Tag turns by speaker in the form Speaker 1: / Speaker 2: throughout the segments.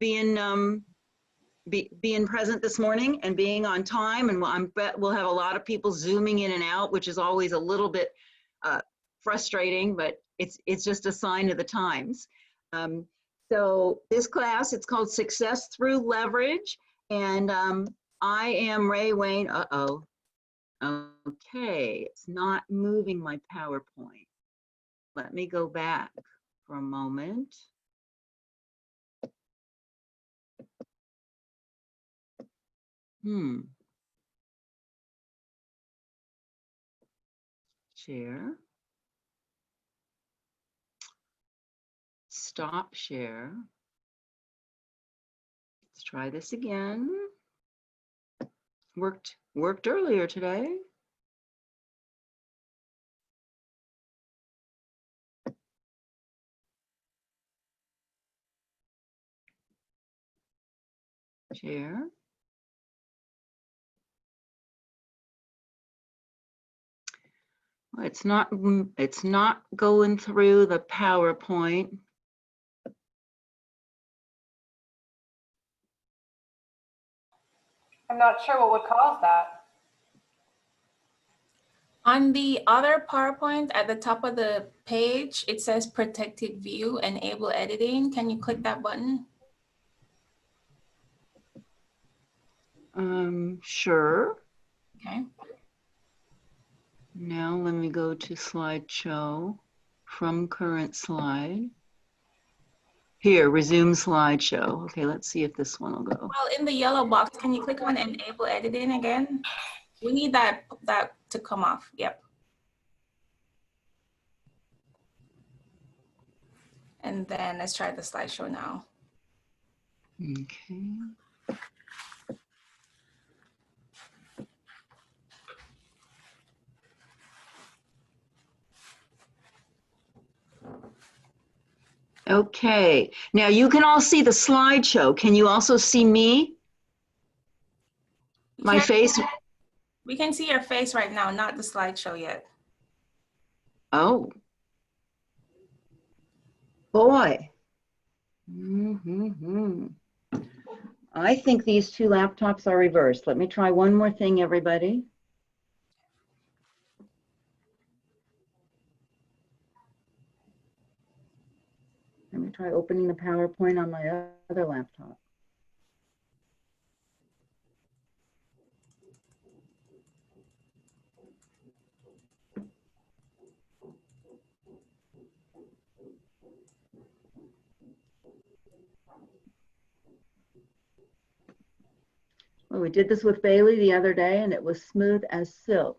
Speaker 1: being present this morning and being on time. And I bet we'll have a lot of people zooming in and out, which is always a little bit frustrating, but it's just a sign of the times. So this class, it's called Success Through Leverage. And I am Ray Wayne. Uh-oh. Okay, it's not moving my PowerPoint. Let me go back for a moment. Share. Stop share. Let's try this again. Worked earlier today. Share. Well, it's not going through the PowerPoint.
Speaker 2: I'm not sure what would cause that.
Speaker 3: On the other PowerPoint at the top of the page, it says protected view, enable editing. Can you click that button?
Speaker 1: Sure.
Speaker 3: Okay.
Speaker 1: Now let me go to slideshow from current slide. Here, resume slideshow. Okay, let's see if this one will go.
Speaker 3: Well, in the yellow box, can you click on enable editing again? We need that to come off. Yep. And then let's try the slideshow now.
Speaker 1: Okay. Okay, now you can all see the slideshow. Can you also see me? My face?
Speaker 3: We can see your face right now, not the slideshow yet.
Speaker 1: Oh. Boy. I think these two laptops are reversed. Let me try one more thing, everybody. Let me try opening the PowerPoint on my other laptop. Well, we did this with Bailey the other day and it was smooth as silk.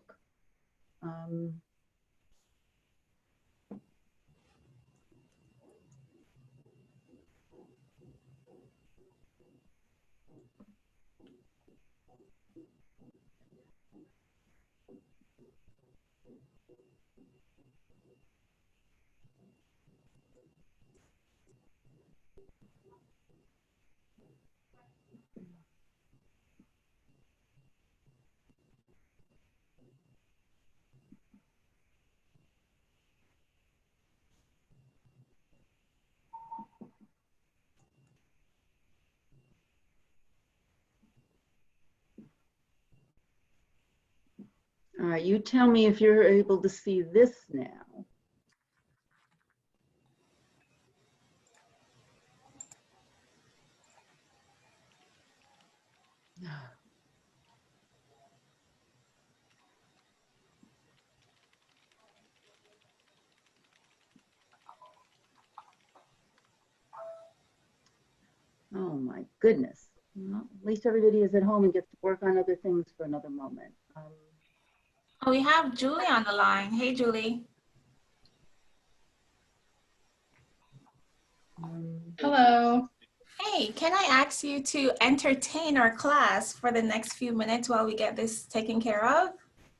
Speaker 1: All right, you tell me if you're able to see this now. Oh my goodness. Well, at least everybody is at home and gets to work on other things for another moment.
Speaker 3: Oh, we have Julie on the line. Hey, Julie.
Speaker 2: Hello.
Speaker 3: Hey, can I ask you to entertain our class for the next few minutes while we get this taken care of?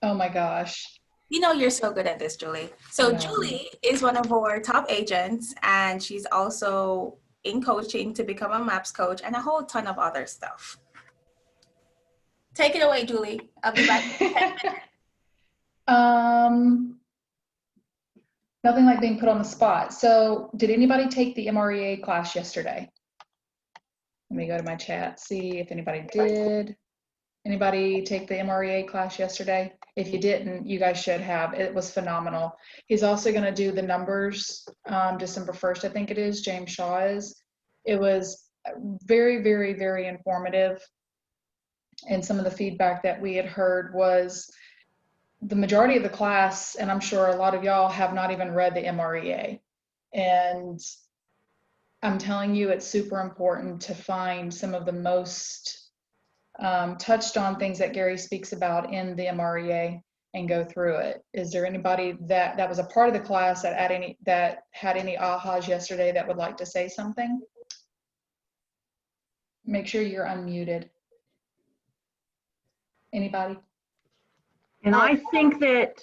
Speaker 2: Oh my gosh.
Speaker 3: You know you're so good at this, Julie. So Julie is one of our top agents, and she's also in coaching to become a MAPS coach and a whole ton of other stuff. Take it away, Julie. I'll be back in 10 minutes.
Speaker 2: Nothing like being put on the spot. So did anybody take the MREA class yesterday? Let me go to my chat, see if anybody did. Anybody take the MREA class yesterday? If you didn't, you guys should have. It was phenomenal. He's also going to do the numbers December 1st, I think it is. James Shaw is. It was very, very, very informative. And some of the feedback that we had heard was the majority of the class, and I'm sure a lot of y'all have not even read the MREA. And I'm telling you, it's super important to find some of the most touched on things that Gary speaks about in the MREA and go through it. Is there anybody that was a part of the class that had any ahas yesterday that would like to say something? Make sure you're unmuted. Anybody?
Speaker 1: And I think that,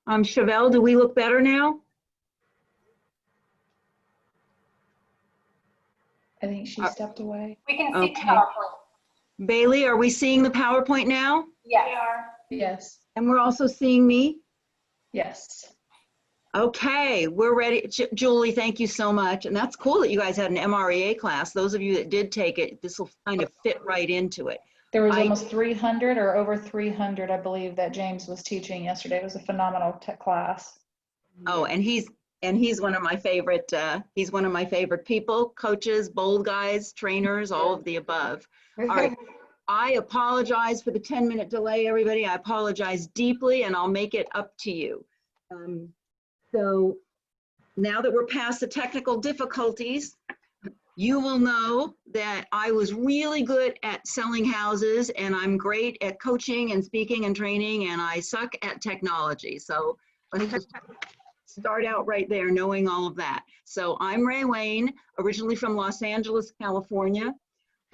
Speaker 1: Chevelle, do we look better now?
Speaker 2: I think she stepped away.
Speaker 4: We can see the
Speaker 1: Okay.
Speaker 4: PowerPoint.
Speaker 1: Bailey, are we seeing the PowerPoint now?
Speaker 4: Yes.
Speaker 2: Yes.
Speaker 1: And we're also seeing me?
Speaker 2: Yes.
Speaker 1: Okay, we're ready. Julie, thank you so much. And that's cool that you guys had an MREA class. Those of you that did take it, this will kind of fit right into it.
Speaker 2: There was almost 300 or over 300, I believe, that James was teaching yesterday. It was a phenomenal class.
Speaker 1: Oh, and he's one of my favorite, he's one of my favorite people, coaches, bold guys, trainers, all of the above. All right, I apologize for the 10-minute delay, everybody. I apologize deeply, and I'll make it up to you. So now that we're past the technical difficulties, you will know that I was really good at selling houses, and I'm great at coaching and speaking and training, and I suck at technology. So let's just start out right there knowing all of that. So I'm Ray Wayne, originally from Los Angeles, California.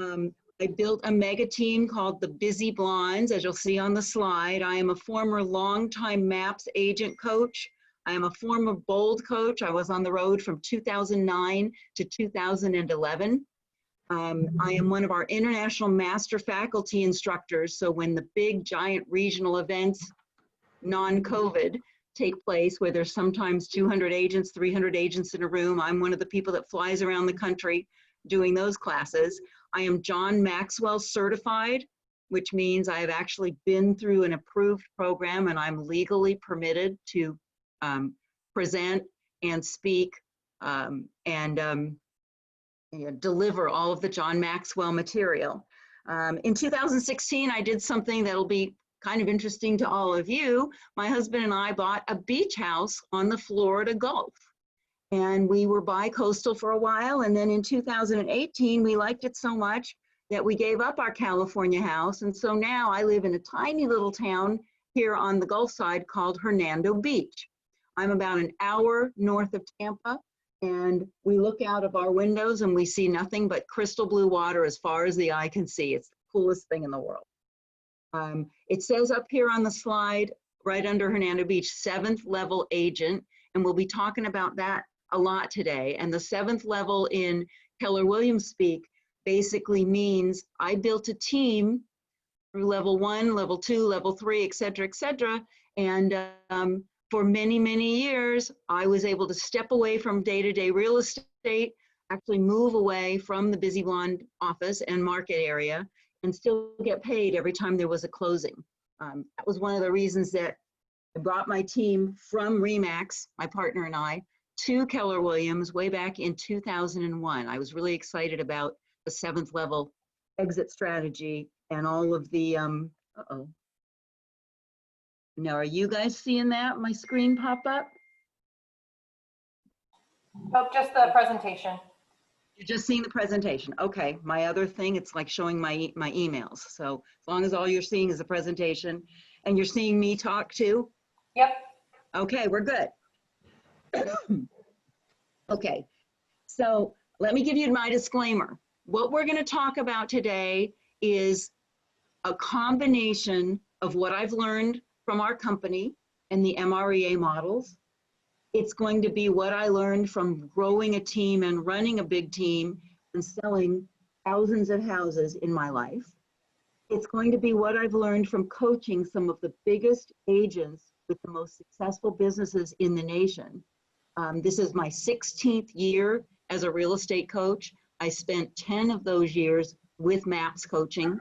Speaker 1: I built a mega team called the Busy Blondes, as you'll see on the slide. I am a former longtime MAPS agent coach. I am a former bold coach. I was on the road from 2009 to 2011. I am one of our international master faculty instructors. So when the big giant regional events, non-COVID, take place where there's sometimes 200 agents, 300 agents in a room, I'm one of the people that flies around the country doing those classes. I am John Maxwell certified, which means I have actually been through an approved program and I'm legally permitted to present and speak and deliver all of the John Maxwell material. In 2016, I did something that'll be kind of interesting to all of you. My husband and I bought a beach house on the Florida Gulf. And we were bi-coastal for a while. And then in 2018, we liked it so much that we gave up our California house. And so now I live in a tiny little town here on the Gulf side called Hernando Beach. I'm about an hour north of Tampa, and we look out of our windows and we see nothing but crystal blue water as far as the eye can see. It's the coolest thing in the world. It says up here on the slide, right under Hernando Beach, 7th level agent, and we'll be talking about that a lot today. And the 7th level in Keller Williams speak basically means I built a team through level 1, level 2, level 3, et cetera, and for many, many years, I was able to step away from day-to-day real estate, actually move away from the Busy Blonde office and market area, and still get paid every time there was a closing. That was one of the reasons that I brought my team from RE/MAX, my partner and I, to Keller Williams way back in 2001. I was really excited about the 7th level exit strategy and all of the, Now, are you guys seeing that, my screen pop up?
Speaker 4: Oh, just the presentation.
Speaker 1: You're just seeing the presentation. Okay, my other thing, it's like showing my emails. So as long as all you're seeing is the presentation and you're seeing me talk too?
Speaker 4: Yep.
Speaker 1: Okay, we're good. Okay, so let me give you my disclaimer. What we're going to talk about today is a combination of what I've learned from our company and the MREA models. It's going to be what I learned from growing a team and running a big team and selling thousands of houses in my life. It's going to be what I've learned from coaching some of the biggest agents with the most successful businesses in the nation. This is my 16th year as a real estate coach. I spent 10 of those years with MAPS coaching.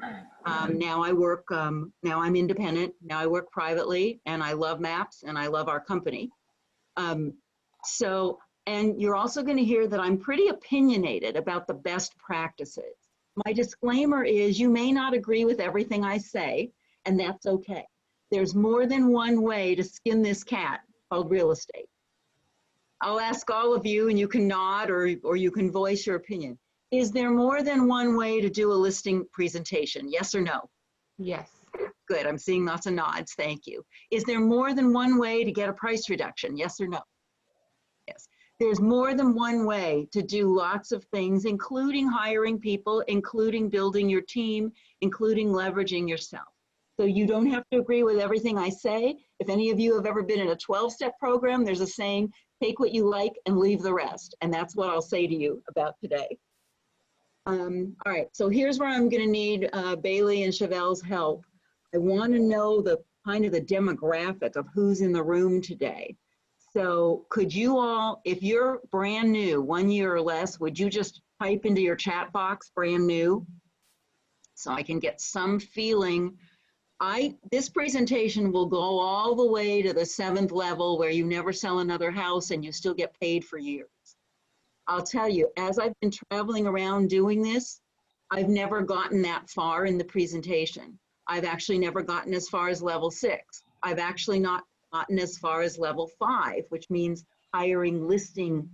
Speaker 1: Now I work, now I'm independent. Now I work privately, and I love MAPS and I love our company. And you're also going to hear that I'm pretty opinionated about the best practices. My disclaimer is you may not agree with everything I say, and that's okay. There's more than one way to skin this cat called real estate. I'll ask all of you, and you can nod or you can voice your opinion. Is there more than one way to do a listing presentation? Yes or no?
Speaker 5: Yes.
Speaker 1: Good, I'm seeing lots of nods, thank you. Is there more than one way to get a price reduction? Yes or no? Yes. There's more than one way to do lots of things, including hiring people, including building your team, including leveraging yourself. So you don't have to agree with everything I say. If any of you have ever been in a 12-step program, there's a saying, take what you like and leave the rest. And that's what I'll say to you about today. All right, so here's where I'm gonna need Bailey and Chevelle's help. I wanna know the kind of the demographic of who's in the room today. So could you all, if you're brand new, 1 year or less, would you just type into your chat box, brand new? So I can get some feeling. This presentation will go all the way to the 7th level where you never sell another house and you still get paid for years. I'll tell you, as I've been traveling around doing this, I've never gotten that far in the presentation. I've actually never gotten as far as level 6. I've actually not gotten as far as level 5, which means hiring listing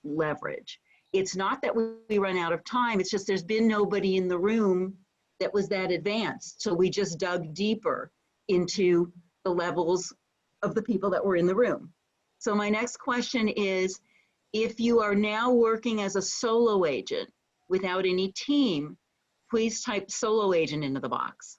Speaker 1: leverage. It's not that we run out of time, it's just there's been nobody in the room that was that advanced. So we just dug deeper into the levels of the people that were in the room. So my next question is, if you are now working as a solo agent without any team, please type solo agent into the box.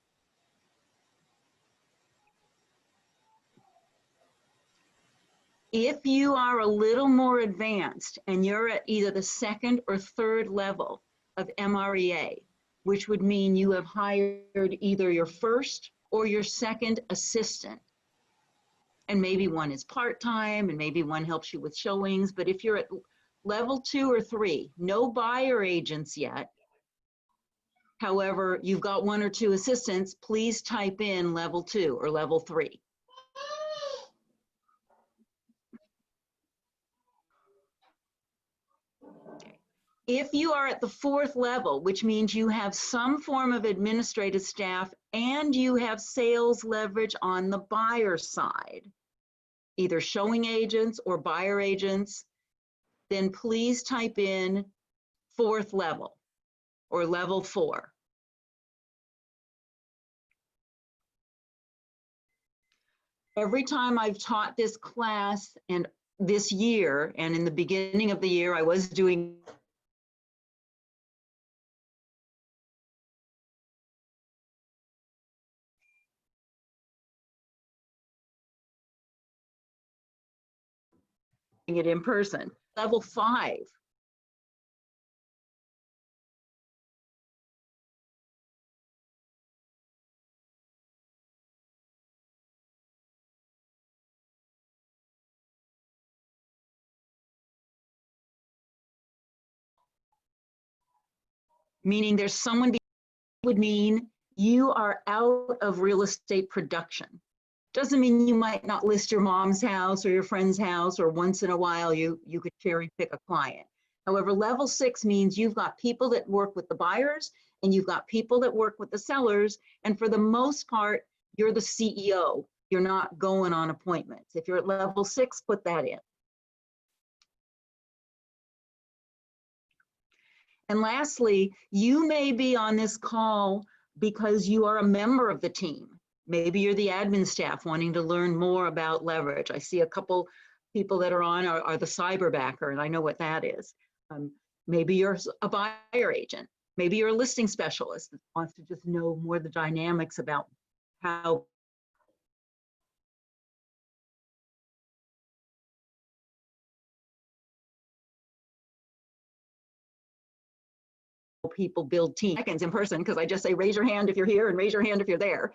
Speaker 1: If you are a little more advanced and you're at either the 2nd or 3rd level of MREA, which would mean you have hired either your 1st or your 2nd assistant, and maybe one is part-time and maybe one helps you with showings, but if you're at level 2 or 3, no buyer agents yet, however, you've got 1 or 2 assistants, please type in level 2 or level 3. If you are at the 4th level, which means you have some form of administrative staff and you have sales leverage on the buyer side, either showing agents or buyer agents, then please type in 4th level or level 4. Every time I've taught this class and this year, and in the beginning of the year, I was doing it in person. Level 5. Meaning there's someone would mean you are out of real estate production. Doesn't mean you might not list your mom's house or your friend's house, or once in a while you could cherry pick a client. However, level 6 means you've got people that work with the buyers and you've got people that work with the sellers. And for the most part, you're the CEO. You're not going on appointments. If you're at level 6, put that in. And lastly, you may be on this call because you are a member of the team. Maybe you're the admin staff wanting to learn more about leverage. I see a couple people that are on are the cyberbacker, and I know what that is. Maybe you're a buyer agent. Maybe you're a listing specialist that wants to just know more the dynamics about how people build teams. Seconds in person, because I just say raise your hand if you're here and raise your hand if you're there.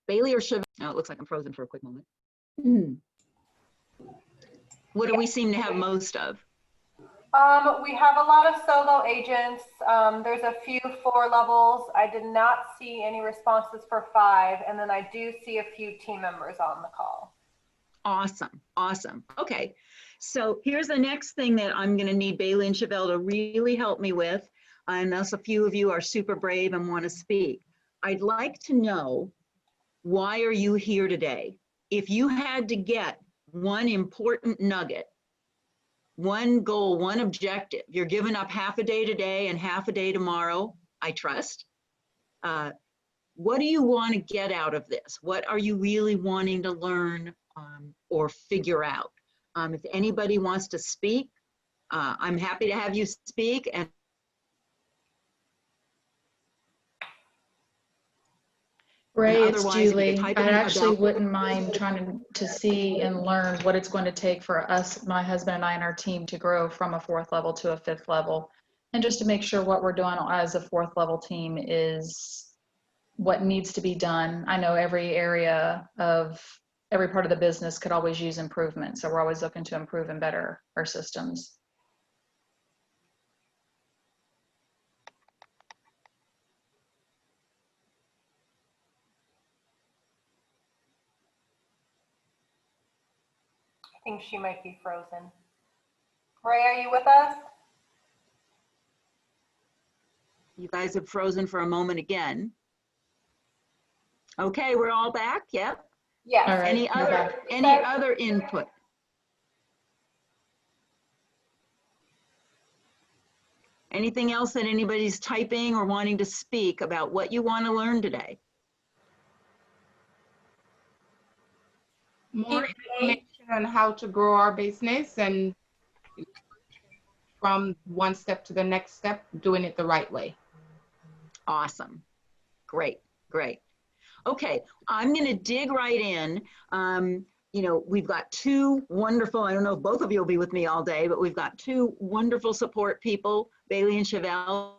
Speaker 1: Bailey or Chevelle? Oh, it looks like I'm frozen for a quick moment. What do we seem to have most of?
Speaker 4: We have a lot of solo agents. There's a few 4 levels. I did not see any responses for 5. And then I do see a few team members on the call.
Speaker 1: Awesome, awesome. Okay, so here's the next thing that I'm gonna need Bailey and Chevelle to really help me with. Unless a few of you are super brave and wanna speak. I'd like to know, why are you here today? If you had to get one important nugget, one goal, one objective, you're giving up half a day today and half a day tomorrow, I trust. What do you want to get out of this? What are you really wanting to learn or figure out? If anybody wants to speak, I'm happy to have you speak. And
Speaker 2: Ray, it's
Speaker 1: otherwise, if you
Speaker 2: Julie.
Speaker 1: could type
Speaker 2: I
Speaker 1: in
Speaker 2: actually
Speaker 1: about-
Speaker 2: wouldn't mind trying to see and learn what it's going to take for us, my husband and I and our team, to grow from a 4th level to a 5th level. And just to make sure what we're doing as a 4th level team is what needs to be done. I know every area of every part of the business could always use improvement. So we're always looking to improve and better our systems.
Speaker 4: I think she might be frozen. Ray, are you with us?
Speaker 1: You guys have frozen for a moment again. Okay, we're all back, yep.
Speaker 4: Yes.
Speaker 2: All right.
Speaker 1: Any other input? Anything else that anybody's typing or wanting to speak about what you want to learn today?
Speaker 5: More information on how to grow our business and from one step to the next step, doing it the right way.
Speaker 1: Awesome. Great, great. Okay, I'm going to dig right in. You know, we've got 2 wonderful, I don't know if both of you will be with me all day, but we've got 2 wonderful support people, Bailey and Chevelle.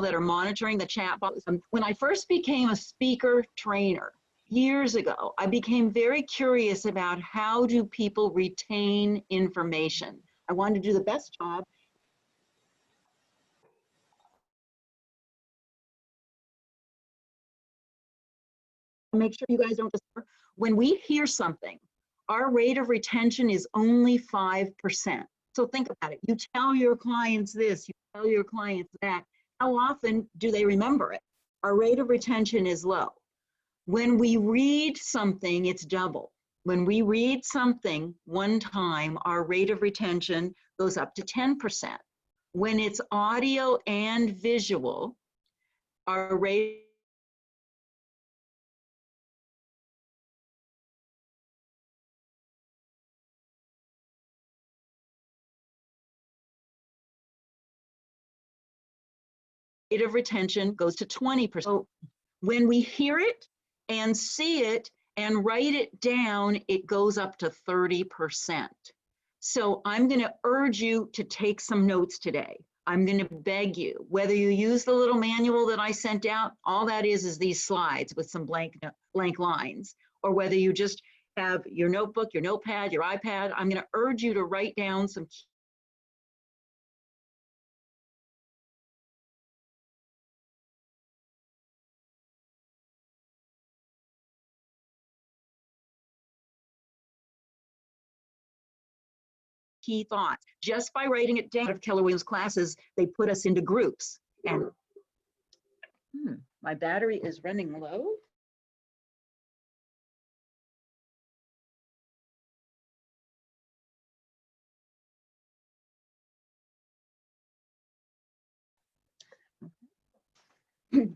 Speaker 1: That are monitoring the chat box. When I first became a speaker trainer years ago, I became very curious about how do people retain information. I wanted to do the best job. Make sure you guys don't just, when we hear something, our rate of retention is only 5%. So think about it. You tell your clients this, you tell your clients that. How often do they remember it? Our rate of retention is low. When we read something, it's double. When we read something one time, our rate of retention goes up to 10%. When it's audio and visual, our rate of retention goes to 20%. So when we hear it and see it and write it down, it goes up to 30%. So I'm going to urge you to take some notes today. I'm going to beg you, whether you use the little manual that I sent out, all that is these slides with some blank lines, or whether you just have your notebook, your notepad, your iPad, I'm going to urge you to write down some key thoughts. Just by writing it down. Of Keller Williams classes, they put us into groups. And my battery is running low. You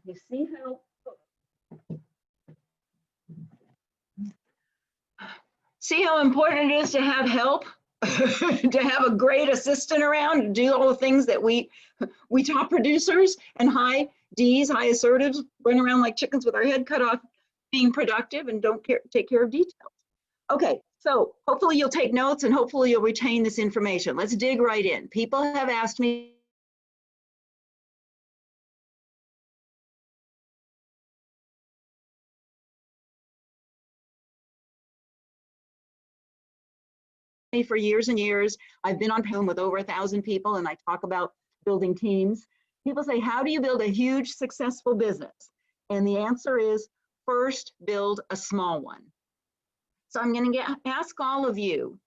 Speaker 1: see how important it is to have help? To have a great assistant around to do all the things that we top producers and high Ds, high assertives, run around like chickens with our head cut off. being productive and don't take care of details. Okay, so hopefully you'll take notes and hopefully you'll retain this information. Let's dig right in. People have asked me for years and years. I've been on Zoom with over 1,000 people and I talk about building teams. People say, how do you build a huge successful business? And the answer is, first build a small one. So I'm going to ask all of you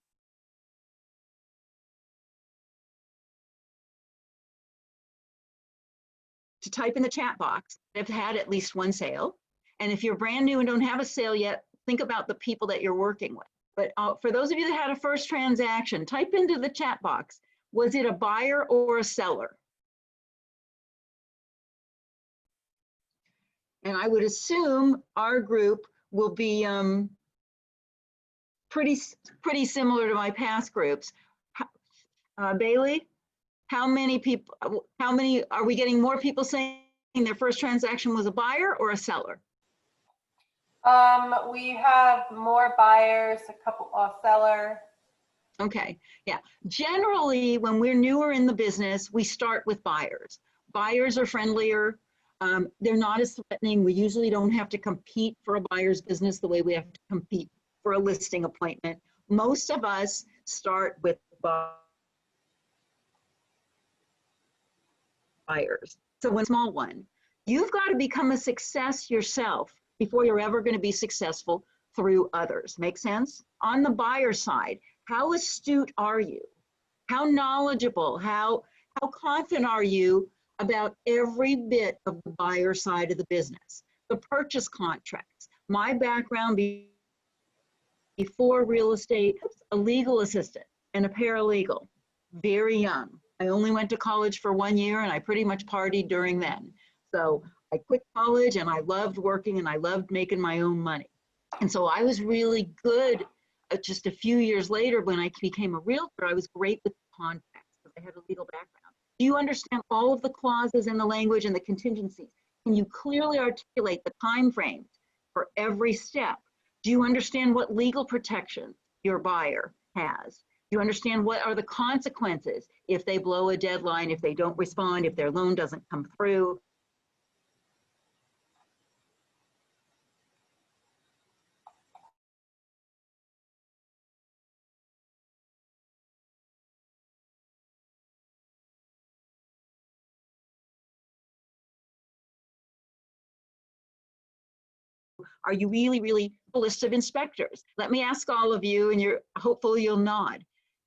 Speaker 1: to type in the chat box if you've had at least one sale. And if you're brand new and don't have a sale yet, think about the people that you're working with. But for those of you that had a first transaction, type into the chat box, was it a buyer or a seller? And I would assume our group will be pretty similar to my past groups. Bailey, how many are we getting more people saying their first transaction was a buyer or a seller?
Speaker 4: We have more buyers, a couple seller.
Speaker 1: Okay, yeah. Generally, when we're newer in the business, we start with buyers. Buyers are friendlier. They're not as threatening. We usually don't have to compete for a buyer's business the way we have to compete for a listing appointment. Most of us start with buyers. So one small one, you've got to become a success yourself before you're ever going to be successful through others. Make sense? On the buyer side, how astute are you? How knowledgeable, how confident are you about every bit of the buyer side of the business? The purchase contracts. My background before real estate, a legal assistant and a paralegal, very young. I only went to college for 1 year and I pretty much partied during then. So I quit college and I loved working and I loved making my own money. And so I was really good. Just a few years later when I became a realtor, I was great with contracts because I had a legal background. Do you understand all of the clauses in the language and the contingencies? Can you clearly articulate the time frames for every step? Do you understand what legal protection your buyer has? Do you understand what are the consequences if they blow a deadline, if they don't respond, if their loan doesn't come through? Are you really a list of inspectors? Let me ask all of you, and hopefully you'll nod.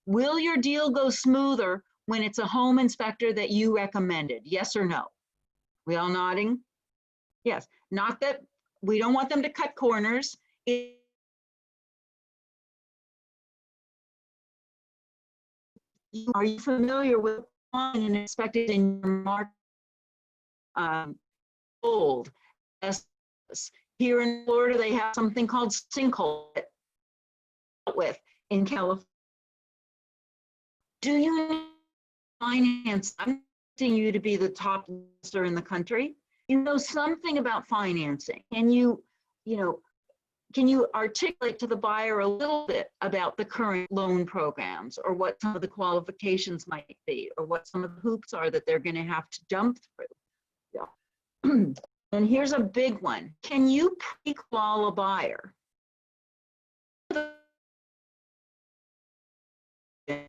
Speaker 1: Will your deal go smoother when it's a home inspector that you recommended? Yes or no? We all nodding? Yes. Not that we don't want them to cut corners. Are you familiar with an inspected in your market? Gold. Here in Florida, they have something called sinkhole with in California. Do you finance? I'm asking you to be the top lister in the country. You know something about financing. Can you articulate to the buyer a little bit about the current loan programs or what some of the qualifications might be or what some of the hoops are that they're going to have to jump through? Yeah. And here's a big one. Can you pre-qual a buyer? An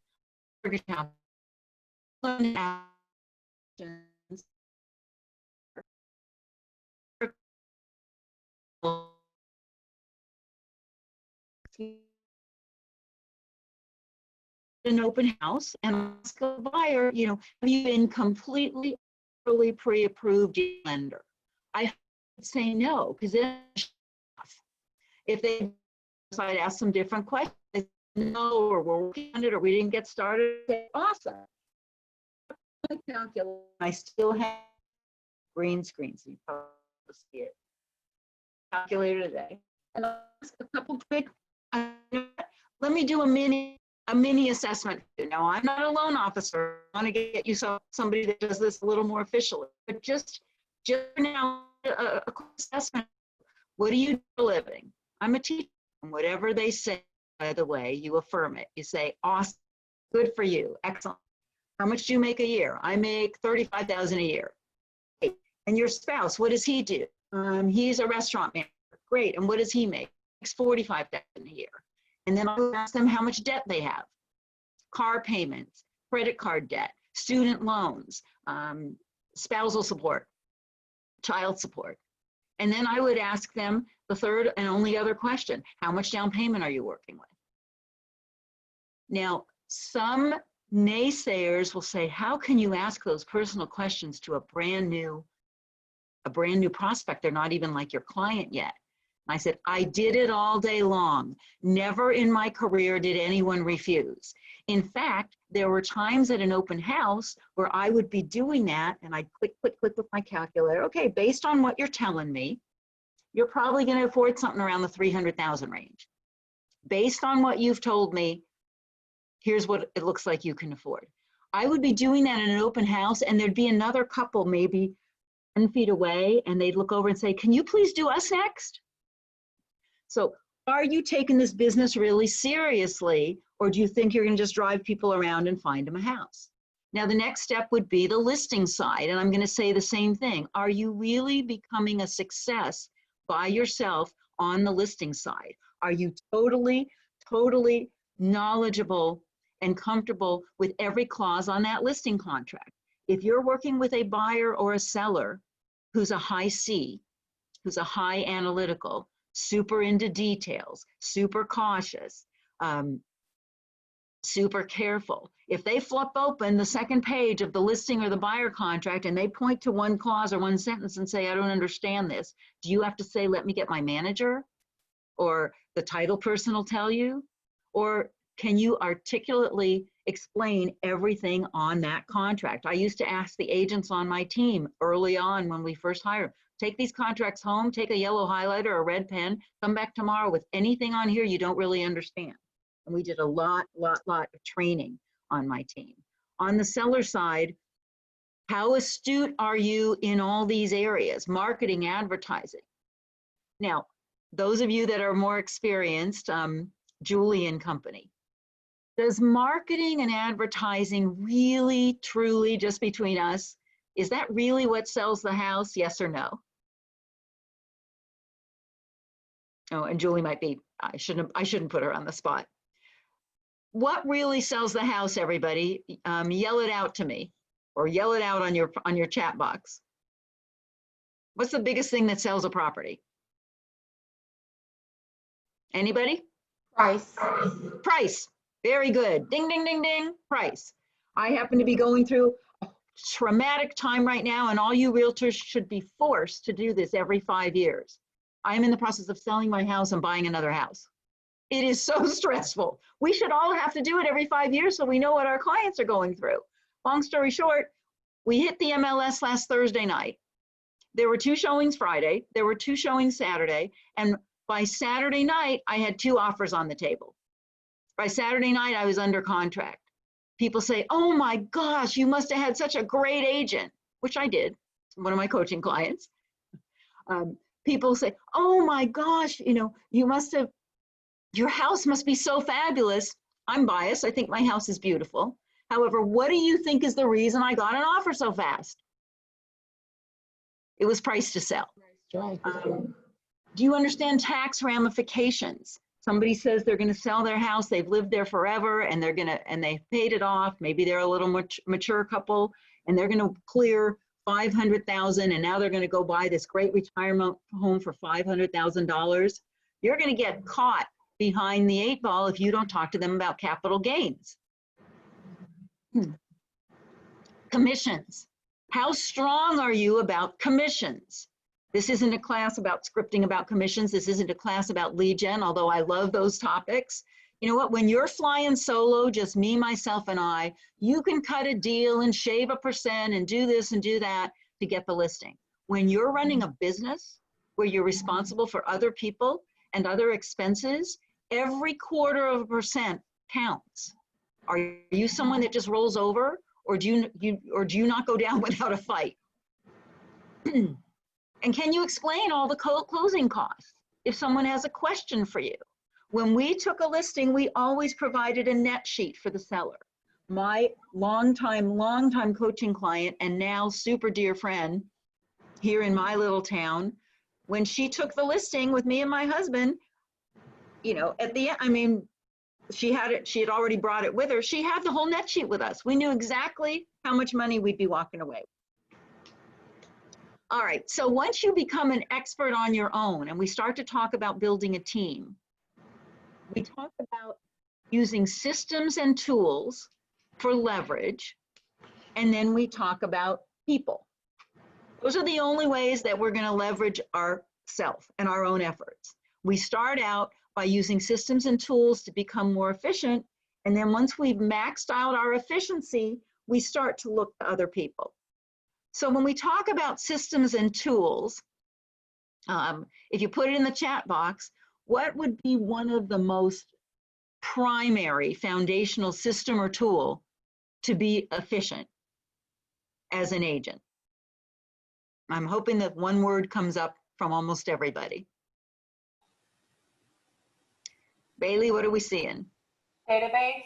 Speaker 1: open house and ask a buyer, have you been completely pre-approved lender? I would say no, because if they decide to ask some different questions, no, or we're working on it, or we didn't get started, awesome. I still have green screen, so you probably see it. Calculator today. And I'll ask a couple quick, let me do a mini assessment. Now, I'm not a loan officer. I want to get you somebody that does this a little more officially, but just now, a quick assessment. What do you do for a living? I'm a teacher. And whatever they say, by the way, you affirm it. You say, awesome, good for you, excellent. How much do you make a year? I make $35,000 a year. Great. And your spouse, what does he do? He's a restaurant manager. Great. And what does he make? He makes $45,000 a year. And then I would ask them how much debt they have. Car payments, credit card debt, student loans, spousal support, child support. And then I would ask them the third and only other question, how much down payment are you working with? Now, some naysayers will say, how can you ask those personal questions to a brand new prospect? They're not even like your client yet. And I said, I did it all day long. Never in my career did anyone refuse. In fact, there were times at an open house where I would be doing that and I'd click, click, click with my calculator. Okay, based on what you're telling me, you're probably going to afford something around the 300,000 range. Based on what you've told me, here's what it looks like you can afford. I would be doing that in an open house and there'd be another couple maybe 10 feet away and they'd look over and say, can you please do us next? So are you taking this business really seriously, or do you think you're going to just drive people around and find them a house? Now, the next step would be the listing side, and I'm going to say the same thing. Are you really becoming a success by yourself on the listing side? Are you totally knowledgeable and comfortable with every clause on that listing contract? If you're working with a buyer or a seller who's a high C, who's a high analytical, super into details, super cautious, super careful. If they flip open the second page of the listing or the buyer contract and they point to one clause or one sentence and say, I don't understand this, do you have to say, let me get my manager? Or the title person will tell you? Or can you articulately explain everything on that contract? I used to ask the agents on my team early on when we first hired, take these contracts home, take a yellow highlighter or a red pen, come back tomorrow with anything on here you don't really understand. And we did a lot of training on my team. On the seller side, how astute are you in all these areas? Marketing, advertising. Now, those of you that are more experienced, Julie and company, does marketing and advertising really, truly, just between us, is that really what sells the house? Yes or no? Oh, and Julie might be, I shouldn't put her on the spot. What really sells the house, everybody? Yell it out to me or yell it out on your chat box. What's the biggest thing that sells a property? Anybody?
Speaker 5: Price.
Speaker 1: Price. Very good. Ding, ding, ding, ding. Price. I happen to be going through a traumatic time right now, and all you realtors should be forced to do this every 5 years. I'm in the process of selling my house and buying another house. It is so stressful. We should all have to do it every 5 years so we know what our clients are going through. Long story short, we hit the MLS last Thursday night. There were 2 showings Friday. There were 2 showings Saturday. And by Saturday night, I had 2 offers on the table. By Saturday night, I was under contract. People say, oh my gosh, you must have had such a great agent, which I did, one of my coaching clients. People say, oh my gosh, you must have, your house must be so fabulous. I'm biased. I think my house is beautiful. However, what do you think is the reason I got an offer so fast? It was price to sell. Do you understand tax ramifications? Somebody says they're going to sell their house. They've lived there forever and they've paid it off. Maybe they're a little mature couple and they're going to clear $500,000 and now they're going to go buy this great retirement home for $500,000. You're going to get caught behind the 8 ball if you don't talk to them about capital gains. Commissions. How strong are you about commissions? This isn't a class about scripting about commissions. This isn't a class about lead gen, although I love those topics. You know what? When you're flying solo, just me, myself, and I, you can cut a deal and shave a percent and do this and do that to get the listing. When you're running a business where you're responsible for other people and other expenses, every 1/4% counts. Are you someone that just rolls over, or do you not go down without a fight? And can you explain all the closing costs if someone has a question for you? When we took a listing, we always provided a net sheet for the seller. My longtime coaching client and now super dear friend here in my little town, when she took the listing with me and my husband, you know, at the end, I mean, she had already brought it with her. She had the whole net sheet with us. We knew exactly how much money we'd be walking away with. All right, so once you become an expert on your own and we start to talk about building a team, we talk about using systems and tools for leverage, and then we talk about people. Those are the only ways that we're going to leverage ourselves and our own efforts. We start out by using systems and tools to become more efficient, and then once we've maxed out our efficiency, we start to look to other people. So when we talk about systems and tools, if you put it in the chat box, what would be one of the most primary foundational system or tool to be efficient as an agent? I'm hoping that one word comes up from almost everybody. Bailey, what are we seeing?
Speaker 4: Database.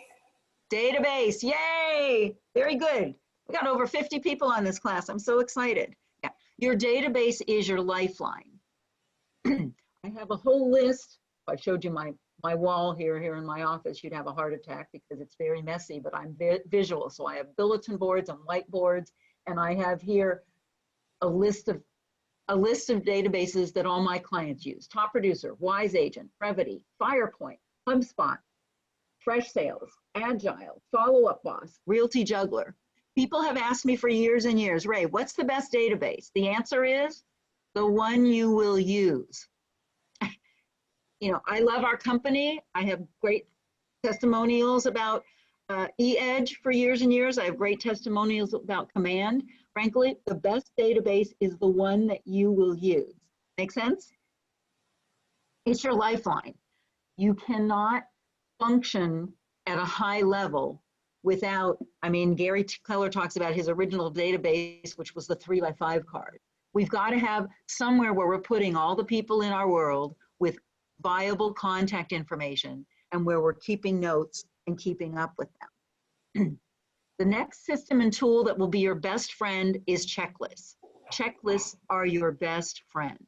Speaker 1: Database, yay! Very good. We got over 50 people on this class. I'm so excited. Yeah, your database is your lifeline. I have a whole list. If I showed you my wall here in my office, you'd have a heart attack because it's very messy, but I'm visual. So I have bulletin boards and whiteboards, and I have here a list of databases that all my clients use. Top Producer, Wise Agent, Brevity, Firepoint, HubSpot, Fresh Sales, Agile, Follow Up Boss, Realty Juggler. People have asked me for years and years, Ray, what's the best database? The answer is the one you will use. You know, I love our company. I have great testimonials about eEdge for years and years. I have great testimonials about Command. Frankly, the best database is the one that you will use. Make sense? It's your lifeline. You cannot function at a high level without, I mean, Gary Keller talks about his original database, which was the 3x5 card. We've got to have somewhere where we're putting all the people in our world with viable contact information and where we're keeping notes and keeping up with them. The next system and tool that will be your best friend is checklists. Checklists are your best friend.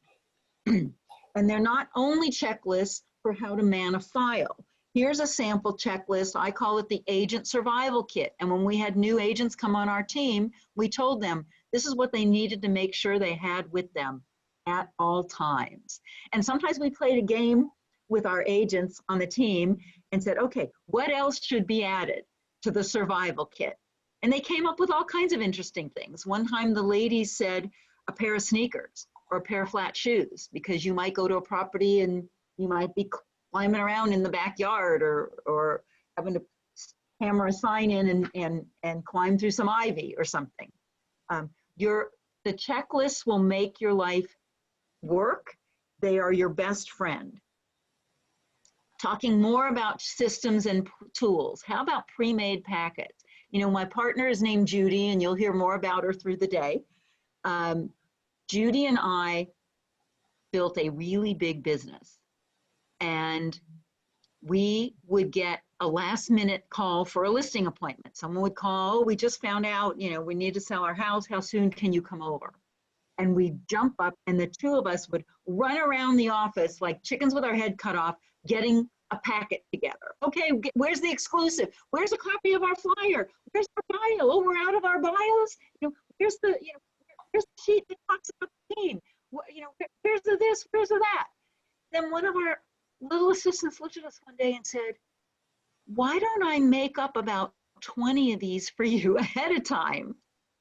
Speaker 1: And they're not only checklists for how to man a file. Here's a sample checklist. I call it the Agent Survival Kit. And when we had new agents come on our team, we told them this is what they needed to make sure they had with them at all times. And sometimes we played a game with our agents on the team and said, okay, what else should be added to the survival kit? And they came up with all kinds of interesting things. One time the ladies said a pair of sneakers or a pair of flat shoes, because you might go to a property and you might be climbing around in the backyard or having to hammer a sign in and climb through some ivy or something. The checklists will make your life work. They are your best friend. Talking more about systems and tools. How about pre-made packets? You know, my partner is named Judy, and you'll hear more about her through the day. Judy and I built a really big business, and we would get a last-minute call for a listing appointment. Someone would call, oh, we just found out, you know, we need to sell our house. How soon can you come over? And we'd jump up, and the two of us would run around the office like chickens with our head cut off, getting a packet together. Okay, where's the exclusive? Where's a copy of our flyer? Where's our bio? Oh, we're out of our bios. You know, where's the sheet that talks about the team? You know, where's the this? Where's the that? Then one of our little assistants looked at us one day and said, why don't I make up about 20 of these for you ahead of time?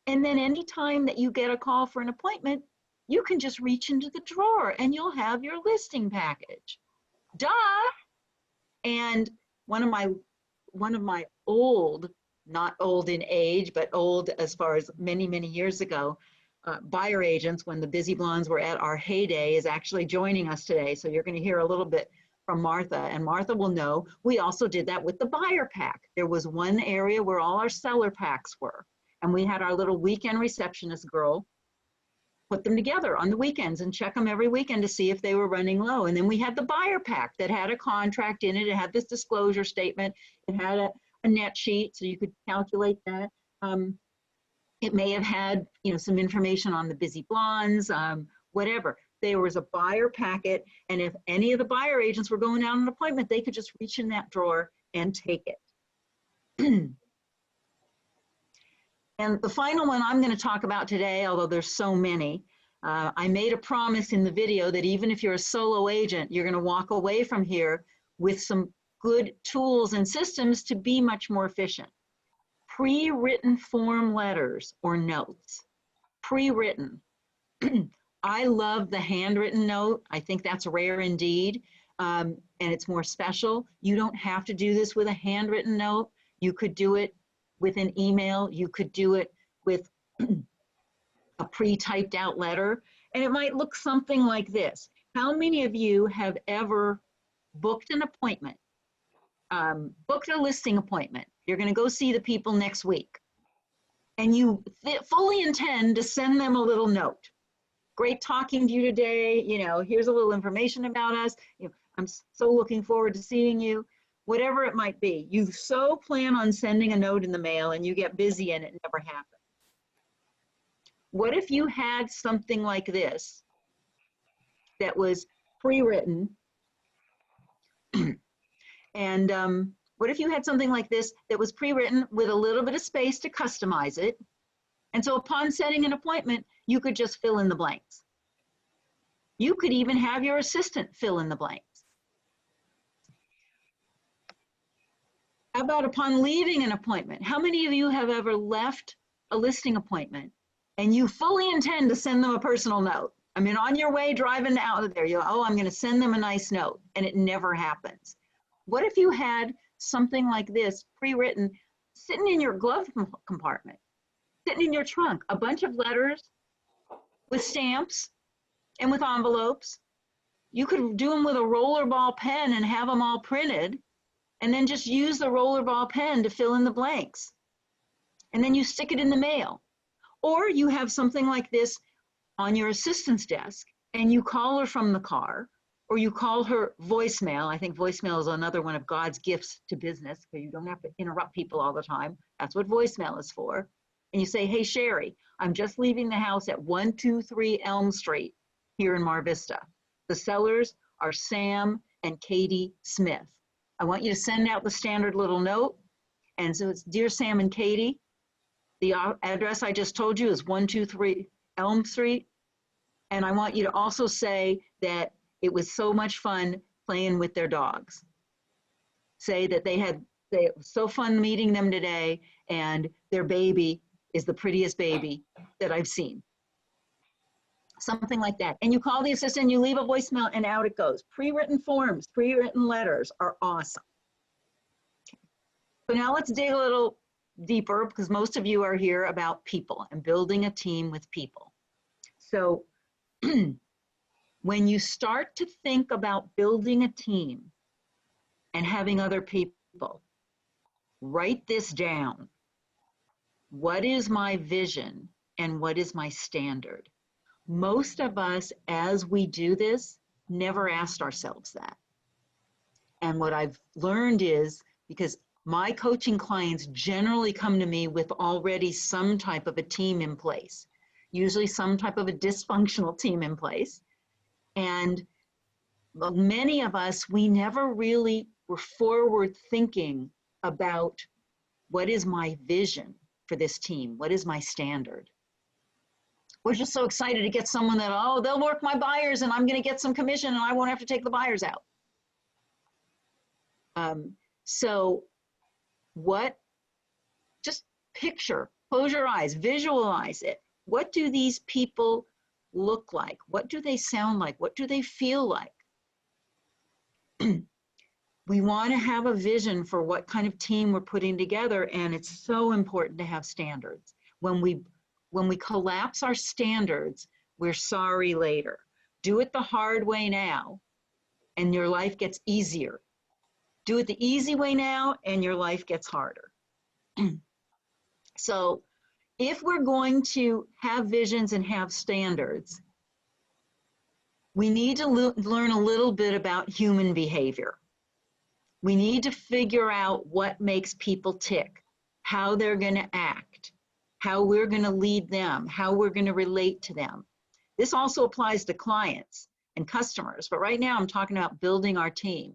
Speaker 1: And then anytime that you get a call for an appointment, you can just reach into the drawer and you'll have your listing package. Duh! And one of my old, not old in age, but old as far as many, many years ago, buyer agents, when the Busy Blondes were at our heyday, is actually joining us today. So you're going to hear a little bit from Martha, and Martha will know we also did that with the buyer pack. There was one area where all our seller packs were, and we had our little weekend receptionist girl put them together on the weekends and check them every weekend to see if they were running low. And then we had the buyer pack that had a contract in it. It had this disclosure statement. It had a net sheet so you could calculate that. It may have had, some information on the busy blondes, whatever. There was a buyer packet, and if any of the buyer agents were going out on an appointment, they could just reach in that drawer and take it. And the final one I'm going to talk about today, although there's so many, I made a promise in the video that even if you're a solo agent, you're going to walk away from here with some good tools and systems to be much more efficient. Pre-written form letters or notes. Pre-written. I love the handwritten note. I think that's rare indeed, and it's more special. You don't have to do this with a handwritten note. You could do it with an email. You could do it with a pre-typed out letter, and it might look something like this. How many of you have ever booked an appointment, booked a listing appointment? You're going to go see the people next week, and you fully intend to send them a little note. Great talking to you today. Here's a little information about us. I'm so looking forward to seeing you. Whatever it might be, you so plan on sending a note in the mail and you get busy and it never happens. What if you had something like this that was pre-written? And what if you had something like this that was pre-written with a little bit of space to customize it? And so upon setting an appointment, you could just fill in the blanks. You could even have your assistant fill in the blanks. How about upon leaving an appointment? How many of you have ever left a listing appointment and you fully intend to send them a personal note? I mean, on your way driving out of there, I'm going to send them a nice note, and it never happens. What if you had something like this pre-written sitting in your glove compartment, sitting in your trunk, a bunch of letters with stamps and with envelopes? You could do them with a rollerball pen and have them all printed, and then just use the rollerball pen to fill in the blanks. And then you stick it in the mail. Or you have something like this on your assistant's desk, and you call her from the car, or you call her voicemail. I think voicemail is another one of God's gifts to business, because you don't have to interrupt people all the time. That's what voicemail is for. And you say, hey, Sherry, I'm just leaving the house at 123 Elm Street here in Mar Vista. The sellers are Sam and Katie Smith. I want you to send out the standard little note. And so it's, Dear Sam and Katie, the address I just told you is 123 Elm Street. And I want you to also say that it was so much fun playing with their dogs. Say that it was so fun meeting them today, and their baby is the prettiest baby that I've seen. Something like that. And you call the assistant, you leave a voicemail, and out it goes. Pre-written forms, pre-written letters are awesome. Okay. So now let's dig a little deeper, because most of you are here about people and building a team with people. So when you start to think about building a team and having other people, write this down. What is my vision and what is my standard? Most of us, as we do this, never asked ourselves that. And what I've learned is, because my coaching clients generally come to me with already some type of a team in place, usually some type of a dysfunctional team in place. And many of us, we never really were forward thinking about what is my vision for this team? What is my standard? We're just so excited to get someone that, oh, they'll work my buyers and I'm going to get some commission and I won't have to take the buyers out. Just picture, close your eyes, visualize it. What do these people look like? What do they sound like? What do they feel like? We want to have a vision for what kind of team we're putting together, and it's so important to have standards. When we collapse our standards, we're sorry later. Do it the hard way now, and your life gets easier. Do it the easy way now, and your life gets harder. So if we're going to have visions and have standards, we need to learn a little bit about human behavior. We need to figure out what makes people tick, how they're going to act, how we're going to lead them, how we're going to relate to them. This also applies to clients and customers, but right now I'm talking about building our team.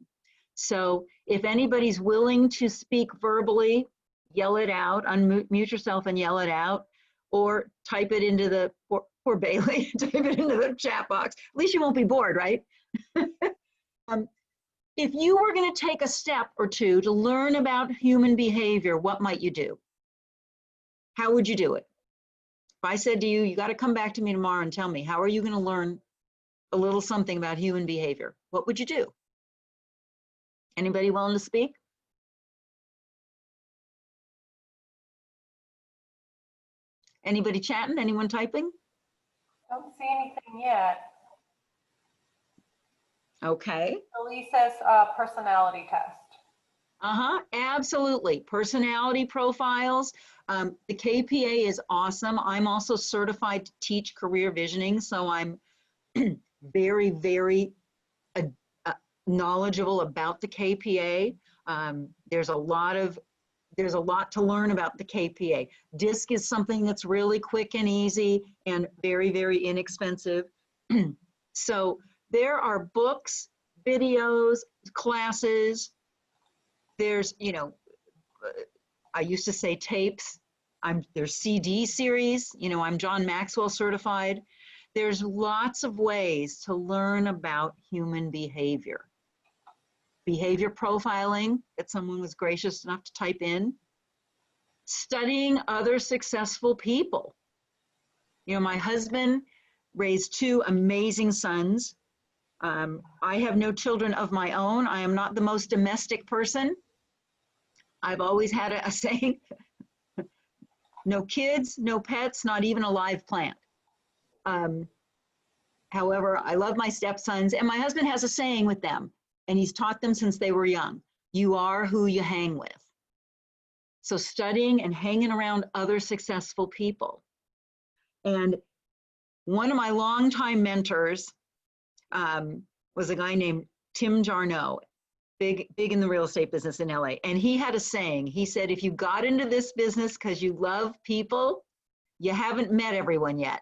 Speaker 1: So if anybody's willing to speak verbally, yell it out, unmute yourself and yell it out, or type it into the, poor Bailey, type it into the chat box. At least you won't be bored, right? If you were going to take a step or two to learn about human behavior, what might you do? How would you do it? If I said to you, you got to come back to me tomorrow and tell me, how are you going to learn a little something about human behavior? What would you do? Anybody willing to speak? Anybody chatting? Anyone typing?
Speaker 4: Don't see anything yet.
Speaker 1: Okay.
Speaker 4: Elise says personality test.
Speaker 1: Absolutely. Personality profiles. The KPA is awesome. I'm also certified to teach career visioning, so I'm very, very knowledgeable about the KPA. There's a lot to learn about the KPA. DISC is something that's really quick and easy and very, very inexpensive. So there are books, videos, classes. There's, you know, I used to say tapes. There's CD series. You know, I'm John Maxwell certified. There's lots of ways to learn about human behavior. Behavior profiling that someone was gracious enough to type in. Studying other successful people. You know, my husband raised two amazing sons. I have no children of my own. I am not the most domestic person. I've always had a saying, no kids, no pets, not even a live plant. However, I love my stepsons, and my husband has a saying with them, and he's taught them since they were young. You are who you hang with. So studying and hanging around other successful people. And one of my longtime mentors was a guy named Tim Jarno, big in the real estate business in LA. And he had a saying. He said, if you got into this business because you love people, you haven't met everyone yet.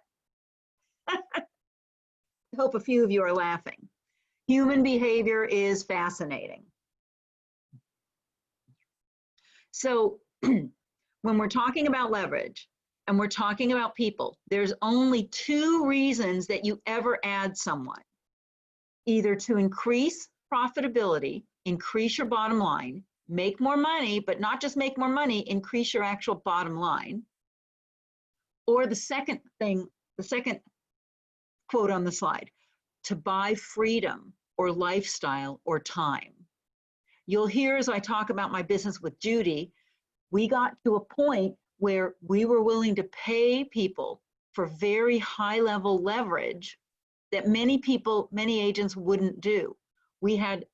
Speaker 1: I hope a few of you are laughing. Human behavior is fascinating. So when we're talking about leverage and we're talking about people, there's only two reasons that you ever add someone. Either to increase profitability, increase your bottom line, make more money, but not just make more money, increase your actual bottom line. Or the second thing, the second quote on the slide, to buy freedom or lifestyle or time. You'll hear as I talk about my business with Judy, we got to a point where we were willing to pay people for very high level leverage that many people, many agents wouldn't do. We had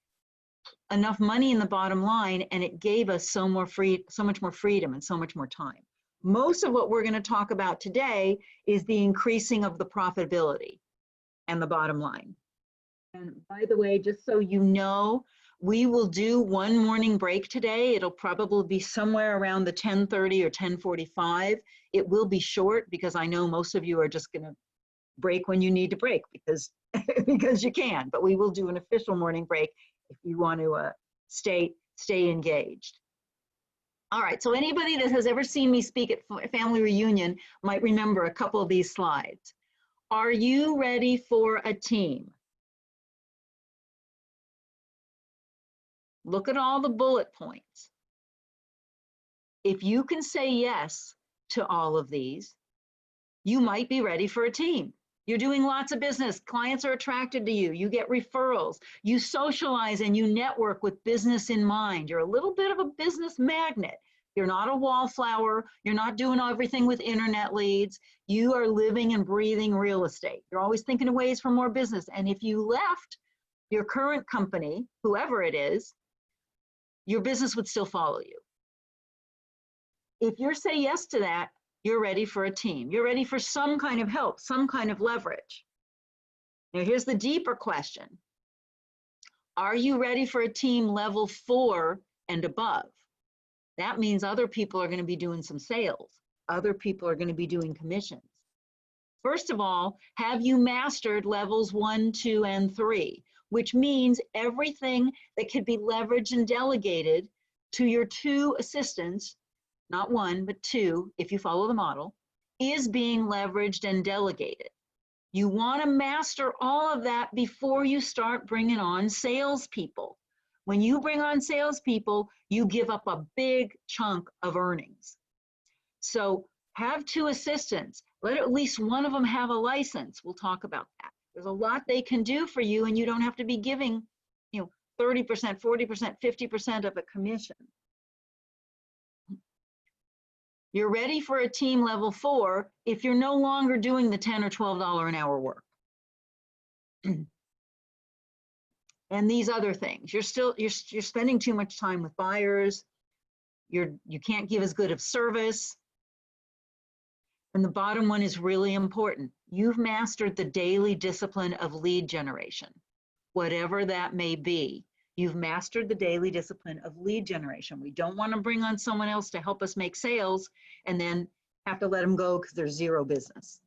Speaker 1: enough money in the bottom line, and it gave us so much more freedom and so much more time. Most of what we're going to talk about today is the increasing of the profitability and the bottom line. And by the way, just so you know, we will do one morning break today. It'll probably be somewhere around the 10:30 or 10:45. It will be short because I know most of you are just going to break when you need to break because you can, but we will do an official morning break if you want to stay engaged. All right, so anybody that has ever seen me speak at family reunion might remember a couple of these slides. Are you ready for a team? Look at all the bullet points. If you can say yes to all of these, you might be ready for a team. You're doing lots of business. Clients are attracted to you. You get referrals. You socialize and you network with business in mind. You're a little bit of a business magnet. You're not a wallflower. You're not doing everything with internet leads. You are living and breathing real estate. You're always thinking of ways for more business. And if you left your current company, whoever it is, your business would still follow you. If you say yes to that, you're ready for a team. You're ready for some kind of help, some kind of leverage. Now, here's the deeper question. Are you ready for a team level 4 and above? That means other people are going to be doing some sales. Other people are going to be doing commissions. First of all, have you mastered levels 1, 2, and 3, which means everything that could be leveraged and delegated to your 2 assistants, not 1, but 2, if you follow the model, is being leveraged and delegated. You want to master all of that before you start bringing on salespeople. When you bring on salespeople, you give up a big chunk of earnings. So have 2 assistants. Let at least one of them have a license. We'll talk about that. There's a lot they can do for you, and you don't have to be giving, 30%, 40%, 50% of a commission. You're ready for a team level 4 if you're no longer doing the $10 or $12 an hour work. And these other things, you're spending too much time with buyers. You can't give as good of service. And the bottom one is really important. You've mastered the daily discipline of lead generation, whatever that may be. You've mastered the daily discipline of lead generation. We don't want to bring on someone else to help us make sales and then have to let them go because there's 0 business.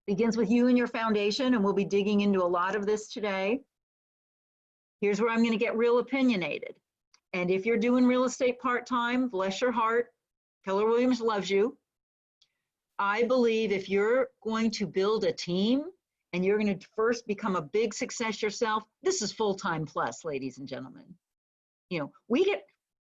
Speaker 1: Begins with you and your foundation, and we'll be digging into a lot of this today. Here's where I'm going to get real opinionated. And if you're doing real estate part-time, bless your heart, Keller Williams loves you. I believe if you're going to build a team and you're going to first become a big success yourself, this is full-time plus, ladies and gentlemen. We get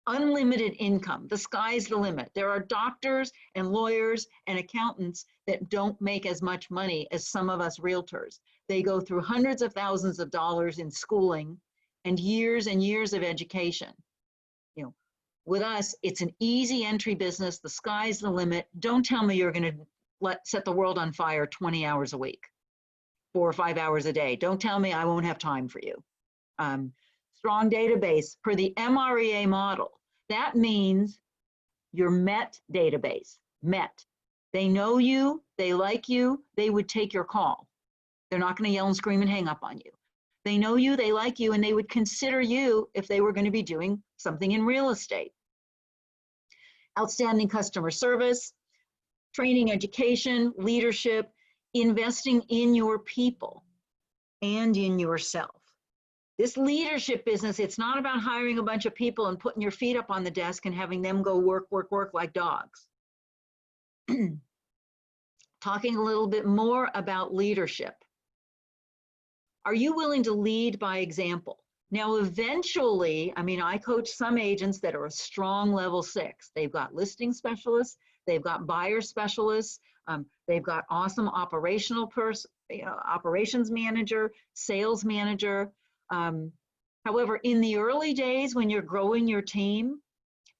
Speaker 1: unlimited income. The sky's the limit. There are doctors and lawyers and accountants that don't make as much money as some of us realtors. They go through hundreds of thousands of dollars in schooling and years of education. With us, it's an easy entry business. The sky's the limit. Don't tell me you're going to set the world on fire 20 hours a week, 4 or 5 hours a day. Don't tell me I won't have time for you. Strong database per the MREA model. That means your MET database, MET. They know you, they like you, they would take your call. They're not going to yell and scream and hang up on you. They know you, they like you, and they would consider you if they were going to be doing something in real estate. Outstanding customer service, training, education, leadership, investing in your people and in yourself. This leadership business, it's not about hiring a bunch of people and putting your feet up on the desk and having them go work like dogs. Talking a little bit more about leadership. Are you willing to lead by example? Now, eventually, I coach some agents that are a strong level 6. They've got listing specialists, they've got buyer specialists, they've got awesome operational operations manager, sales manager. However, in the early days when you're growing your team,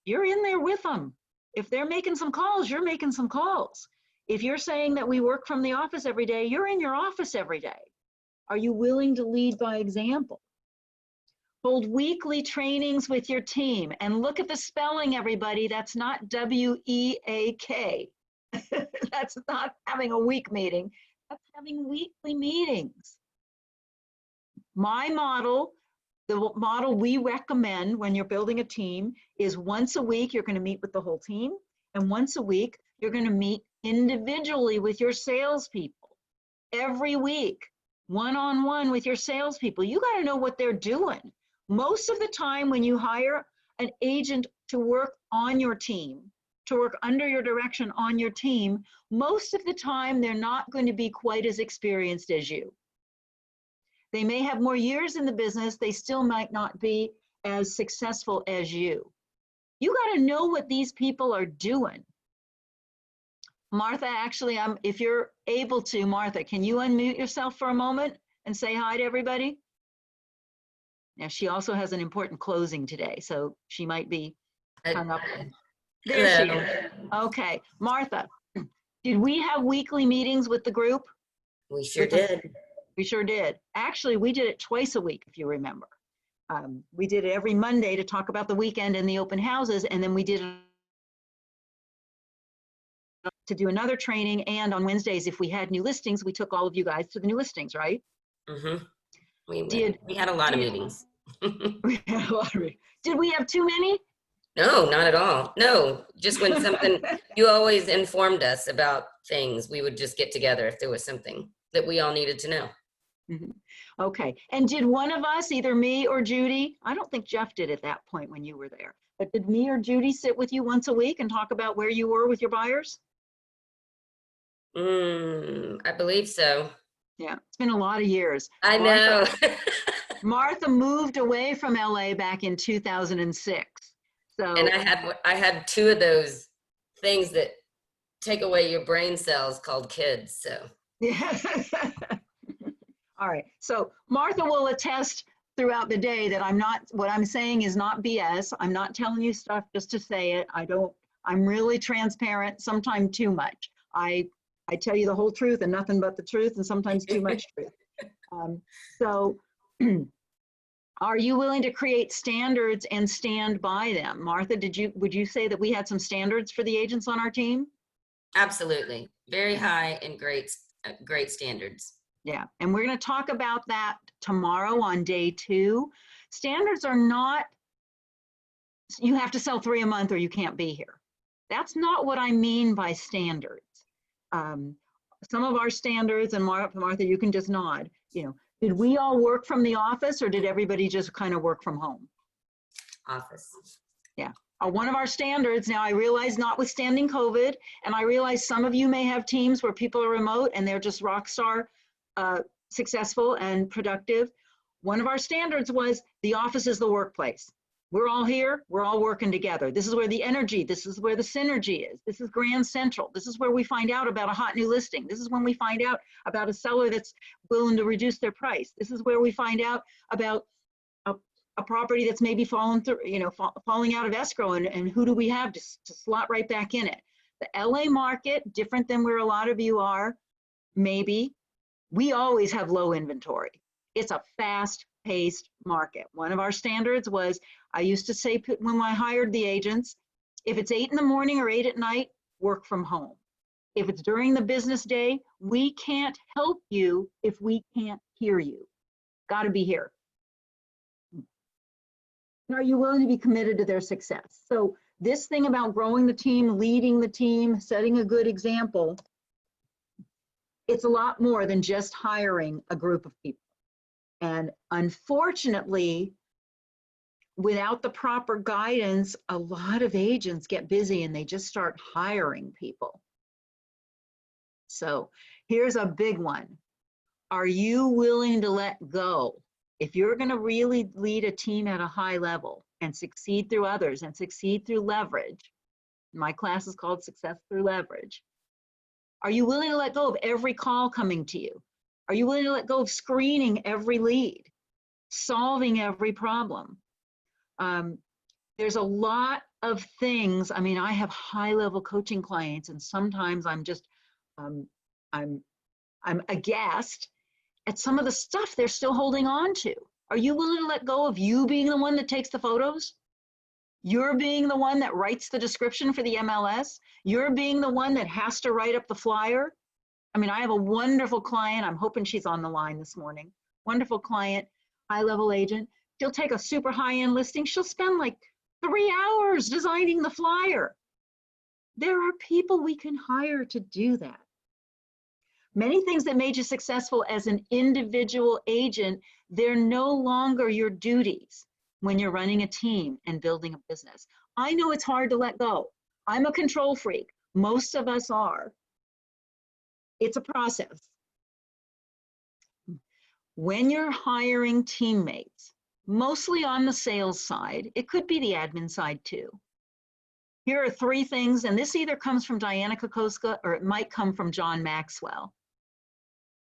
Speaker 1: you're in there with them. If they're making some calls, you're making some calls. If you're saying that we work from the office every day, you're in your office every day. Are you willing to lead by example? Hold weekly trainings with your team and look at the spelling, everybody. That's not W-E-A-K. That's not having a week meeting. That's having weekly meetings. My model, the model we recommend when you're building a team is once a week, you're going to meet with the whole team. And once a week, you're going to meet individually with your salespeople. Every week, one-on-one with your salespeople. You got to know what they're doing. Most of the time when you hire an agent to work on your team, to work under your direction on your team, most of the time they're not going to be quite as experienced as you. They may have more years in the business, they still might not be as successful as you. You got to know what these people are doing. Martha, actually, if you're able to, Martha, can you unmute yourself for a moment and say hi to everybody? Now, she also has an important closing today, so she might be hung up. There she is. Okay, Martha, did we have weekly meetings with the group?
Speaker 6: We sure did.
Speaker 1: We sure did. Actually, we did it twice a week, if you remember. We did it every Monday to talk about the weekend and the open houses, and then we did it to do another training. And on Wednesdays, if we had new listings, we took all of you guys to the new listings, right?
Speaker 6: Mm-hmm.
Speaker 1: Did-
Speaker 6: We had a lot of
Speaker 1: did-
Speaker 6: meetings.
Speaker 1: We had a lottery. Did we have too many?
Speaker 6: No, not at all. No, just when something, you always informed us about things. We would just get together if there was something that we all needed to know.
Speaker 1: Mhm. Okay. And did one of us, either me or Judy, I don't think Jeff did at that point when you were there, but did me or Judy sit with you once a week and talk about where you were with your buyers?
Speaker 6: I believe so.
Speaker 1: Yeah, it's been a lot of years.
Speaker 6: I know.
Speaker 1: Martha moved away from LA back in 2006. So
Speaker 6: And I had two of those things that take away your brain cells called kids. So
Speaker 1: yeah. All right. So Martha will attest throughout the day that what I'm saying is not BS. I'm not telling you stuff just to say it. I'm really transparent, sometimes too much. I tell you the whole truth and nothing but the truth, and sometimes too much truth. So are you willing to create standards and stand by them? Martha, would you say that we had some standards for the agents on our team?
Speaker 6: absolutely. Very high and great standards.
Speaker 1: Yeah, and we're going to talk about that tomorrow on day 2. Standards are not, you have to sell 3 a month or you can't be here. That's not what I mean by standards. Some of our standards, and Martha, you can just nod, did we all work from the office or did everybody just kind of work from home?
Speaker 6: Office.
Speaker 1: Yeah. One of our standards, now I realize notwithstanding COVID, and I realize some of you may have teams where people are remote and they're just rock star successful and productive. One of our standards was the office is the workplace. We're all here, we're all working together. This is where the energy, this is where the synergy is. This is Grand Central. This is where we find out about a hot new listing. This is when we find out about a seller that's willing to reduce their price. This is where we find out about a property that's maybe fallen through, falling out of escrow, and who do we have to slot right back in it. The LA market, different than where a lot of you are, maybe, we always have low inventory. It's a fast-paced market. One of our standards was, I used to say when I hired the agents, if it's 8 in the morning or 8 at night, work from home. If it's during the business day, we can't help you if we can't hear you. Got to be here. Are you willing to be committed to their success? So this thing about growing the team, leading the team, setting a good example, it's a lot more than just hiring a group of people. And unfortunately, without the proper guidance, a lot of agents get busy and they just start hiring people. So here's a big one. Are you willing to let go? If you're going to really lead a team at a high level and succeed through others and succeed through leverage, my class is called Success Through Leverage. Are you willing to let go of every call coming to you? Are you willing to let go of screening every lead, solving every problem? There's a lot of things. I mean, I have high-level coaching clients, and sometimes I'm just, I'm aghast at some of the stuff they're still holding on to. Are you willing to let go of you being the one that takes the photos? You're being the one that writes the description for the MLS? You're being the one that has to write up the flyer? I mean, I have a wonderful client. I'm hoping she's on the line this morning. Wonderful client, high-level agent. She'll take a super high-end listing. She'll spend like 3 hours designing the flyer. There are people we can hire to do that. Many things that made you successful as an individual agent, they're no longer your duties when you're running a team and building a business. I know it's hard to let go. I'm a control freak. Most of us are. It's a process. When you're hiring teammates, mostly on the sales side, it could be the admin side too. Here are 3 things, and this either comes from Diana Kokoska or it might come from John Maxwell.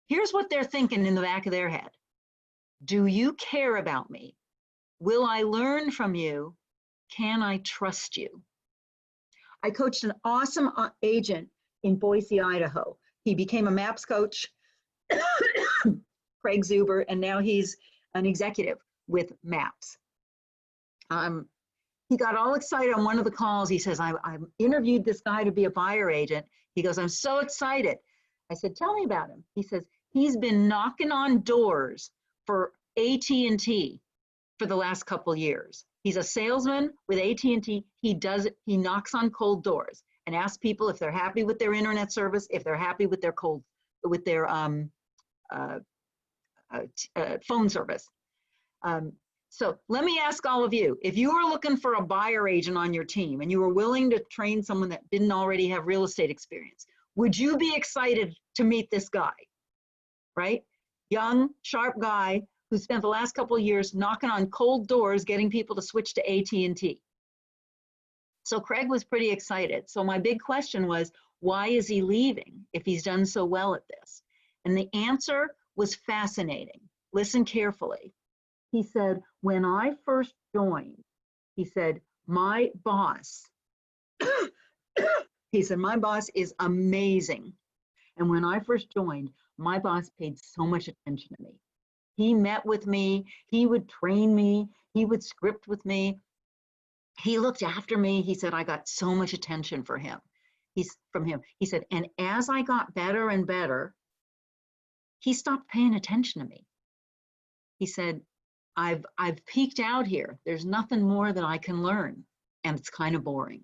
Speaker 1: Here's what they're thinking in the back of their head. Do you care about me? Will I learn from you? Can I trust you? I coached an awesome agent in Boise, Idaho. He became a MAPS coach, Craig Zuber, and now he's an executive with MAPS. He got all excited on one of the calls. He says, I interviewed this guy to be a buyer agent. He goes, I'm so excited. I said, tell me about him. He says, he's been knocking on doors for AT&T for the last couple years. He's a salesman with AT&T. He knocks on cold doors and asks people if they're happy with their internet service, if they're happy with their phone service. So let me ask all of you, if you were looking for a buyer agent on your team and you were willing to train someone that didn't already have real estate experience, would you be excited to meet this guy, right? Young, sharp guy who spent the last couple of years knocking on cold doors, getting people to switch to AT&T. So Craig was pretty excited. So my big question was, why is he leaving if he's done so well at this? And the answer was fascinating. Listen carefully. He said, when I first joined, he said, my boss, he said, my boss is amazing. And when I first joined, my boss paid so much attention to me. He met with me, he would train me, he would script with me. He looked after me. He said, I got so much attention from him. He said, and as I got better and better, he stopped paying attention to me. He said, I've peaked out here. There's nothing more that I can learn, and it's kind of boring.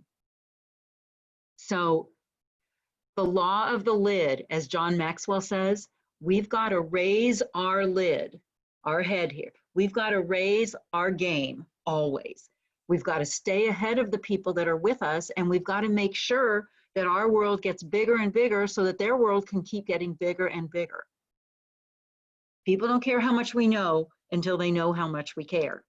Speaker 1: So the law of the lid, as John Maxwell says, we've got to raise our lid, our head here. We've got to raise our game always. We've got to stay ahead of the people that are with us, and we've got to make sure that our world gets bigger and bigger so that their world can keep getting bigger and bigger. People don't care how much we know until they know how much we care.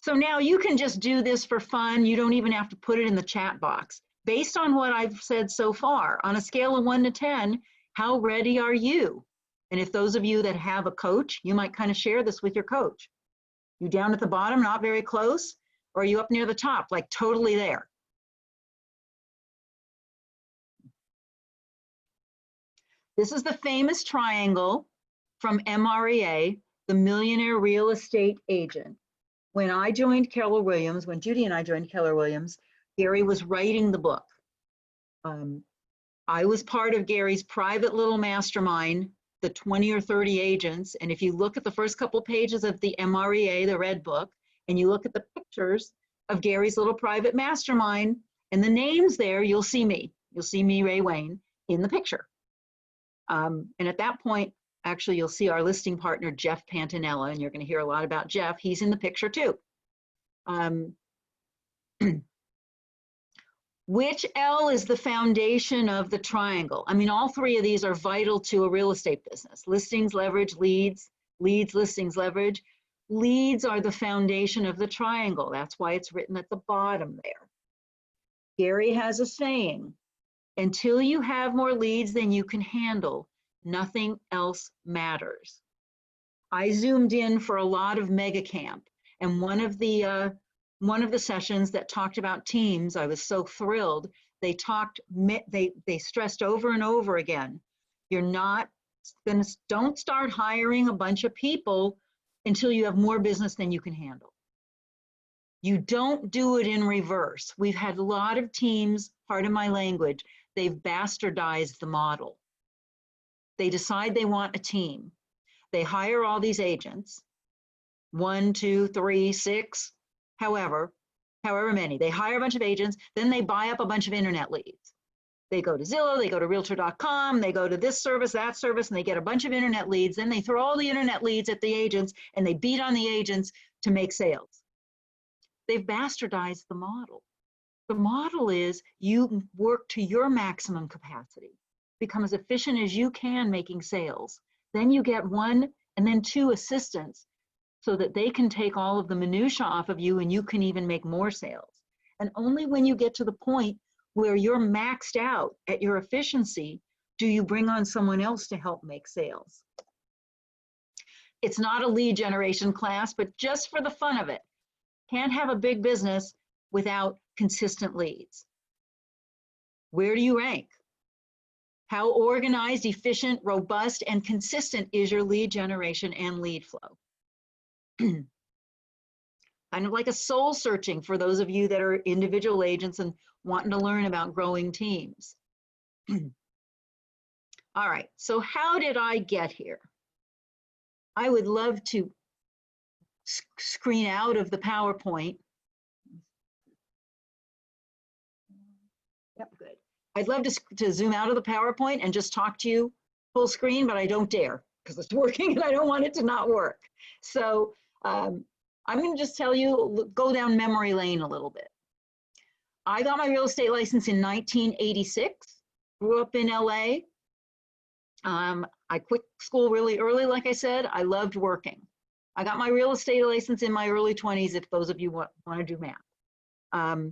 Speaker 1: So now you can just do this for fun. You don't even have to put it in the chat box. Based on what I've said so far, on a scale of 1 to 10, how ready are you? And if those of you that have a coach, you might kind of share this with your coach. You down at the bottom, not very close, or are you up near the top, like totally there? This is the famous triangle from MREA, the Millionaire Real Estate Agent. When I joined Keller Williams, when Judy and I joined Keller Williams, Gary was writing the book. I was part of Gary's private little mastermind, the 20 or 30 agents. And if you look at the first couple pages of the MREA, the red book, and you look at the pictures of Gary's little private mastermind and the names there, you'll see me. You'll see me, Ray Wayne, in the picture. And at that point, actually, you'll see our listing partner, Jeff Pantanella, and you're going to hear a lot about Jeff. He's in the picture too. Which L is the foundation of the triangle? I mean, all three of these are vital to a real estate business. Listings, leverage, leads, listings, leverage. Leads are the foundation of the triangle. That's why it's written at the bottom there. Gary has a saying, until you have more leads than you can handle, nothing else matters. I zoomed in for a lot of mega camp, and one of the sessions that talked about teams, I was so thrilled. They stressed over and over again, don't start hiring a bunch of people until you have more business than you can handle. You don't do it in reverse. We've had a lot of teams, pardon my language, they've bastardized the model. They decide they want a team. They hire all these agents, 1, 2, 3, 6, however many. They hire a bunch of agents, then they buy up a bunch of internet leads. They go to Zillow, they go to Realtor.com, they go to this service, that service, and they get a bunch of internet leads. Then they throw all the internet leads at the agents and they beat on the agents to make sales. They've bastardized the model. The model is you work to your maximum capacity, become as efficient as you can making sales. Then you get 1 and then 2 assistants so that they can take all of the minutia off of you and you can even make more sales. And only when you get to the point where you're maxed out at your efficiency do you bring on someone else to help make sales. It's not a lead generation class, but just for the fun of it, can't have a big business without consistent leads. Where do you rank? How organized, efficient, robust, and consistent is your lead generation and lead flow? Kind of like a soul searching for those of you that are individual agents and wanting to learn about growing teams. All right, so how did I get here? I would love to screen out of the PowerPoint. Yep, good. I'd love to zoom out of the PowerPoint and just talk to you full screen, but I don't dare because it's working and I don't want it to not work. So I'm going to just tell you, go down memory lane a little bit. I got my real estate license in 1986, grew up in LA. I quit school really early, like I said. I loved working. I got my real estate license in my early 20s, if those of you want to do math. I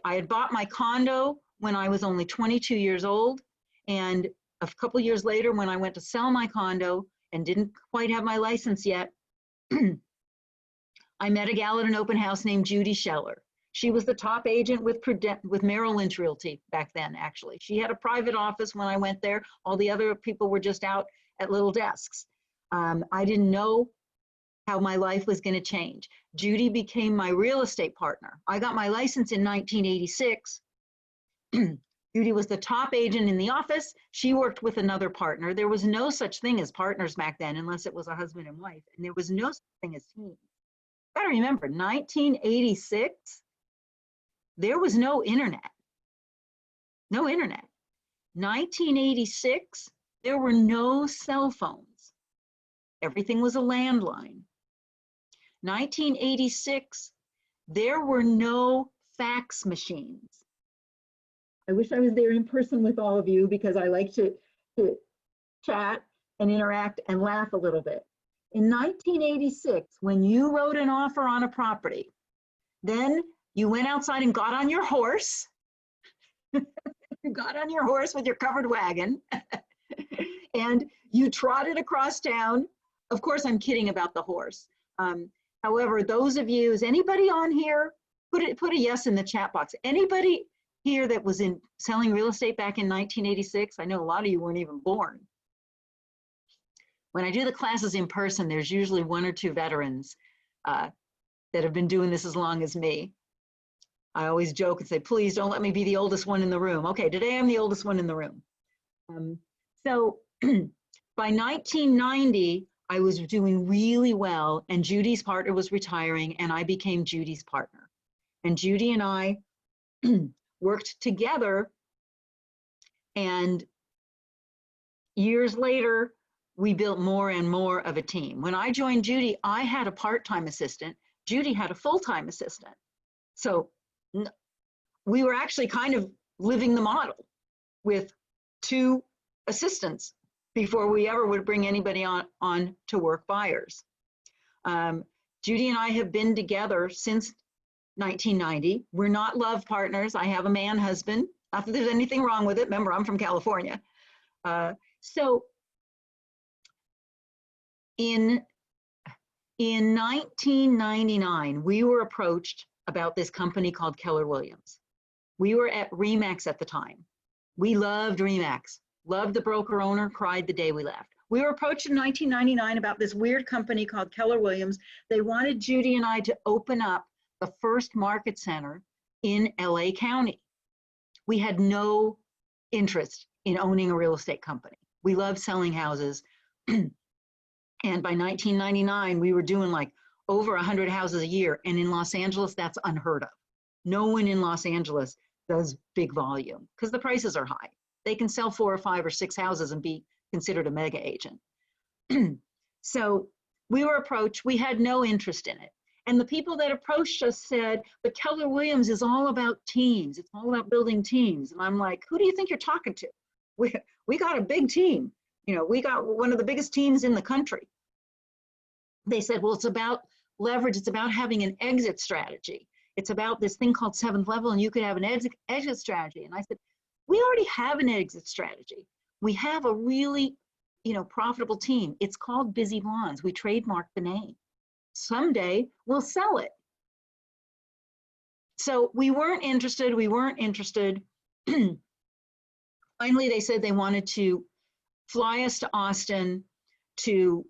Speaker 1: had bought my condo when I was only 22 years old. And a couple years later, when I went to sell my condo and didn't quite have my license yet, I met a gal at an open house named Judy Scheller. She was the top agent with Merrill Lynch Realty back then, actually. She had a private office when I went there. All the other people were just out at little desks. I didn't know how my life was going to change. Judy became my real estate partner. I got my license in 1986. Judy was the top agent in the office. She worked with another partner. There was no such thing as partners back then, unless it was a husband and wife. And there was no such thing as teams. Got to remember, 1986, there was no internet. No internet. 1986, there were no cell phones. Everything was a landline. 1986, there were no fax machines. I wish I was there in person with all of you because I like to chat and interact and laugh a little bit. In 1986, when you wrote an offer on a property, then you went outside and got on your horse. You got on your horse with your covered wagon and you trotted across town. Of course, I'm kidding about the horse. However, those of you, is anybody on here? Put a yes in the chat box. Anybody here that was in selling real estate back in 1986? I know a lot of you weren't even born. When I do the classes in person, there's usually one or two veterans that have been doing this as long as me. I always joke and say, please don't let me be the oldest one in the room. Okay, today I'm the oldest one in the room. So by 1990, I was doing really well and Judy's partner was retiring and I became Judy's partner. And Judy and I worked together, and years later, we built more and more of a team. When I joined Judy, I had a part-time assistant. Judy had a full-time assistant. So we were actually kind of living the model with two assistants before we ever would bring anybody on to work buyers. Judy and I have been together since 1990. We're not love partners. I have a man husband. Not that there's anything wrong with it. Remember, I'm from California. So in 1999, we were approached about this company called Keller Williams. We were at RE/MAX at the time. We loved RE/MAX, loved the broker owner, cried the day we left. We were approached in 1999 about this weird company called Keller Williams. They wanted Judy and I to open up the first market center in LA County. We had no interest in owning a real estate company. We loved selling houses. And by 1999, we were doing like over 100 houses a year. And in Los Angeles, that's unheard of. No one in Los Angeles does big volume because the prices are high. They can sell 4 or 5 or 6 houses and be considered a mega agent. So we were approached, we had no interest in it. And the people that approached us said, but Keller Williams is all about teams. It's all about building teams. And I'm like, who do you think you're talking to? We got a big team. You know, we got one of the biggest teams in the country. They said, well, it's about leverage. It's about having an exit strategy. It's about this thing called 7th level, and you could have an exit strategy. And I said, we already have an exit strategy. We have a really, profitable team. It's called Busy Blondes. We trademarked the name. Someday we'll sell it. So we weren't interested. Finally, they said they wanted to fly us to Austin to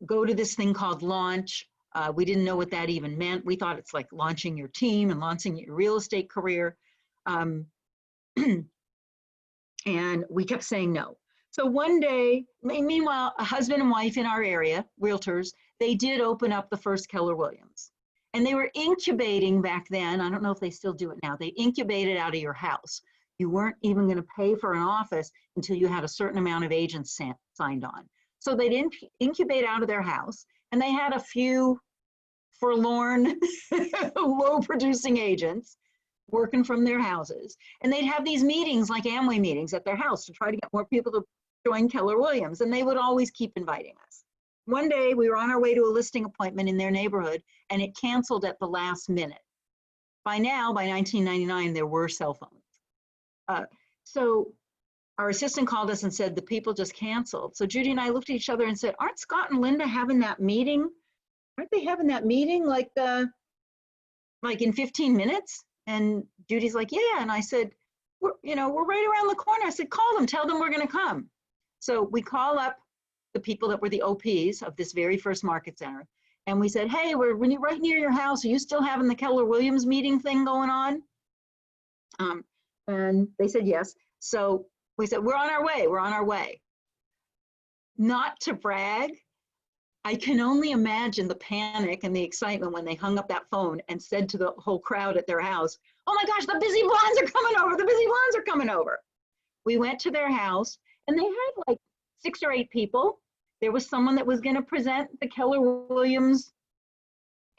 Speaker 1: go to this thing called Launch. We didn't know what that even meant. We thought it's like launching your team and launching your real estate career. And we kept saying no. So one day, meanwhile, a husband and wife in our area, realtors, they did open up the first Keller Williams. And they were incubating back then. I don't know if they still do it now. They incubated out of your house. You weren't even going to pay for an office until you had a certain amount of agents signed on. So they'd incubate out of their house, and they had a few forlorn, low producing agents working from their houses. And they'd have these meetings like Amway meetings at their house to try to get more people to join Keller Williams. And they would always keep inviting us. One day we were on our way to a listing appointment in their neighborhood, and it canceled at the last minute. By now, by 1999, there were cell phones. So our assistant called us and said, the people just canceled. So Judy and I looked at each other and said, aren't Scott and Linda having that meeting? Aren't they having that meeting like in 15 minutes? And Judy's like, yeah. And I said, we're right around the corner. I said, call them, tell them we're going to come. So we call up the people that were the OPs of this very first market center. And we said, hey, we're right near your house. Are you still having the Keller Williams meeting thing going on? And they said, yes. So we said, we're on our way. We're on our way. Not to brag, I can only imagine the panic and the excitement when they hung up that phone and said to the whole crowd at their house, oh my gosh, the busy blondes are coming over. The busy blondes are coming over. We went to their house, and they had like 6 or 8 people. There was someone that was going to present the Keller Williams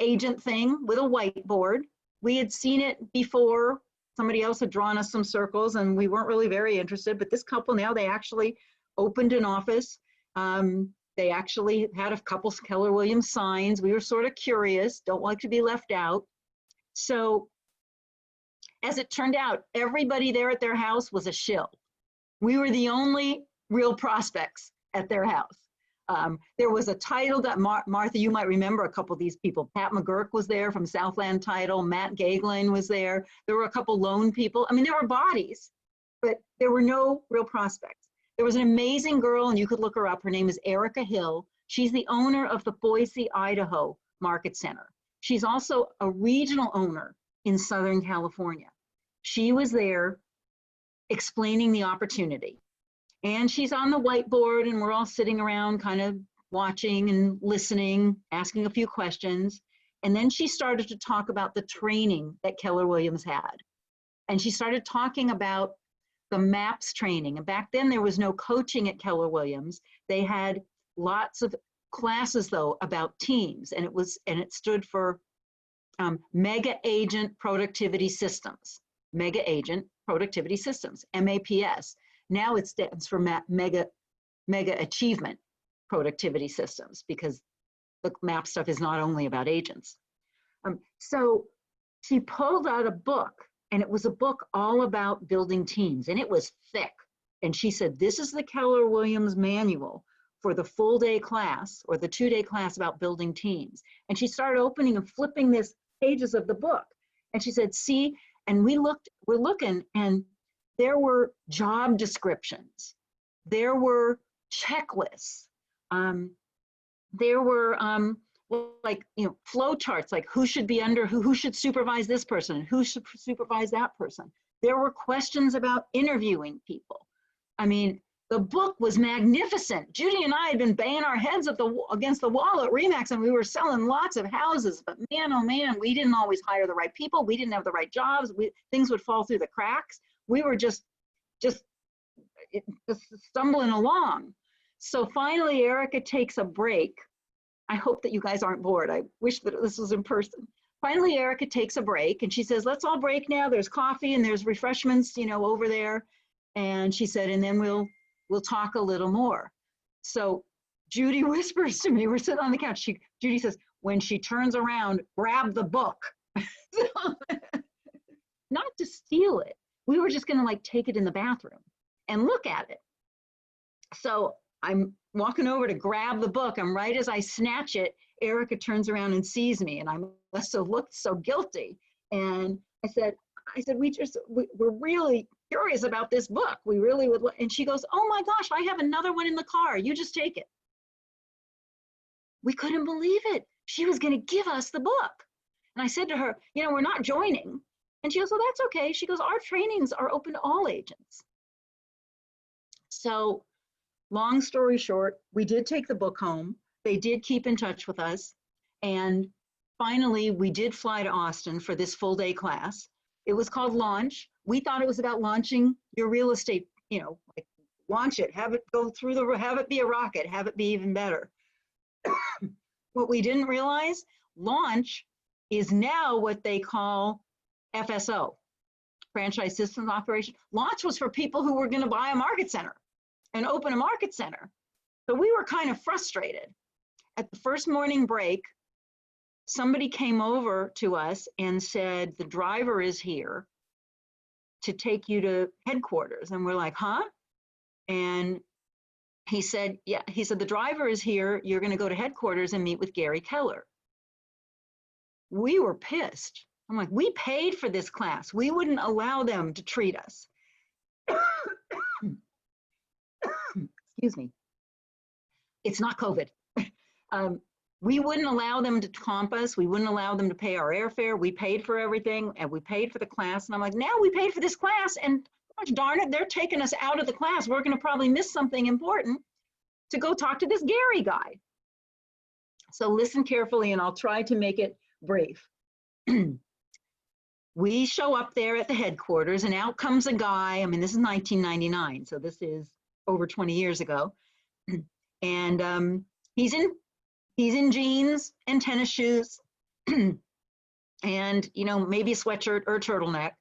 Speaker 1: agent thing with a whiteboard. We had seen it before. Somebody else had drawn us some circles, and we weren't really very interested. But this couple now, they actually opened an office. They actually had a couple Keller Williams signs. We were sort of curious, don't like to be left out. So as it turned out, everybody there at their house was a shill. We were the only real prospects at their house. There was a title that Martha, you might remember a couple of these people. Pat McGurk was there from Southland Title. Matt Gaglin was there. There were a couple loan people. I mean, there were bodies, but there were no real prospects. There was an amazing girl, and you could look her up. Her name is Erica Hill. She's the owner of the Boise, Idaho Market Center. She's also a regional owner in Southern California. She was there explaining the opportunity. And she's on the whiteboard, and we're all sitting around kind of watching and listening, asking a few questions. And then she started to talk about the training that Keller Williams had. And she started talking about the MAPS training. And back then there was no coaching at Keller Williams. They had lots of classes though about teams, and it stood for Mega Agent Productivity Systems. Mega Agent Productivity Systems, MAPS. Now it stands for Mega Achievement Productivity Systems, because the MAP stuff is not only about agents. So she pulled out a book, and it was a book all about building teams, and it was thick. And she said, this is the Keller Williams manual for the full day class or the 2-day class about building teams. And she started opening and flipping these pages of the book. And she said, see, and we're looking, and there were job descriptions. There were checklists. There were flow charts, like who should be under, who should supervise this person, and who should supervise that person. There were questions about interviewing people. I mean, the book was magnificent. Judy and I had been banging our heads against the wall at RE/MAX, and we were selling lots of houses, but man, oh man, we didn't always hire the right people. We didn't have the right jobs. Things would fall through the cracks. We were just stumbling along. So finally, Erica takes a break. I hope that you guys aren't bored. I wish that this was in person. Finally, Erica takes a break, and she says, let's all break now. There's coffee and there's refreshments, over there. And she said, and then we'll talk a little more. So Judy whispers to me, we're sitting on the couch. Judy says, when she turns around, grab the book. So, not to steal it. We were just gonna take it in the bathroom and look at it. So I'm walking over to grab the book, and right as I snatch it, Erica turns around and sees me, and I must have looked so guilty. And I said, we're really curious about this book. We really would. And she goes, oh my gosh, I have another one in the car. You just take it. We couldn't believe it. She was going to give us the book. And I said to her, we're not joining. And she goes, well, that's okay. She goes, our trainings are open to all agents. So long story short, we did take the book home. They did keep in touch with us. And finally, we did fly to Austin for this full day class. It was called Launch. We thought it was about launching your real estate, like launch it, have it go through have it be a rocket, have it be even better. What we didn't realize, Launch is now what they call FSO, Franchise Systems Operation. Launch was for people who were going to buy a market center and open a market center. So we were kind of frustrated. At the first morning break, somebody came over to us and said, the driver is here to take you to headquarters. And we're like, huh? And he said, yeah, he said, the driver is here. You're going to go to headquarters and meet with Gary Keller. We were pissed. I'm like, we paid for this class. We wouldn't allow them to treat us. Excuse me. It's not COVID. We wouldn't allow them to comp us. We wouldn't allow them to pay our airfare. We paid for everything and we paid for the class. And I'm like, now we paid for this class and gosh darn it, they're taking us out of the class. We're going to probably miss something important to go talk to this Gary guy. So listen carefully and I'll try to make it brief. We show up there at the headquarters and out comes a guy. I mean, this is 1999, so this is over 20 years ago. And he's in jeans and tennis shoes and, maybe a sweatshirt or a turtleneck.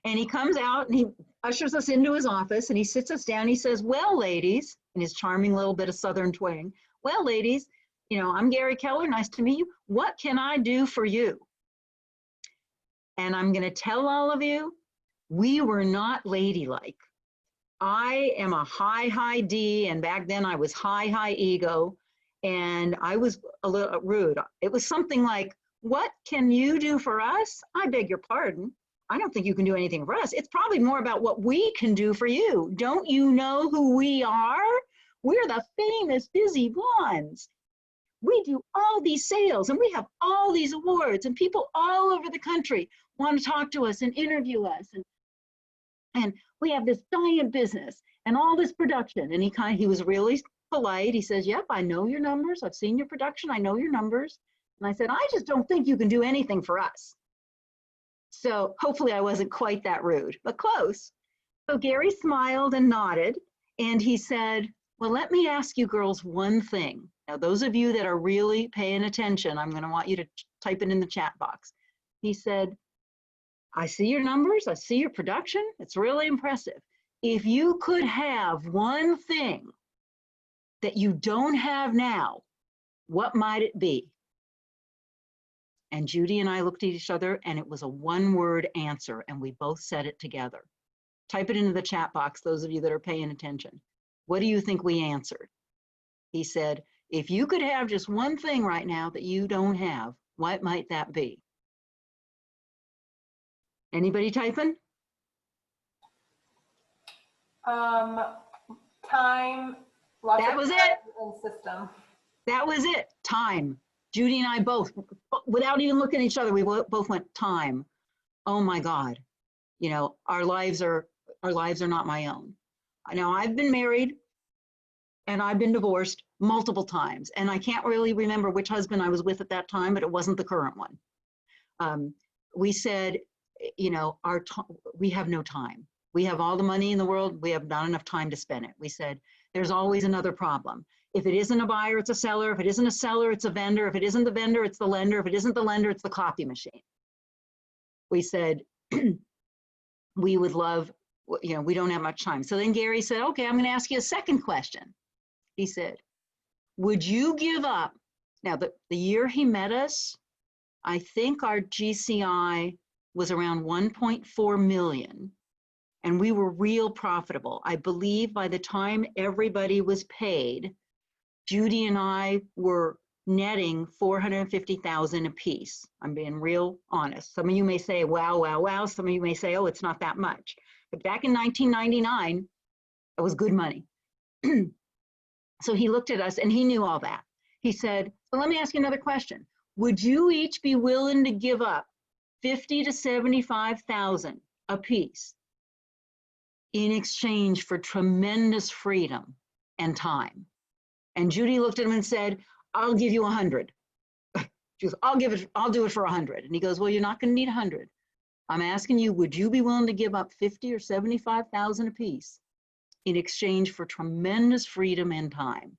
Speaker 1: And he comes out and he ushers us into his office and he sits us down. He says, well, ladies, in his charming little bit of Southern twang, well, ladies, I'm Gary Keller. Nice to meet you. What can I do for you? And I'm going to tell all of you, we were not ladylike. I am a high D, and back then I was high ego, and I was a little rude. It was something like, what can you do for us? I beg your pardon. I don't think you can do anything for us. It's probably more about what we can do for you. Don't you know who we are? We're the famous Busy Blondes. We do all these sales and we have all these awards and people all over the country want to talk to us and interview us. And we have this giant business and all this production. And he was really polite. He says, yep, I know your numbers. I've seen your production. I know your numbers. And I said, I just don't think you can do anything for us. So hopefully I wasn't quite that rude, but close. So Gary smiled and nodded and he said, well, let me ask you girls one thing. Now, those of you that are really paying attention, I'm going to want you to type it in the chat box. He said, I see your numbers. I see your production. It's really impressive. If you could have one thing that you don't have now, what might it be? And Judy and I looked at each other and it was a one-word answer and we both said it together. Type it into the chat box, those of you that are paying attention. What do you think we answered? He said, if you could have just one thing right now that you don't have, what might that be? Anybody typing?
Speaker 4: Time.
Speaker 1: That was it.
Speaker 4: And system.
Speaker 1: That was it. Time. Judy and I both, without even looking at each other, we both went time. Oh my God. Our lives are not my own. Now I've been married and I've been divorced multiple times. And I can't really remember which husband I was with at that time, but it wasn't the current one. We said, we have no time. We have all the money in the world. We have not enough time to spend it. We said, there's always another problem. If it isn't a buyer, it's a seller. If it isn't a seller, it's a vendor. If it isn't the vendor, it's the lender. If it isn't the lender, it's the copy machine. We said, we would love, we don't have much time. So then Gary said, okay, I'm going to ask you a second question. He said, would you give up? Now, the year he met us, I think our GCI was around 1.4 million. And we were real profitable. I believe by the time everybody was paid, Judy and I were netting 450,000 a piece. I'm being real honest. Some of you may say, wow, wow, wow. Some of you may say, oh, it's not that much. But back in 1999, it was good money. So he looked at us and he knew all that. He said, so let me ask you another question. Would you each be willing to give up 50 to 75,000 a piece in exchange for tremendous freedom and time. And Judy looked at him and said, I'll give you 100. She goes, I'll do it for 100. And he goes, well, you're not going to need 100. I'm asking you, would you be willing to give up 50 or 75,000 apiece in exchange for tremendous freedom and time?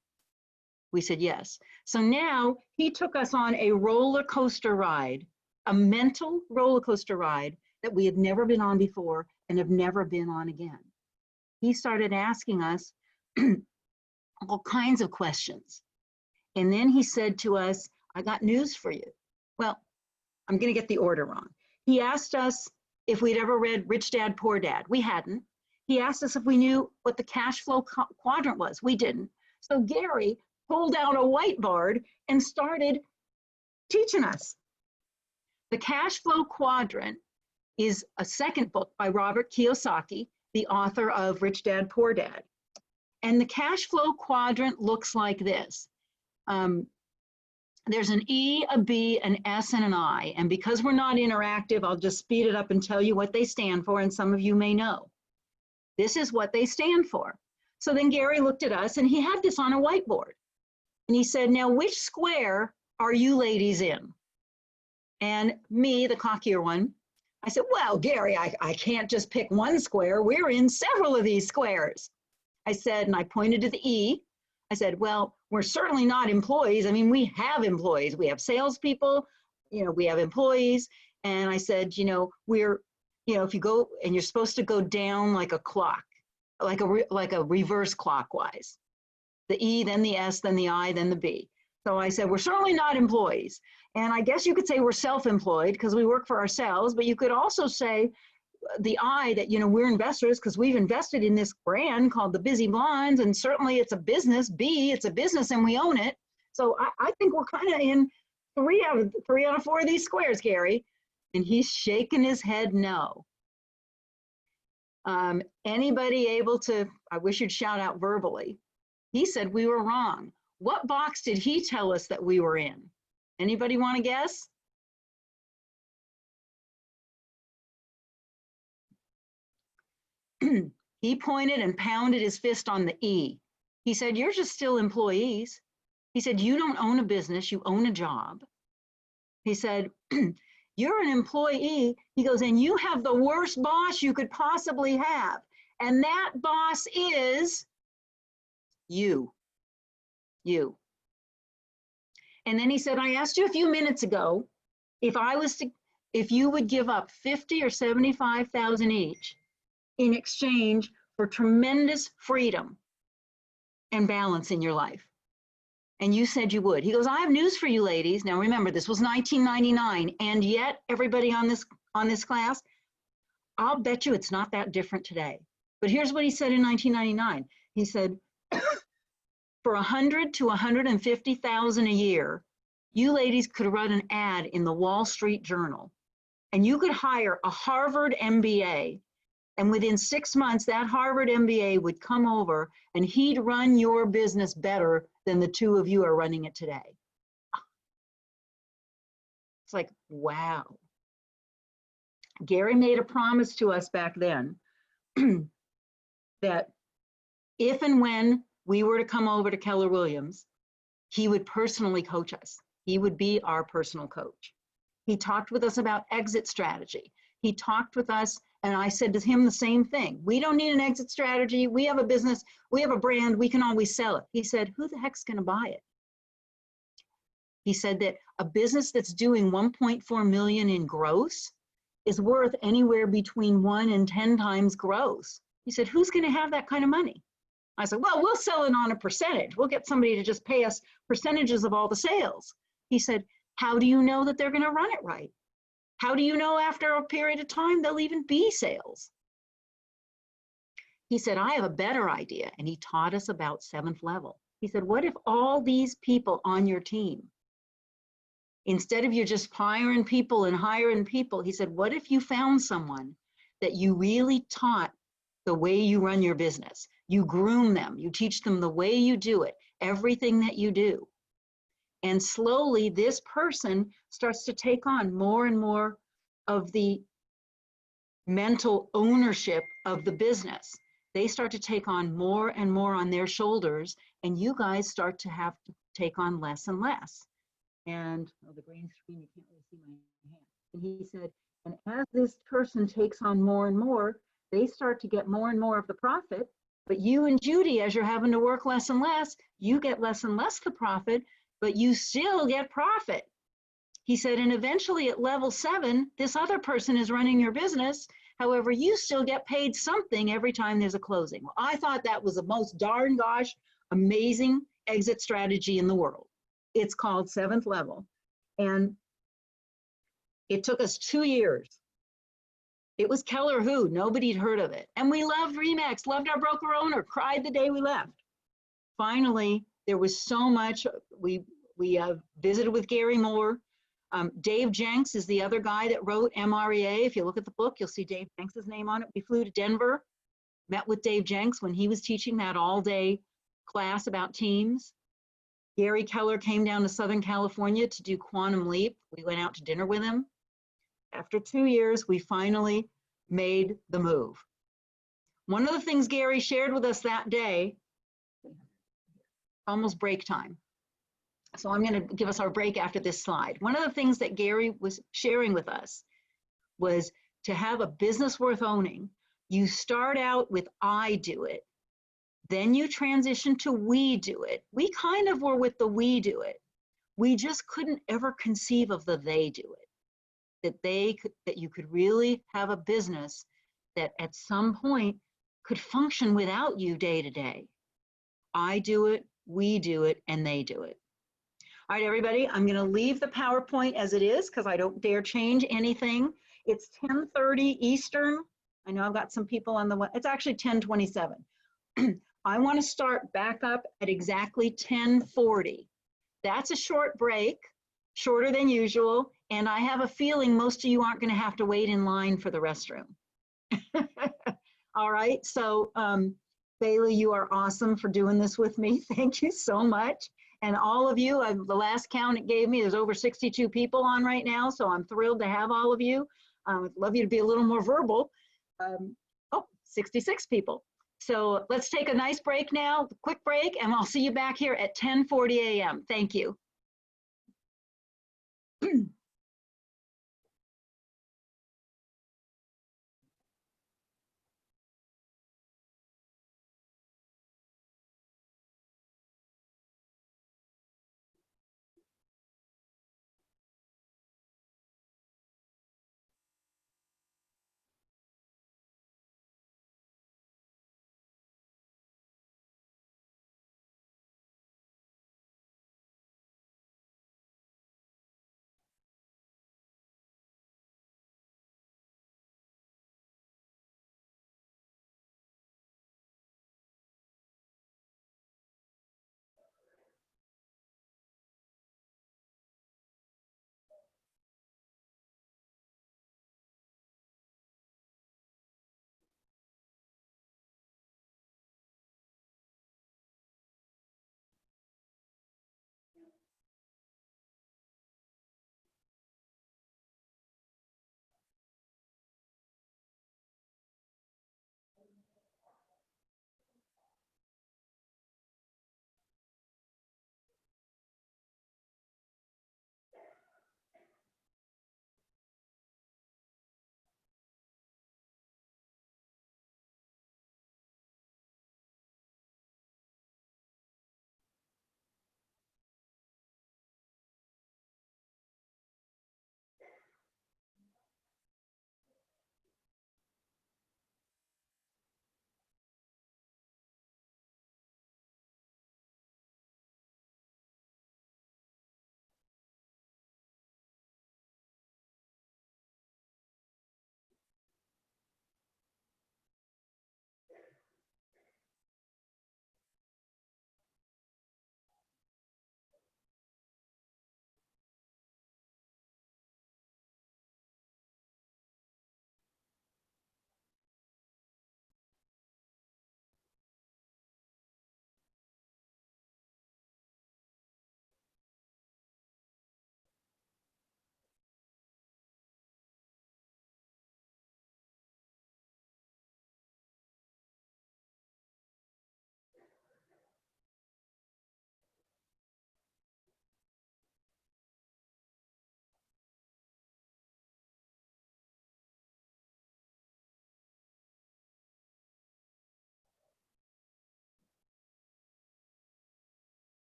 Speaker 1: We said yes. So now he took us on a roller coaster ride, a mental roller coaster ride that we had never been on before and have never been on again. He started asking us all kinds of questions. And then he said to us, I got news for you. Well, I'm going to get the order wrong. He asked us if we'd ever read Rich Dad, Poor Dad. We hadn't. He asked us if we knew what the cash flow quadrant was. We didn't. So Gary pulled out a whiteboard and started teaching us. The Cash Flow Quadrant is a second book by Robert Kiyosaki, the author of Rich Dad, Poor Dad. And the cash flow quadrant looks like this. There's an E, a B, an S, and an I. And because we're not interactive, I'll just speed it up and tell you what they stand for, and some of you may know. This is what they stand for. So then Gary looked at us, and he had this on a whiteboard. And he said, now, which square are you ladies in? And me, the cockier one, I said, well, Gary, I can't just pick one square. We're in several of these squares. I said, and I pointed to the E. I said, well, we're certainly not employees. I mean, we have employees. We have salespeople, we have employees. And I said, we're, if you go, and you're supposed to go down like a clock, like a reverse clockwise. The E, then the S, then the I, then the B. So I said, we're certainly not employees. And I guess you could say we're self-employed because we work for ourselves, but you could also say the I, that, we're investors because we've invested in this brand called the Busy Blondes, and certainly it's a business. B, it's a business and we own it. So I think we're kind of in three out of four of these squares, Gary. And he's shaking his head no. Anybody able to, I wish you'd shout out verbally. He said we were wrong. What box did he tell us that we were in? Anybody want to guess? He pointed and pounded his fist on the E. He said, you're just still employees. He said, you don't own a business, you own a job. He said, you're an employee. He goes, and you have the worst boss you could possibly have. And that boss is you. You. And then he said, I asked you a few minutes ago if you would give up 50 or 75,000 each in exchange for tremendous freedom and balance in your life. And you said you would. He goes, I have news for you ladies. Now remember, this was 1999, and yet everybody on this class, I'll bet you it's not that different today. But here's what he said in 1999. He said, for 100 to 150,000 a year, you ladies could run an ad in the Wall Street Journal, and you could hire a Harvard MBA, and within 6 months, that Harvard MBA would come over and he'd run your business better than the two of you are running it today. It's like, wow. Gary made a promise to us back then that if and when we were to come over to Keller Williams, he would personally coach us. He would be our personal coach. He talked with us about exit strategy. He talked with us, and I said to him the same thing. We don't need an exit strategy. We have a business, we have a brand, we can always sell it. He said, who the heck's gonna buy it? He said that a business that's doing 1.4 million in gross is worth anywhere between 1 and 10 times gross. He said, who's gonna have that kind of money? I said, well, we'll sell it on a percentage. We'll get somebody to just pay us percentages of all the sales. He said, how do you know that they're gonna run it right? How do you know after a period of time there'll even be sales? He said, I have a better idea. And he taught us about 7th level. He said, what if all these people on your team, instead of you just hiring people and hiring people, he said, what if you found someone that you really taught the way you run your business? You groom them, you teach them the way you do it, everything that you do. And slowly this person starts to take on more and more of the mental ownership of the business. they start to take on more and more on their shoulders, and you guys start to have to take on less and less. And the green screen, you can't really see my hand. And he said, and as this person takes on more and more, they start to get more and more of the profit. But you and Judy, as you're having to work less and less, you get less and less the profit, but you still get profit. He said, and eventually at level 7, this other person is running your business. However, you still get paid something every time there's a closing. Well, I thought that was the most darn gosh amazing exit strategy in the world. It's called 7th level. And it took us 2 years. It was Keller Who, nobody'd heard of it. And we loved Remax, loved our broker owner, cried the day we left. Finally, there was so much, we visited with Gary Moore. Dave Jenks is the other guy that wrote MREA. If you look at the book, you'll see Dave Jenks' name on it. We flew to Denver, met with Dave Jenks when he was teaching that all-day class about teams. Gary Keller came down to Southern California to do Quantum Leap. We went out to dinner with him. After 2 years, we finally made the move. One of the things Gary shared with us that day, almost break time. So I'm going to give us our break after this slide. One of the things that Gary was sharing with us was to have a business worth owning, you start out with I do it. Then you transition to we do it. We kind of were with the we do it. We just couldn't ever conceive of the they do it. That you could really have a business that at some point could function without you day to day. I do it, we do it, and they do it. All right, everybody, I'm going to leave the PowerPoint as it is because I don't dare change anything. It's 10:30 Eastern. I know I've got some people on the, it's actually 10:27. I want to start back up at exactly 10:40. That's a short break, shorter than usual, and I have a feeling most of you aren't going to have to wait in line for the restroom. All right, so Bailey, you are awesome for doing this with me. Thank you so much. And all of you, the last count it gave me, there's over 62 people on right now, so I'm thrilled to have all of you. I'd love you to be a little more verbal. 66 people. So let's take a nice break now, quick break, and I'll see you back here at 10:40 a.m. Thank you.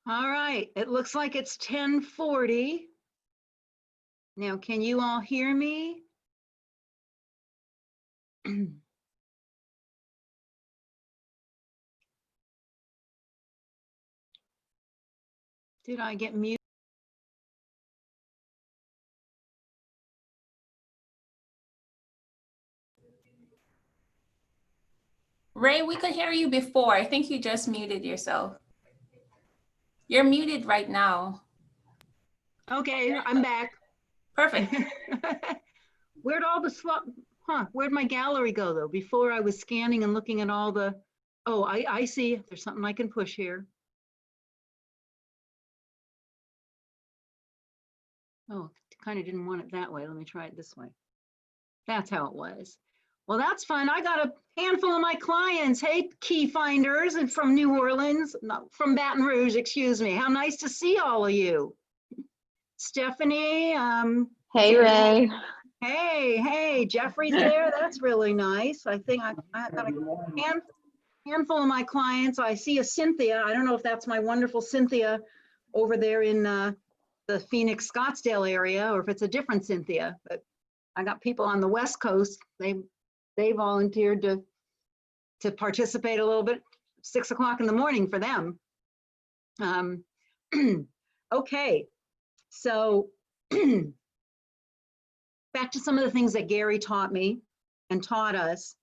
Speaker 1: All right, it looks like it's 10:40. Now, can you all hear me? Did I get muted?
Speaker 3: Ray, we could hear you before. I think you just muted yourself. You're muted right now.
Speaker 1: Okay, I'm back.
Speaker 3: Perfect.
Speaker 1: Where'd all the where'd my gallery go though? Before I was scanning and looking at all the, oh, I see, there's something I can push here. Oh, kind of didn't want it that way. Let me try it this way. That's how it was. Well, that's fun. I got a handful of my clients. Hey, key finders, and from New Orleans, no, from Baton Rouge, excuse me. How nice to see all of you. Stephanie.
Speaker 7: Hey, Ray.
Speaker 1: Hey, Jeffrey's there. That's really nice. I think I got a handful of my clients. I see a Cynthia. I don't know if that's my wonderful Cynthia over there in the Phoenix Scottsdale area, or if it's a different Cynthia, but I got people on the West Coast. They volunteered to participate a little bit, 6 o'clock in the morning for them. Okay, so back to some of the things that Gary taught me and taught us.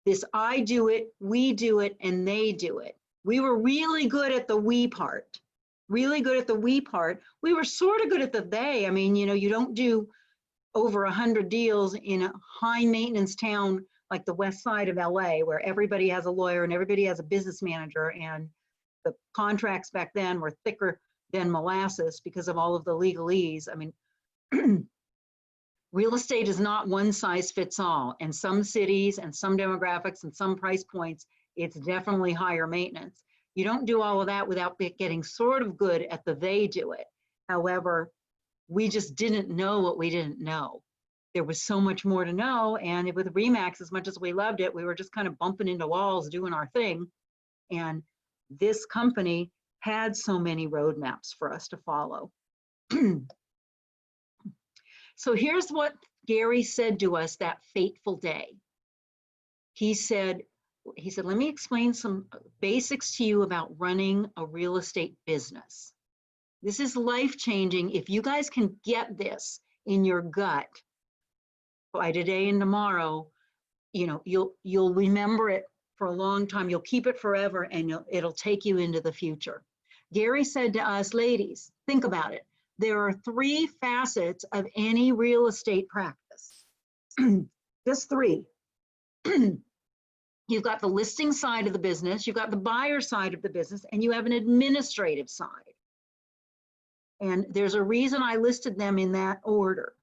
Speaker 1: This I do it, we do it, and they do it. We were really good at the we part. Really good at the we part. We were sort of good at the they. I mean, you know, you don't do over 100 deals in a high maintenance town like the west side of LA, where everybody has a lawyer and everybody has a business manager, and the contracts back then were thicker than molasses because of all of the legalese. I mean, real estate is not one size fits all. In some cities and some demographics and some price points, it's definitely higher maintenance. You don't do all of that without getting sort of good at the they do it. However, we just didn't know what we didn't know. There was so much more to know. And with RE/MAX, as much as we loved it, we were just kind of bumping into walls doing our thing. And this company had so many roadmaps for us to follow. So here's what Gary said to us that fateful day. He said, let me explain some basics to you about running a real estate business. This is life-changing. If you guys can get this in your gut by today and tomorrow, you know, you'll remember it for a long time. You'll keep it forever, and it'll take you into the future. Gary said to us, ladies, think about it. There are 3 facets of any real estate practice. Just 3. You've got the listing side of the business, you've got the buyer side of the business, and you have an administrative side. And there's a reason I listed them in that order.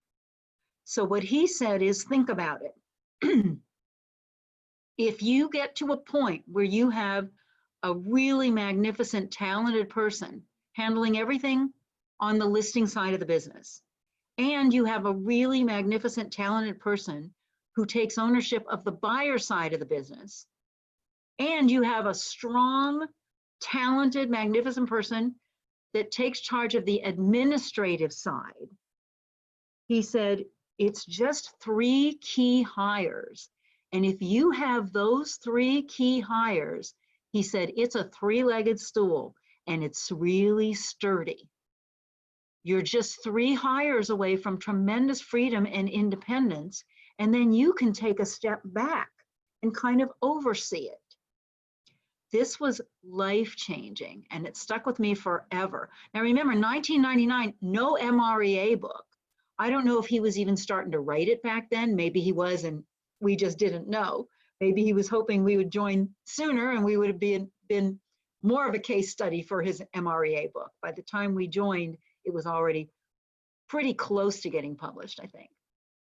Speaker 1: So what he said is, think about it. If you get to a point where you have a really magnificent, talented person handling everything on the listing side of the business, and you have a really magnificent, talented person who takes ownership of the buyer side of the business, and you have a strong, talented, magnificent person that takes charge of the administrative side, he said, it's just 3 key hires. And if you have those 3 key hires, he said, it's a 3-legged stool and it's really sturdy. You're just 3 hires away from tremendous freedom and independence. And then you can take a step back and kind of oversee it. This was life-changing, and it stuck with me forever. Now remember, 1999, no MREA book. I don't know if he was even starting to write it back then. Maybe he was, and we just didn't know. Maybe he was hoping we would join sooner and we would have been more of a case study for his MREA book. By the time we joined, it was already pretty close to getting published, I think.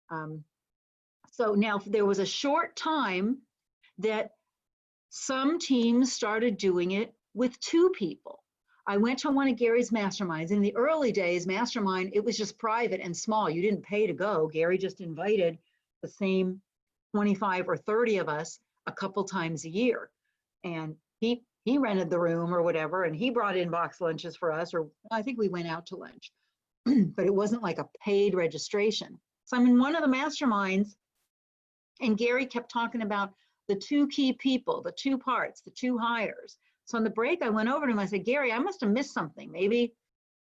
Speaker 1: So now there was a short time that some teams started doing it with 2 people. I went to one of Gary's masterminds. In the early days, mastermind, it was just private and small. You didn't pay to go. Gary just invited the same 25 or 30 of us a couple times a year. And he rented the room or whatever, and he brought in box lunches for us, or I think we went out to lunch, but it wasn't like a paid registration. So I'm in one of the masterminds, and Gary kept talking about the 2 key people, the 2 parts, the 2 hires. So on the break, I went over to him. I said, Gary, I must have missed something. Maybe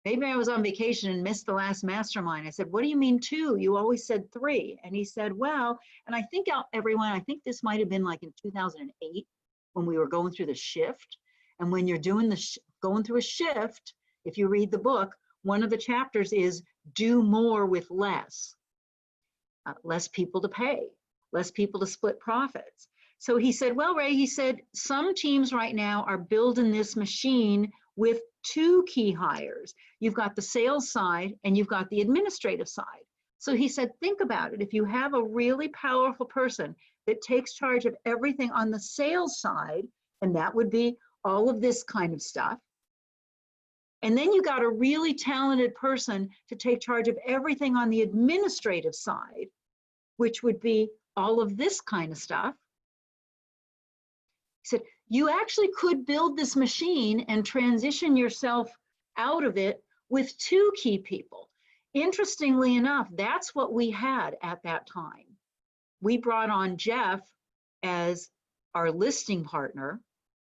Speaker 1: I was on vacation and missed the last mastermind. I said, what do you mean 2? You always said 3. And he said, well, and I think I think this might have been like in 2008 when we were going through the shift. And when you're doing going through a shift, if you read the book, one of the chapters is do more with less. Less people to pay, less people to split profits. So he said, well, Ray, he said, some teams right now are building this machine with 2 key hires. You've got the sales side and you've got the administrative side. So he said, think about it. If you have a really powerful person that takes charge of everything on the sales side, and that would be all of this kind of stuff, and then you got a really talented person to take charge of everything on the administrative side, which would be all of this kind of stuff. He said, you actually could build this machine and transition yourself out of it with 2 key people. Interestingly enough, that's what we had at that time. We brought on Jeff as our listing partner.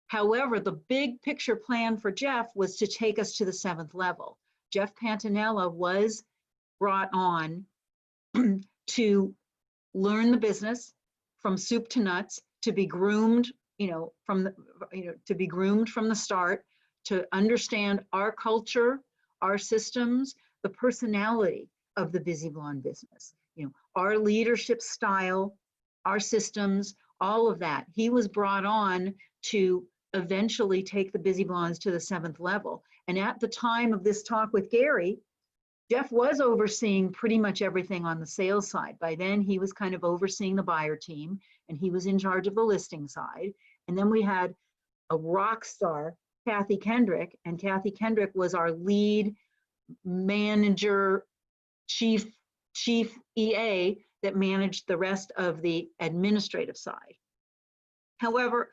Speaker 1: However, the big picture plan for Jeff was to take us to the 7th level. Jeff Pantanella was brought on to learn the business from soup to nuts, to be groomed, to be groomed from the start, to understand our culture, our systems, the personality of the Busy Blonde business, our leadership style, our systems, all of that. He was brought on to eventually take the Busy Blondes to the 7th level. And at the time of this talk with Gary, Jeff was overseeing pretty much everything on the sales side. By then, he was kind of overseeing the buyer team, and he was in charge of the listing side. And then we had a rock star, Kathy Kendrick, and Kathy Kendrick was our lead manager, chief EA that managed the rest of the administrative side. However,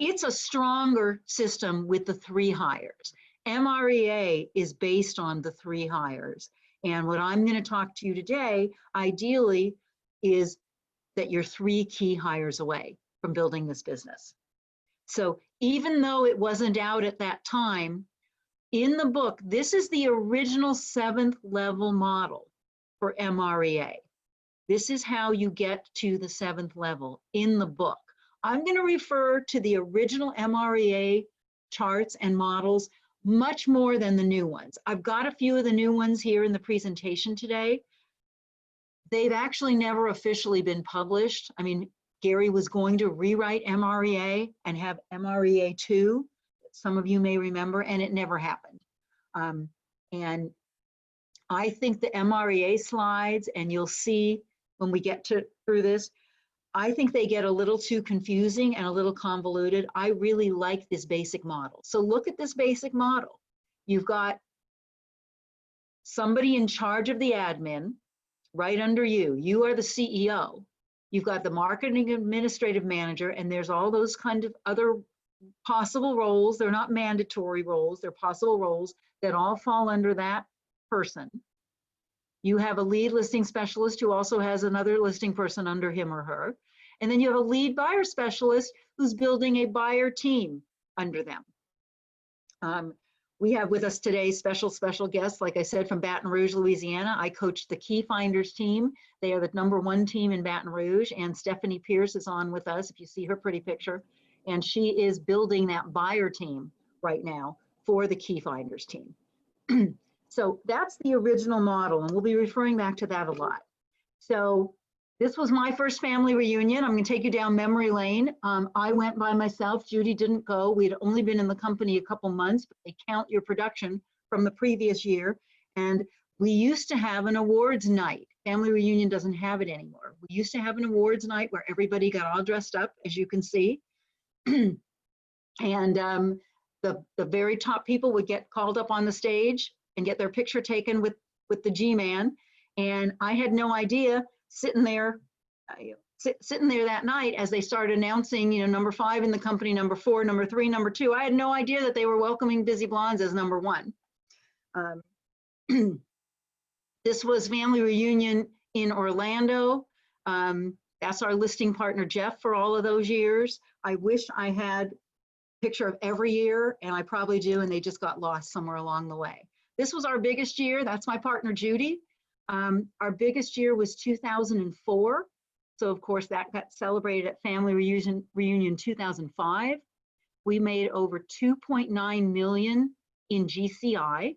Speaker 1: it's a stronger system with the 3 hires. MREA is based on the 3 hires. And what I'm going to talk to you today, ideally, is that you're 3 key hires away from building this business. So even though it wasn't out at that time, in the book, this is the original 7th level model for MREA. This is how you get to the 7th level in the book. I'm going to refer to the original MREA charts and models much more than the new ones. I've got a few of the new ones here in the presentation today. They've actually never officially been published. I mean, Gary was going to rewrite MREA and have MREA 2, some of you may remember, and it never happened. And I think the MREA slides, and you'll see when we get through this, I think they get a little too confusing and a little convoluted. I really like this basic model. So look at this basic model. You've got somebody in charge of the admin right under you. You are the CEO. You've got the marketing administrative manager, and there's all those kind of other possible roles. They're not mandatory roles. They're possible roles that all fall under that person. You have a lead listing specialist who also has another listing person under him or her. And then you have a lead buyer specialist who's building a buyer team under them. We have with us today special guests, like I said, from Baton Rouge, Louisiana. I coached the Key Finders team. They are the #1 team in Baton Rouge. And Stephanie Pierce is on with us, if you see her pretty picture. And she is building that buyer team right now for the Key Finders team. So that's the original model, and we'll be referring back to that a lot. So this was my first family reunion. I'm going to take you down memory lane. I went by myself. Judy didn't go. We'd only been in the company a couple months, but they count your production from the previous year. And we used to have an awards night Family Reunion doesn't have it anymore. We used to have an awards night where everybody got all dressed up, as you can see. And the very top people would get called up on the stage and get their picture taken with the G-Man. And I had no idea sitting there that night as they started announcing, you know, number 5 in the company, number 4, number 3, number 2. I had no idea that they were welcoming Busy Blondes as number 1. This was Family Reunion in Orlando. That's our listing partner, Jeff, for all of those years. I wish I had a picture of every year, and I probably do, and they just got lost somewhere along the way. This was our biggest year. That's my partner, Judy. Our biggest year was 2004. So of course that got celebrated at Family Reunion 2005. We made over 2.9 million in GCI.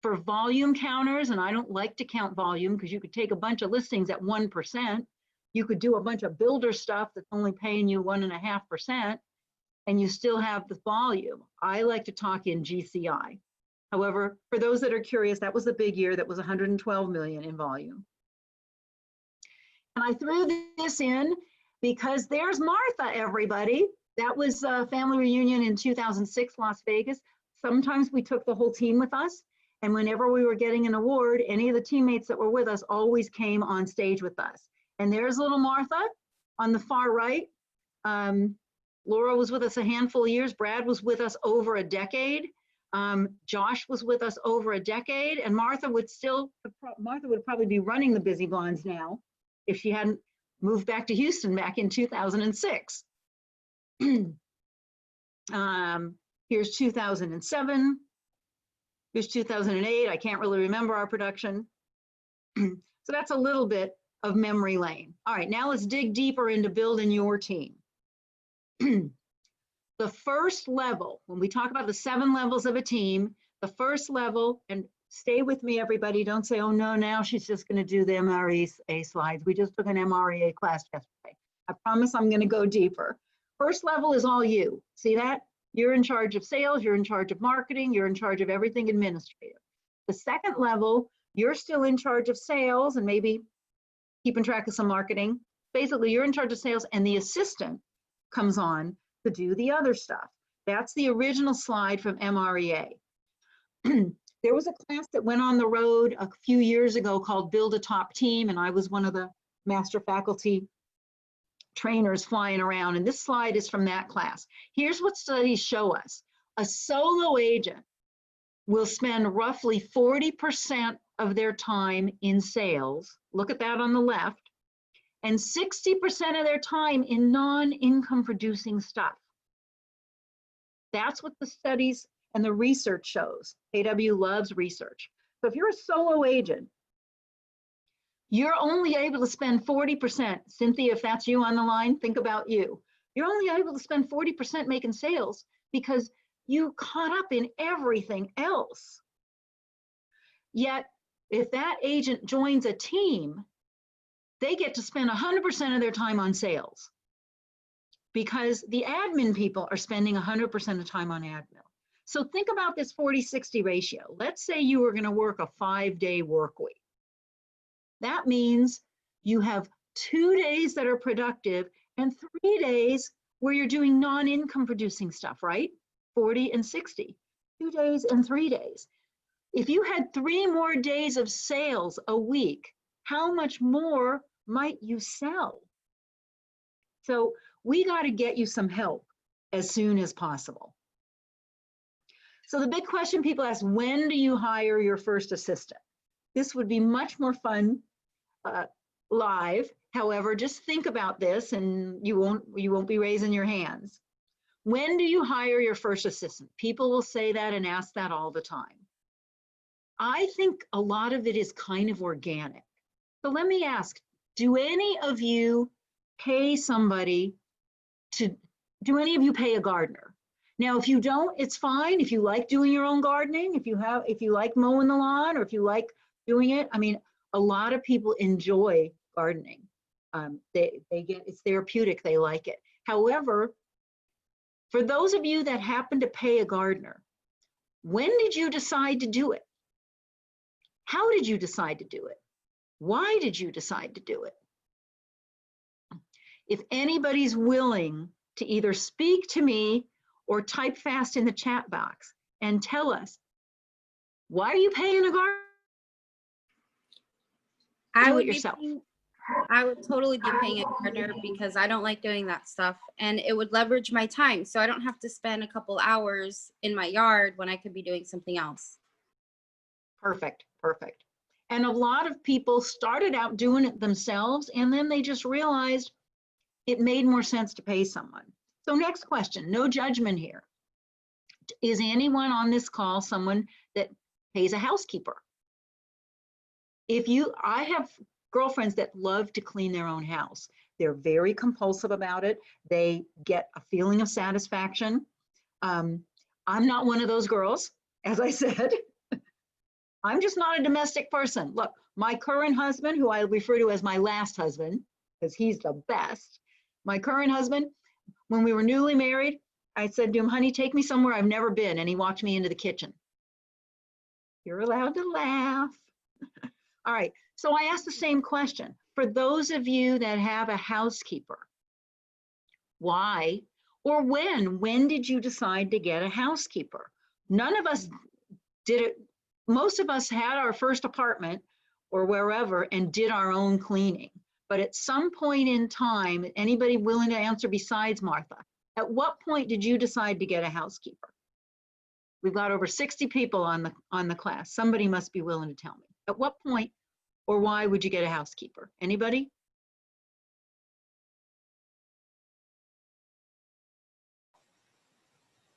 Speaker 1: For volume counters, and I don't like to count volume because you could take a bunch of listings at 1%. You could do a bunch of builder stuff that's only paying you 1.5%, and you still have the volume. I like to talk in GCI. However, for those that are curious, that was the big year. That was 112 million in volume. And I threw this in because there's Martha, everybody. That was Family Reunion in 2006, Las Vegas. Sometimes we took the whole team with us. And whenever we were getting an award, any of the teammates that were with us always came on stage with us. And there's little Martha on the far right. Laura was with us a handful of years. Brad was with us over a decade. Josh was with us over a decade. And Martha would probably be running the Busy Blondes now if she hadn't moved back to Houston back in 2006. Here's 2007. Here's 2008. I can't really remember our production. So that's a little bit of memory lane. All right, now let's dig deeper into building your team. The first level, when we talk about the 7 levels of a team, the first level, and stay with me, everybody, don't say, oh no, now she's just gonna do the MREA slides. We just took an MREA class yesterday. I promise I'm gonna go deeper. First level is all you. See that? You're in charge of sales, you're in charge of marketing, you're in charge of everything administrative. The second level, you're still in charge of sales and maybe keeping track of some marketing. Basically, you're in charge of sales and the assistant comes on to do the other stuff. That's the original slide from MREA. There was a class that went on the road a few years ago called Build a Top Team, and I was one of the master faculty trainers flying around, and this slide is from that class. Here's what studies show us. A solo agent will spend roughly 40% of their time in sales. Look at that on the left. And 60% of their time in non-income producing stuff. That's what the studies and the research shows. KW loves research. So if you're a solo agent, you're only able to spend 40%. Cynthia, if that's you on the line, think about you. You're only able to spend 40% making sales because you caught up in everything else. Yet, if that agent joins a team, they get to spend 100% of their time on sales because the admin people are spending 100% of time on admin. So think about this 40-60 ratio. Let's say you were going to work a 5-day work week. That means you have 2 days that are productive and 3 days where you're doing non-income producing stuff, right? 40 and 60, 2 days and 3 days. If you had 3 more days of sales a week, how much more might you sell? So we got to get you some help as soon as possible. So the big question people ask, when do you hire your first assistant? This would be much more fun live. However, just think about this and you won't be raising your hands. When do you hire your first assistant? People will say that and ask that all the time. I think a lot of it is kind of organic. So let me ask, do any of you pay somebody do any of you pay a gardener? Now, if you don't, it's fine. If you like doing your own gardening, if you like mowing the lawn, or if you like doing it, I mean, a lot of people enjoy gardening. It's therapeutic, they like it. However, for those of you that happen to pay a gardener, when did you decide to do it? How did you decide to do it? Why did you decide to do it? If anybody's willing to either speak to me or type fast in the chat box and tell us, why are you paying a gardener?
Speaker 8: I
Speaker 1: Do
Speaker 8: would
Speaker 1: it yourself.
Speaker 8: I would totally be paying a gardener because I don't like doing that stuff, and it would leverage my time so I don't have to spend a couple hours in my yard when I could be doing something else.
Speaker 1: Perfect, perfect. And a lot of people started out doing it themselves, and then they just realized it made more sense to pay someone. So next question, no judgment here. Is anyone on this call someone that pays a housekeeper? I have girlfriends that love to clean their own house. They're very compulsive about it. They get a feeling of satisfaction. I'm not one of those girls, as I said. I'm just not a domestic person. Look, my current husband, who I refer to as my last husband, because he's the best. My current husband, when we were newly married, I said to him, honey, take me somewhere I've never been. And he walked me into the kitchen. You're allowed to laugh. All right, so I asked the same question. For those of you that have a housekeeper, why or when did you decide to get a housekeeper? None of us did it. Most of us had our first apartment or wherever and did our own cleaning. But at some point in time, anybody willing to answer besides Martha, at what point did you decide to get a housekeeper? We've got over 60 people on the class. Somebody must be willing to tell me. At what point or why would you get a housekeeper? Anybody?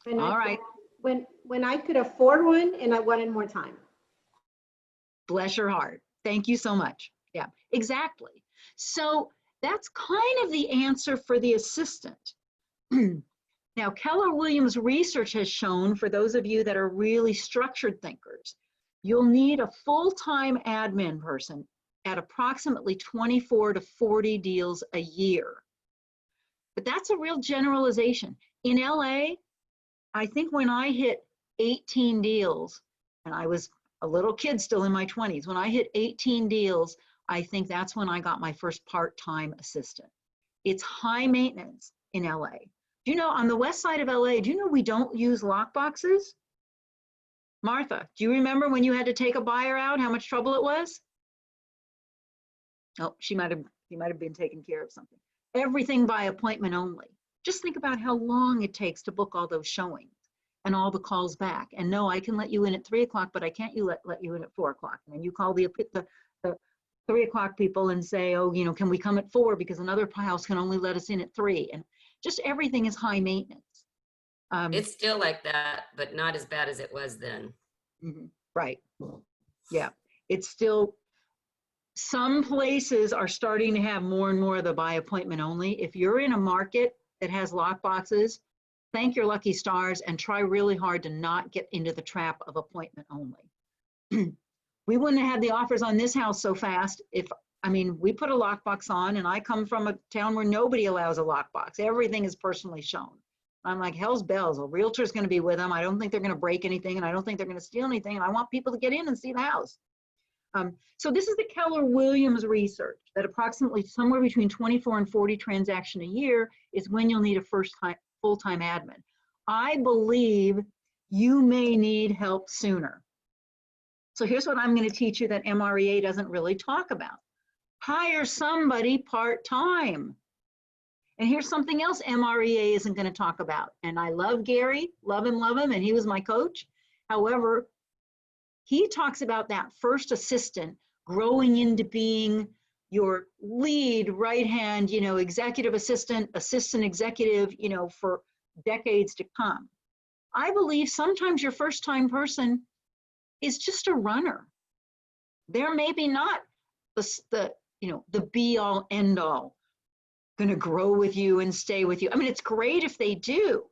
Speaker 1: All right.
Speaker 9: When I could afford one and I wanted more time.
Speaker 1: Bless your heart. Thank you so much. Yeah, exactly. So that's kind of the answer for the assistant. Now, Keller Williams research has shown, for those of you that are really structured thinkers, you'll need a full-time admin person at approximately 24 to 40 deals a year. But that's a real generalization. In LA, I think when I hit 18 deals, and I was a little kid still in my 20s, when I hit 18 deals, I think that's when I got my first part-time assistant. It's high maintenance in LA. Do you know, on the west side of LA, do you know we don't use lock boxes? Martha, do you remember when you had to take a buyer out, how much trouble it was? Oh, she might have been taking care of something. Everything by appointment only. Just think about how long it takes to book all those showings and all the calls back. And no, I can let you in at 3 o'clock, but I can't let you in at 4 o'clock. And then you call the 3 o'clock people and say, oh, you know, can we come at 4 because another house can only let us in at 3. And just everything is high maintenance.
Speaker 6: It's still like that, but not as bad as it was then.
Speaker 1: Right. Yeah. It's still, some places are starting to have more and more of the by appointment only. If you're in a market that has lock boxes, thank your lucky stars and try really hard to not get into the trap of appointment only. We wouldn't have had the offers on this house so fast if, I mean, we put a lockbox on, and I come from a town where nobody allows a lockbox. Everything is personally shown. I'm like, hell's bells, a realtor's going to be with them. I don't think they're going to break anything, and I don't think they're going to steal anything, and I want people to get in and see the house. So this is the Keller Williams research that approximately somewhere between 24 and 40 transactions a year is when you'll need a full-time admin. I believe you may need help sooner. So here's what I'm going to teach you that MREA doesn't really talk about. Hire somebody part-time. And here's something else MREA isn't going to talk about. And I love Gary, love him, and he was my coach. However, he talks about that first assistant growing into being your lead right hand, you know, executive assistant, assistant executive, you know, for decades to come. I believe sometimes your first time person is just a runner. They're maybe not the be all end all, gonna grow with you and stay with you. I mean, it's great if they do.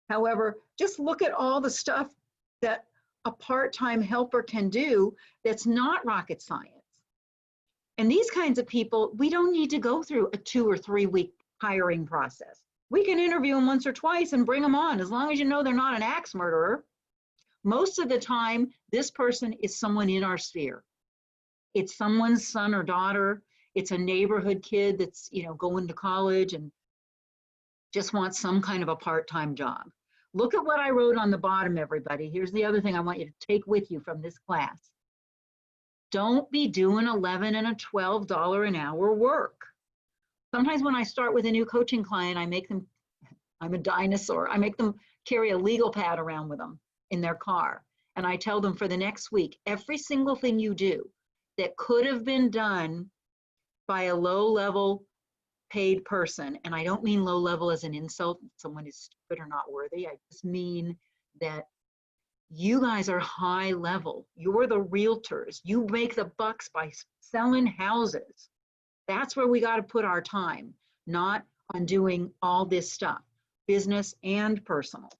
Speaker 1: However, just look at all the stuff that a part-time helper can do that's not rocket science. And these kinds of people, we don't need to go through a 2 or 3 week hiring process. We can interview them once or twice and bring them on, as long as you know they're not an axe murderer. Most of the time, this person is someone in our sphere. It's someone's son or daughter. It's a neighborhood kid that's, going to college and just wants some kind of a part-time job. Look at what I wrote on the bottom, everybody. Here's the other thing I want you to take with you from this class. Don't be doing $11 and $12 an hour work. Sometimes when I start with a new coaching client, I'm a dinosaur. I make them carry a legal pad around with them in their car. And I tell them for the next week, every single thing you do that could have been done by a low-level paid person, and I don't mean low level as an insult, someone is stupid or not worthy. I just mean that you guys are high level. You're the realtors. You make the bucks by selling houses. That's where we got to put our time, not on doing all this stuff, business and personal.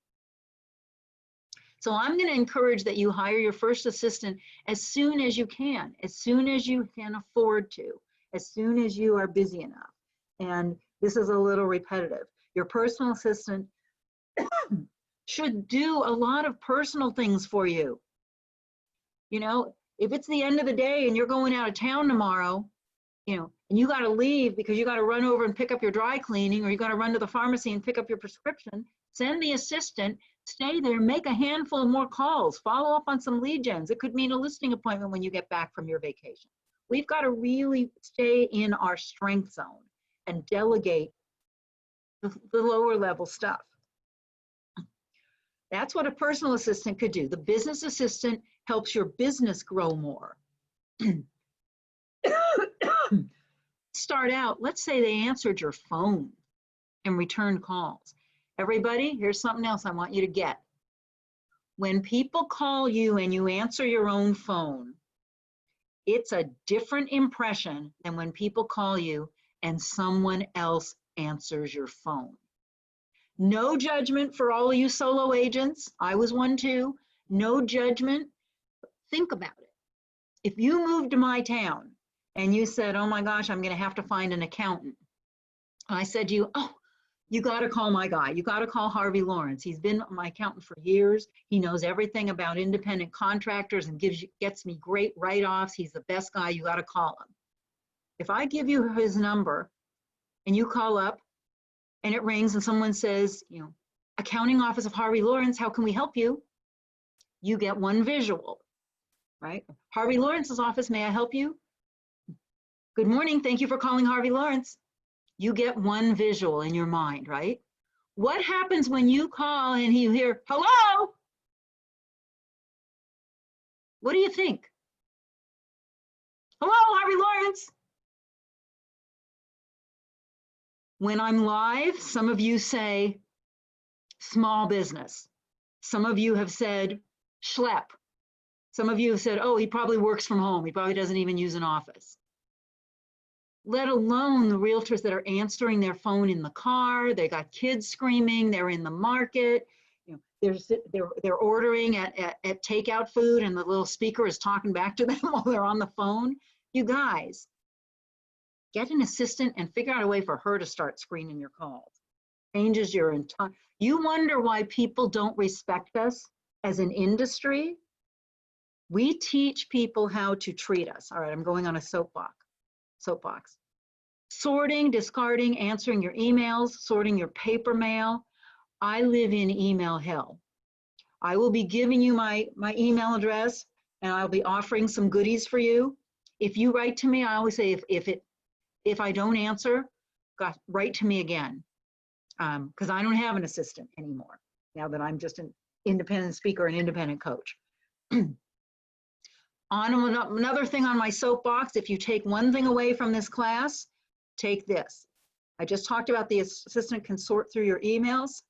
Speaker 1: So I'm going to encourage that you hire your first assistant as soon as you can afford to, as soon as you are busy enough. And this is a little repetitive. Your personal assistant should do a lot of personal things for you. If it's the end of the day and you're going out of town tomorrow, and you got to leave because you got to run over and pick up your dry cleaning, or you got to run to the pharmacy and pick up your prescription, send the assistant, stay there, make a handful more calls, follow up on some lead gens. It could mean a listing appointment when you get back from your vacation. We've got to really stay in our strength zone and delegate the lower level stuff. That's what a personal assistant could do. The business assistant helps your business grow more. Start out, let's say they answered your phone and returned calls. Everybody, here's something else I want you to get. When people call you and you answer your own phone, it's a different impression than when people call you and someone else answers your phone. No judgment for all of you solo agents. I was one too. No judgment. Think about it. If you moved to my town and you said, oh my gosh, I'm going to have to find an accountant. I said to you, oh, you got to call my guy. You got to call Harvey Lawrence. He's been my accountant for years. He knows everything about independent contractors and gets me great write-offs. He's the best guy. You got to call him. If I give you his number and you call up and it rings and someone says, accounting office of Harvey Lawrence, how can we help you? You get one visual, right? Harvey Lawrence's office, may I help you? Good morning, thank you for calling Harvey Lawrence. You get one visual in your mind, right? What happens when you call and you hear, hello? What do you think? Hello, Harvey Lawrence. When I'm live, some of you say small business. Some of you have said schlep. Some of you have said, oh, he probably works from home. He probably doesn't even use an office. Let alone the realtors that are answering their phone in the car. They got kids screaming. They're in the market. They're ordering at takeout food and the little speaker is talking back to them while they're on the phone. You guys, get an assistant and figure out a way for her to start screening your calls. Changes your entire, you wonder why people don't respect us as an industry? We teach people how to treat us. All right, I'm going on a soapbox. Sorting, discarding, answering your emails, sorting your paper mail. I live in email hell. I will be giving you my email address and I'll be offering some goodies for you. If you write to me, I always say if I don't answer, write to me again. Because I don't have an assistant anymore now that I'm just an independent speaker and independent coach. Another thing on my soapbox, if you take one thing away from this class, take this. I just talked about the assistant can sort through your emails.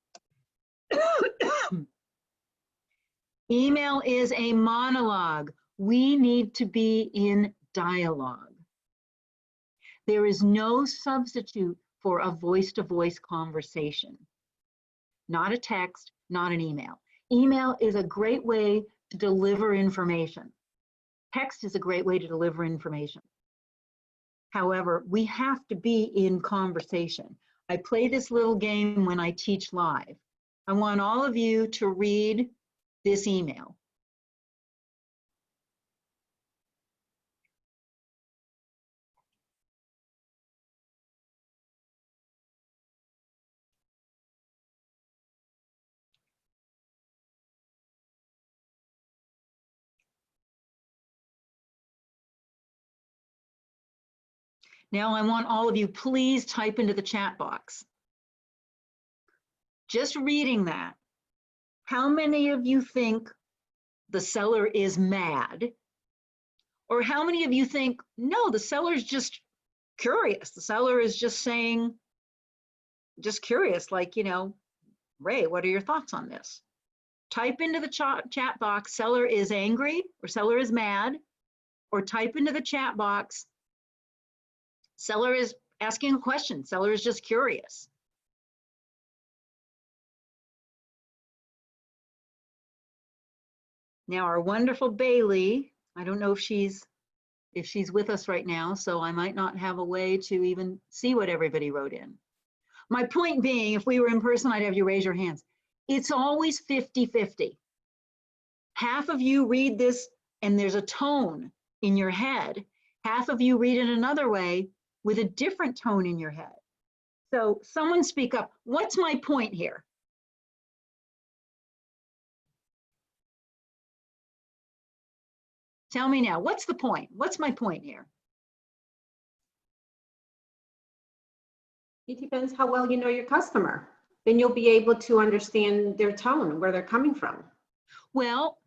Speaker 1: Email is a monologue. We need to be in dialogue. There is no substitute for a voice-to-voice conversation. Not a text, not an email. Email is a great way to deliver information. Text is a great way to deliver information. However, we have to be in conversation. I play this little game when I teach live. I want all of you to read this email. Now I want all of you, please type into the chat box. Just reading that, how many of you think the seller is mad? Or how many of you think, no, the seller's just curious. The seller is just saying, just curious, like, Ray, what are your thoughts on this? Type into the chat box, seller is angry or seller is mad, or type into the chat box, seller is asking a question, seller is just curious. Now our wonderful Bailey, I don't know if she's with us right now, so I might not have a way to even see what everybody wrote in. My point being, if we were in person, I'd have you raise your hands. It's always 50-50. Half of you read this and there's a tone in your head. Half of you read it another way with a different tone in your head. So someone speak up. What's my point here? Tell me now, what's the point? What's my point here?
Speaker 9: It depends how well you know your customer. Then you'll be able to understand their tone, where they're coming from.
Speaker 1: Well,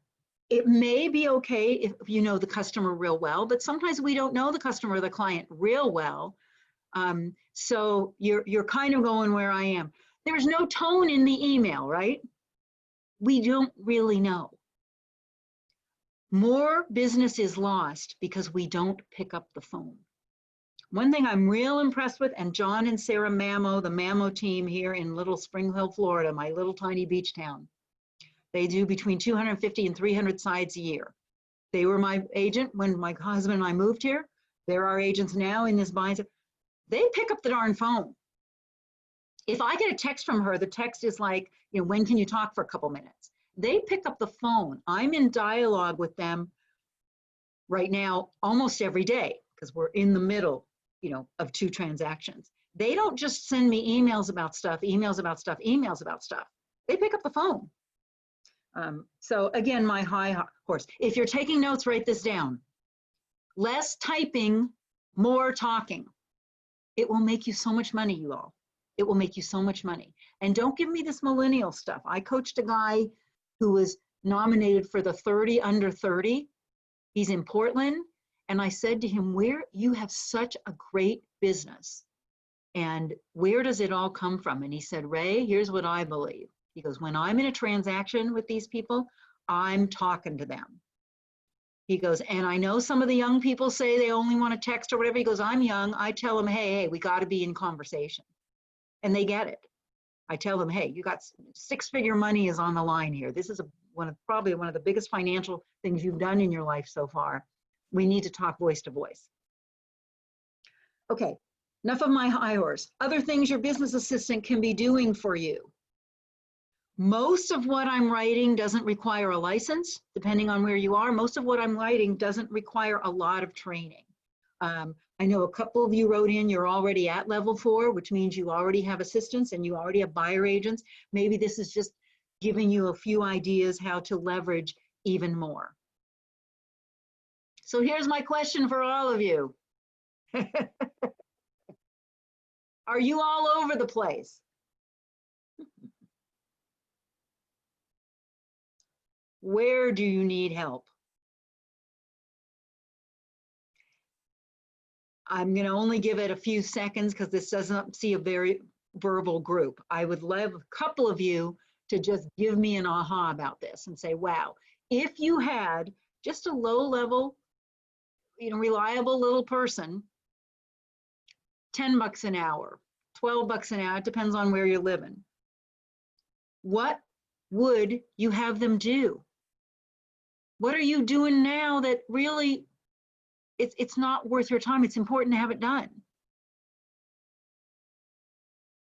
Speaker 1: it may be okay if you know the customer real well, but sometimes we don't know the customer or the client real well. So you're kind of going where I am. There's no tone in the email, right? We don't really know. More business is lost because we don't pick up the phone. One thing I'm real impressed with, and John and Sarah Mamo, the Mamo team here in Little Spring Hill, Florida, my little tiny beach town, they do between 250 and 300 sides a year. They were my agent when my husband and I moved here. They're our agents now in this bind. They pick up the darn phone. If I get a text from her, the text is like, when can you talk for a couple minutes? They pick up the phone. I'm in dialogue with them right now almost every day because we're in the middle, of two transactions. They don't just send me emails about stuff. They pick up the phone. So again, my high horse. If you're taking notes, write this down. Less typing, more talking. It will make you so much money, you all. It will make you so much money. And don't give me this millennial stuff. I coached a guy who was nominated for the 30 under 30. He's in Portland. And I said to him, you have such a great business. And where does it all come from? And he said, Ray, here's what I believe. He goes, when I'm in a transaction with these people, I'm talking to them. He goes, and I know some of the young people say they only want to text or whatever. He goes, I'm young. I tell them, hey, we got to be in conversation. And they get it. I tell them, hey, you got six-figure money is on the line here. This is probably one of the biggest financial things you've done in your life so far. We need to talk voice to voice. Okay, enough of my high horse. Other things your business assistant can be doing for you. Most of what I'm writing doesn't require a license, depending on where you are. Most of what I'm writing doesn't require a lot of training. I know a couple of you wrote in, you're already at level 4, which means you already have assistants and you already have buyer agents. Maybe this is just giving you a few ideas how to leverage even more. So here's my question for all of you. Are you all over the place? Where do you need help? I'm going to only give it a few seconds because this doesn't see a very verbal group. I would love a couple of you to just give me an aha about this and say, wow, if you had just a low level, reliable little person, 10 bucks an hour, 12 bucks an hour, it depends on where you're living. What would you have them do? What are you doing now that really it's not worth your time? It's important to have it done.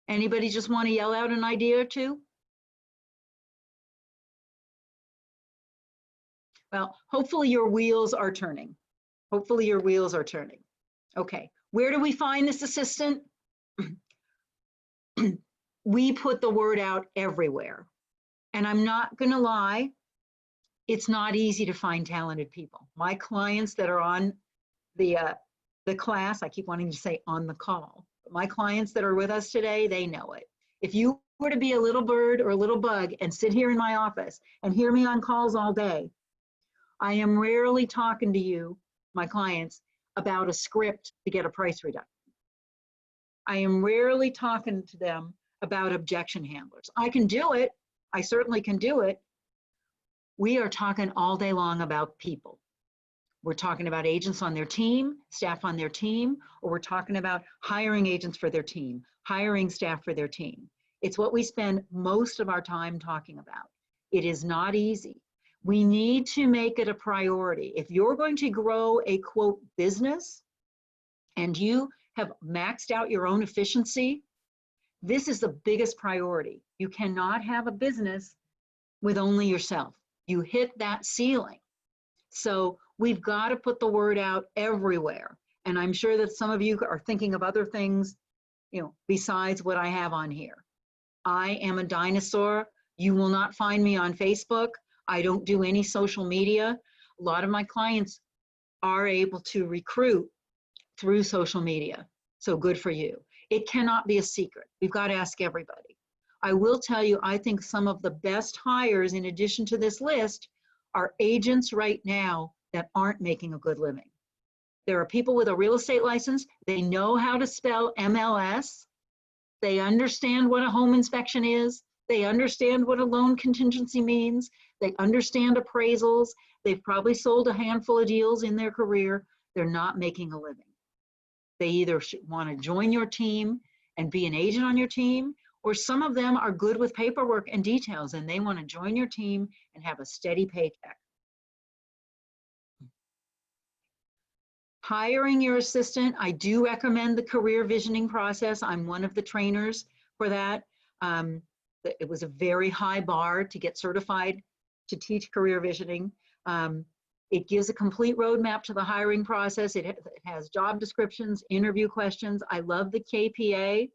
Speaker 1: Anybody just want to yell out an idea or two? Well, hopefully your wheels are turning. Hopefully your wheels are turning. Okay, where do we find this assistant? We put the word out everywhere. And I'm not gonna lie, it's not easy to find talented people. My clients that are on the the class, I keep wanting to say on the call, but my clients that are with us today, they know it. If you were to be a little bird or a little bug and sit here in my office and hear me on calls all day, I am rarely talking to you, my clients, about a script to get a price reduction. I am rarely talking to them about objection handlers. I can do it. I certainly can do it. We are talking all day long about people. We're talking about agents on their team, staff on their team, or we're talking about hiring agents for their team, hiring staff for their team. It's what we spend most of our time talking about. It is not easy. We need to make it a priority. If you're going to grow a quote business and you have maxed out your own efficiency, this is the biggest priority. You cannot have a business with only yourself. You hit that ceiling. So we've got to put the word out everywhere. And I'm sure that some of you are thinking of other things, besides what I have on here. I am a dinosaur. You will not find me on Facebook. I don't do any social media. A lot of my clients are able to recruit through social media. So good for you. It cannot be a secret. We've got to ask everybody. I will tell you, I think some of the best hires in addition to this list are agents right now that aren't making a good living. There are people with a real estate license. They know how to spell MLS. They understand what a home inspection is. They understand what a loan contingency means. They understand appraisals. They've probably sold a handful of deals in their career. They're not making a living. They either want to join your team and be an agent on your team, or some of them are good with paperwork and details and they want to join your team and have a steady paycheck. Hiring your assistant, I do recommend the career visioning process. I'm one of the trainers for that. It was a very high bar to get certified to teach career visioning. It gives a complete roadmap to the hiring process. It has job descriptions, interview questions. I love the KPA.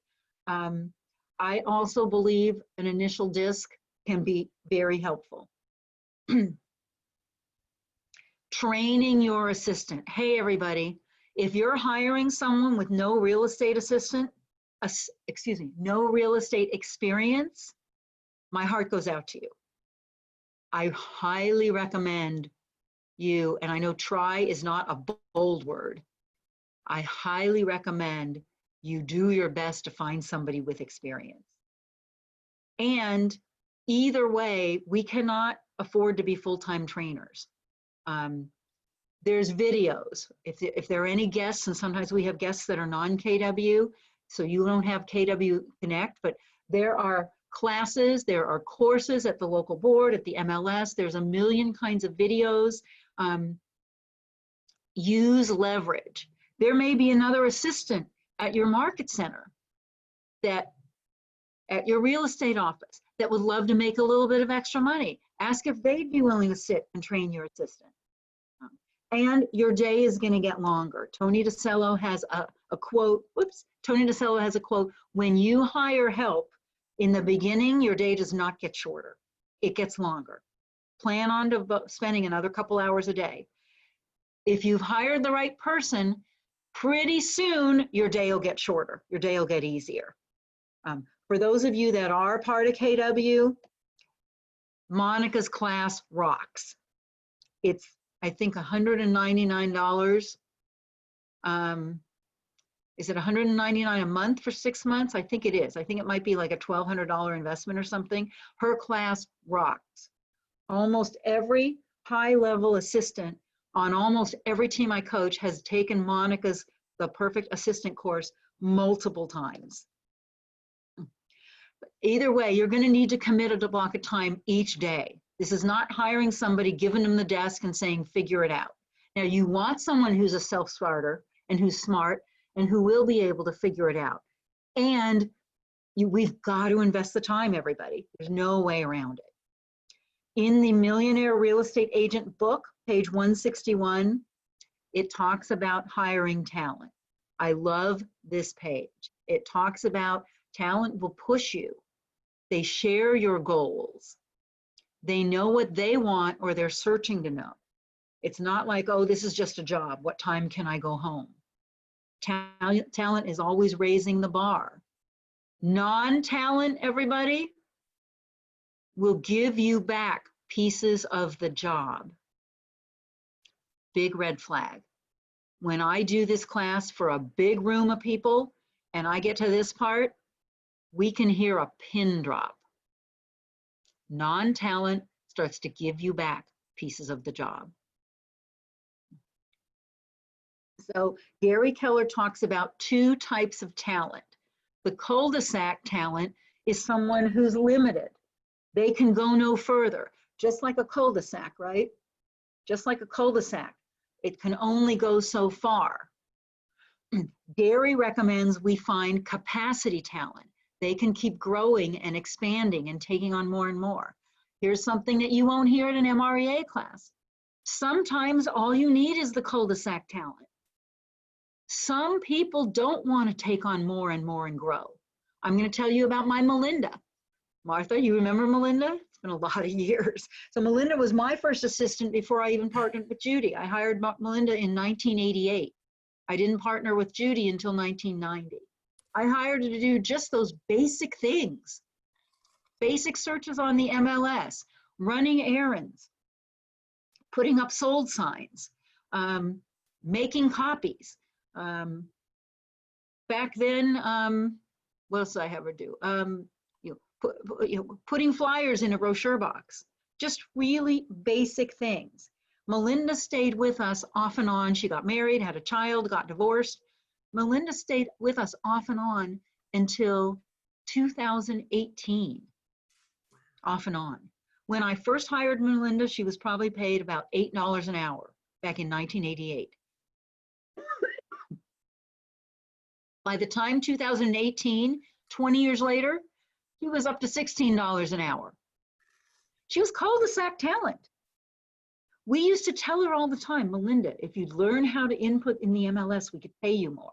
Speaker 1: I also believe an initial disc can be very helpful. Training your assistant. Hey, everybody, if you're hiring someone with no real estate no real estate experience, my heart goes out to you. I highly recommend you, and I know try is not a bold word. I highly recommend you do your best to find somebody with experience. And either way, we cannot afford to be full-time trainers. There's videos. If there are any guests, and sometimes we have guests that are non-KW, so you don't have KW Connect, but there are classes, there are courses at the local board, at the MLS, there's a million kinds of videos. Use leverage. There may be another assistant at your market center, that at your real estate office, that would love to make a little bit of extra money. Ask if they'd be willing to sit and train your assistant. And your day is going to get longer. Tony DeCello has a quote, Tony DeCello has a quote, when you hire help in the beginning, your day does not get shorter. It gets longer. Plan on spending another couple hours a day. If you've hired the right person, pretty soon your day will get shorter. Your day will get easier. For those of you that are part of KW, Monica's class rocks. It's, I think, $199. Is it $199 a month for 6 months? I think it is. I think it might be like a $1,200 investment or something. Her class rocks. Almost every high-level assistant on almost every team I coach has taken Monica's The Perfect Assistant course multiple times. Either way, you're going to need to commit a block of time each day. This is not hiring somebody, giving them the desk and saying, figure it out. Now, you want someone who's a self-starter and who's smart and who will be able to figure it out. And we've got to invest the time, everybody. There's no way around it. In the Millionaire Real Estate Agent book, page 161, it talks about hiring talent. I love this page. It talks about talent will push you. They share your goals. They know what they want or they're searching to know. It's not like, oh, this is just a job. What time can I go home? Talent is always raising the bar. Non-talent, everybody, will give you back pieces of the job. Big red flag. When I do this class for a big room of people and I get to this part, we can hear a pin drop. Non-talent starts to give you back pieces of the job. So Gary Keller talks about two types of talent. The cul-de-sac talent is someone who's limited. They can go no further, just like a cul-de-sac, right? Just like a cul-de-sac. It can only go so far. Gary recommends we find capacity talent. They can keep growing and expanding and taking on more and more. Here's something that you won't hear in an MREA class. Sometimes all you need is the cul-de-sac talent. Some people don't want to take on more and more and grow. I'm going to tell you about my Melinda. Martha, you remember Melinda? It's been a lot of years. So Melinda was my first assistant before I even partnered with Judy. I hired Melinda in 1988. I didn't partner with Judy until 1990. I hired her to do just those basic things. Basic searches on the MLS, running errands, putting up sold signs, making copies. Back then, what else did I have her do? Putting flyers in a brochure box. Just really basic things. Melinda stayed with us off and on. She got married, had a child, got divorced. Melinda stayed with us off and on until 2018, off and on. When I first hired Melinda, she was probably paid about $8 an hour back in 1988. By the time 2018, 20 years later, she was up to $16 an hour. She was cul-de-sac talent. We used to tell her all the time, Melinda, if you'd learn how to input in the MLS, we could pay you more.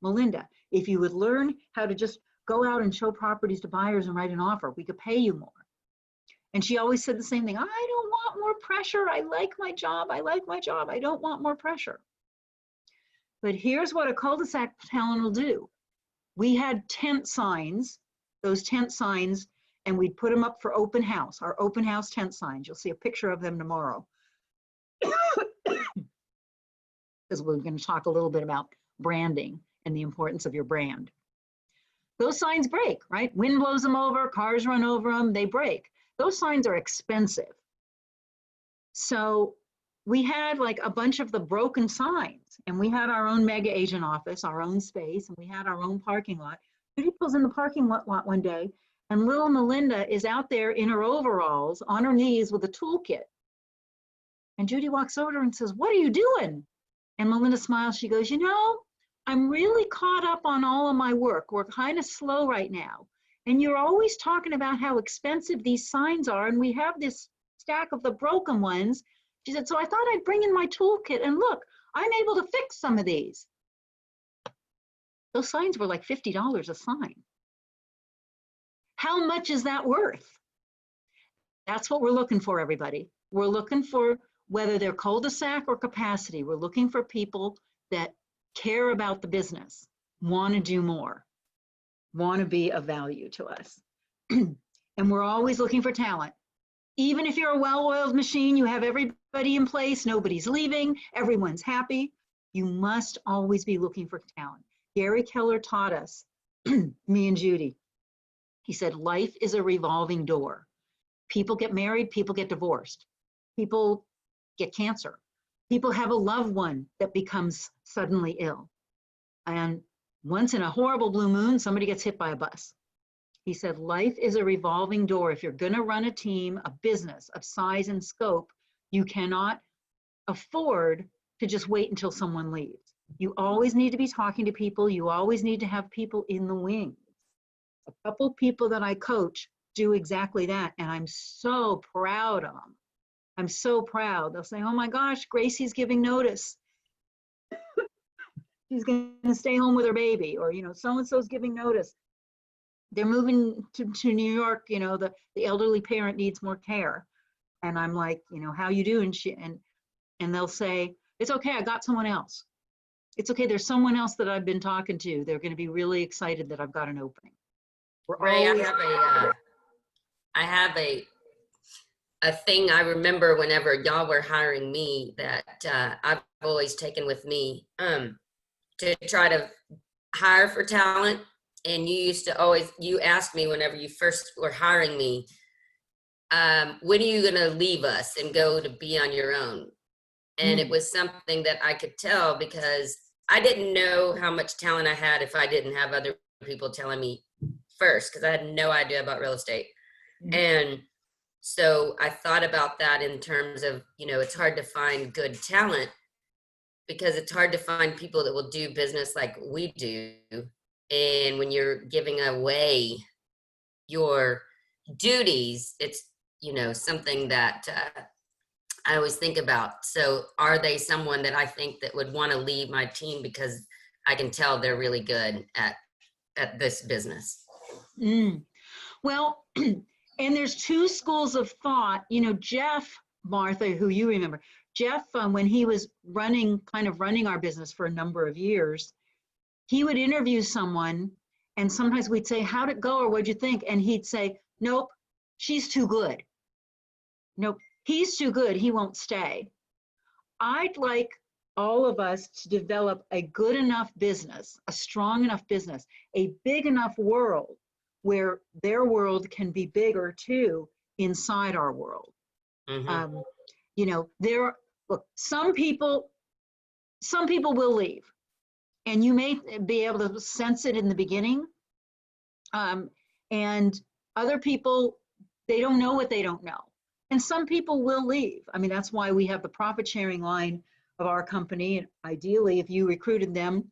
Speaker 1: Melinda, if you would learn how to just go out and show properties to buyers and write an offer, we could pay you more. And she always said the same thing, I don't want more pressure. I like my job. I like my job. I don't want more pressure. But here's what a cul-de-sac talent will do. We had tent signs, those tent signs, and we'd put them up for open house, our open house tent signs. You'll see a picture of them tomorrow. Because we're going to talk a little bit about branding and the importance of your brand. Those signs break, right? Wind blows them over, cars run over them, they break. Those signs are expensive. So we had like a bunch of the broken signs, and we had our own mega agent office, our own space, and we had our own parking lot. Judy pulls in the parking lot one day, and little Melinda is out there in her overalls on her knees with a toolkit. And Judy walks over to her and says, what are you doing? And Melinda smiles. She goes, you know, I'm really caught up on all of my work. We're kind of slow right now. And you're always talking about how expensive these signs are. And we have this stack of the broken ones. She said, so I thought I'd bring in my toolkit and look, I'm able to fix some of these. Those signs were like $50 a sign. How much is that worth? That's what we're looking for, everybody. We're looking for whether they're cul-de-sac or capacity. We're looking for people that care about the business, want to do more, want to be of value to us. And we're always looking for talent. Even if you're a well-oiled machine, you have everybody in place, nobody's leaving, everyone's happy, you must always be looking for talent. Gary Keller taught us, me and Judy, he said, life is a revolving door. People get married, people get divorced, people get cancer, people have a loved one that becomes suddenly ill. And once in a horrible blue moon, somebody gets hit by a bus. He said, life is a revolving door. If you're going to run a team, a business of size and scope, you cannot afford to just wait until someone leaves. You always need to be talking to people. You always need to have people in the wings. A couple people that I coach do exactly that, and I'm so proud of them. I'm so proud. They'll say, oh my gosh, Gracie's giving notice. She's going to stay home with her baby, or, you know, so-and-so's giving notice. They're moving to New York, you know, the elderly parent needs more care. And I'm like, you know, how you doing? And they'll say, it's okay, I got someone else. It's okay. There's someone else that I've been talking to. They're going to be really excited that I've got an opening. We're
Speaker 6: Ray,
Speaker 1: always,
Speaker 6: I have a thing I remember whenever y'all were hiring me that I've always taken with me to try to hire for talent. And you used to always, you asked me whenever you first were hiring me, when are you going to leave us and go to be on your own? And it was something that I could tell because I didn't know how much talent I had if I didn't have other people telling me first, because I had no idea about real estate. And so I thought about that in terms of, you know, it's hard to find good talent because it's hard to find people that will do business like we do. And when you're giving away your duties, it's, you know, something that I always think about. So are they someone that I think that would want to leave my team because I can tell they're really good at this business?
Speaker 1: Well, and there's two schools of thought. You know, Jeff, Martha, who you remember, Jeff, when he was running our business for a number of years, he would interview someone and sometimes we'd say, how'd it go? Or what'd you think? And he'd say, nope, she's too good. Nope, he's too good. He won't stay. I'd like all of us to develop a good enough business, a strong enough business, a big enough world where their world can be bigger too inside our world. You know, look, some people will leave, and you may be able to sense it in the beginning. And other people, they don't know what they don't know. And some people will leave. I mean, that's why we have the profit sharing line of our company. And ideally, if you recruited them,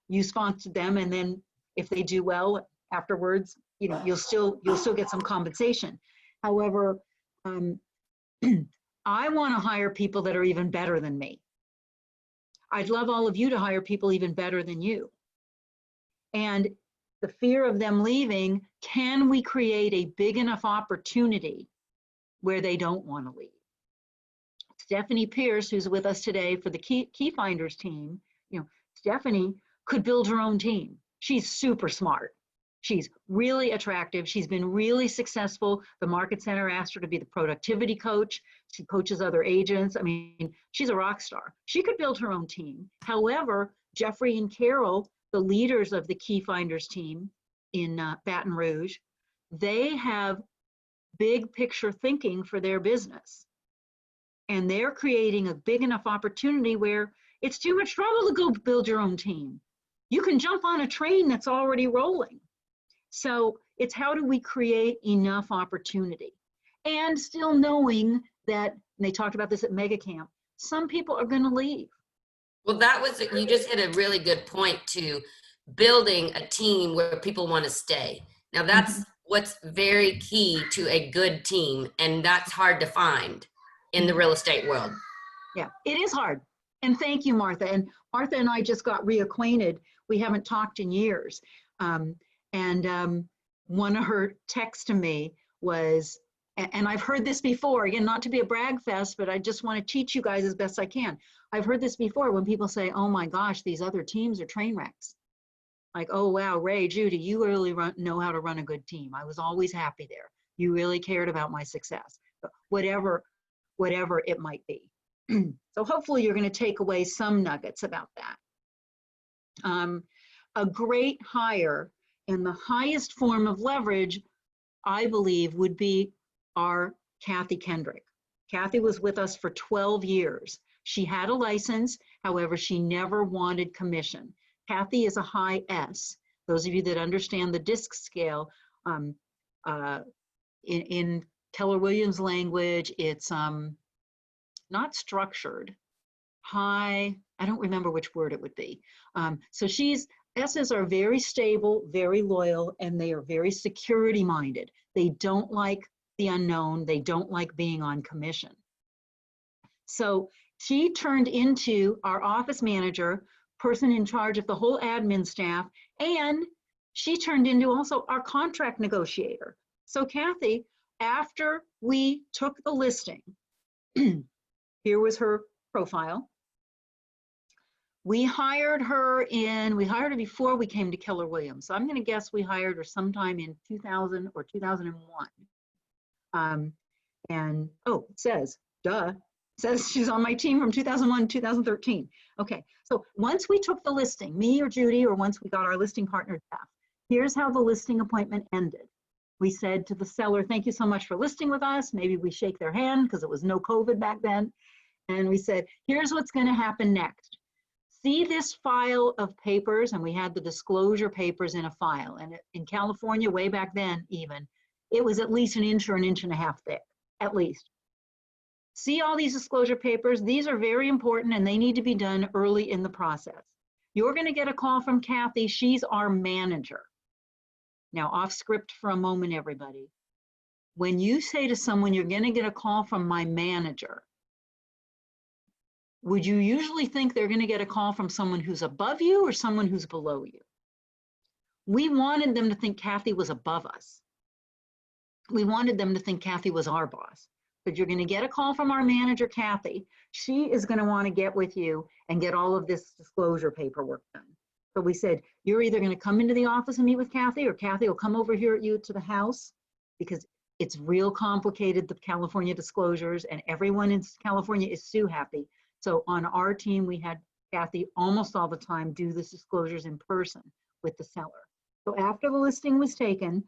Speaker 1: you sponsored them, and then if they do well afterwards, you know, you'll still get some compensation. However, I want to hire people that are even better than me. I'd love all of you to hire people even better than you. And the fear of them leaving, can we create a big enough opportunity where they don't want to leave? Stephanie Pierce, who's with us today for the Key Finders team, you know, Stephanie could build her own team. She's super smart. She's really attractive. She's been really successful. The Market Center asked her to be the productivity coach. She coaches other agents. I mean, she's a rock star. She could build her own team. However, Jeffrey and Carol, the leaders of the Key Finders team in Baton Rouge, they have big picture thinking for their business. And they're creating a big enough opportunity where it's too much trouble to go build your own team. You can jump on a train that's already rolling. So it's how do we create enough opportunity? And still knowing that, and they talked about this at Mega Camp, some people are going to leave.
Speaker 6: Well, you just hit a really good point to building a team where people want to stay. Now that's what's very key to a good team, and that's hard to find in the real estate world.
Speaker 1: Yeah, it is hard. And thank you, Martha. And Martha and I just got reacquainted. We haven't talked in years. One of her texts to me was, and I've heard this before, again, not to be a brag fest, but I just want to teach you guys as best I can. I've heard this before when people say, oh my gosh, these other teams are train wrecks. Like, oh wow, Ray, Judy, you really know how to run a good team. I was always happy there. You really cared about my success. But whatever it might be. So hopefully you're going to take away some nuggets about that. A great hire and the highest form of leverage, I believe, would be our Kathy Kendrick. Kathy was with us for 12 years. She had a license, however, she never wanted commission. Kathy is a high S. Those of you that understand the DISC scale, in Keller Williams language, it's not structured, high, I don't remember which word it would be. So S's are very stable, very loyal, and they are very security minded. They don't like the unknown. They don't like being on commission. So she turned into our office manager, person in charge of the whole admin staff, and she turned into also our contract negotiator. So Kathy, after we took the listing, here was her profile. We hired her before we came to Keller Williams. So I'm going to guess we hired her sometime in 2000 or 2001. And oh, it says, duh, it says she's on my team from 2001 to 2013. Okay, so once we took the listing, me or Judy, or once we got our listing partner, Jeff, here's how the listing appointment ended. We said to the seller, thank you so much for listing with us. Maybe we shake their hand because it was no COVID back then. And we said, here's what's going to happen next. See this file of papers, and we had the disclosure papers in a file. And in California, way back then even, it was at least an inch or an inch and a half thick, at least. See all these disclosure papers? These are very important and they need to be done early in the process. You're going to get a call from Kathy. She's our manager. Now, off script for a moment, everybody. When you say to someone, you're going to get a call from my manager, would you usually think they're going to get a call from someone who's above you or someone who's below you? We wanted them to think Kathy was above us. We wanted them to think Kathy was our boss. But you're going to get a call from our manager, Kathy. She is going to want to get with you and get all of this disclosure paperwork done. So we said, you're either going to come into the office and meet with Kathy, or Kathy will come over here at you to the house, because it's real complicated, the California disclosures, and everyone in California is sue happy. So on our team, we had Kathy almost all the time do the disclosures in person with the seller. So after the listing was taken,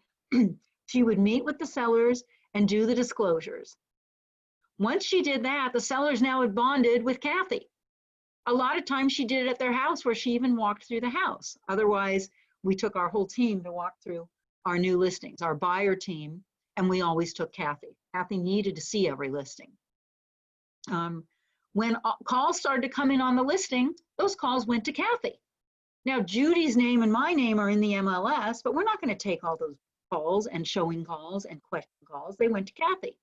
Speaker 1: she would meet with the sellers and do the disclosures. Once she did that, the sellers now had bonded with Kathy. A lot of times she did it at their house, where she even walked through the house. Otherwise, we took our whole team to walk through our new listings, our buyer team, and we always took Kathy. Kathy needed to see every listing. When calls started to come in on the listing, those calls went to Kathy. Now, Judy's name and my name are in the MLS, but we're not going to take all those calls and showing calls and question calls. They went to Kathy.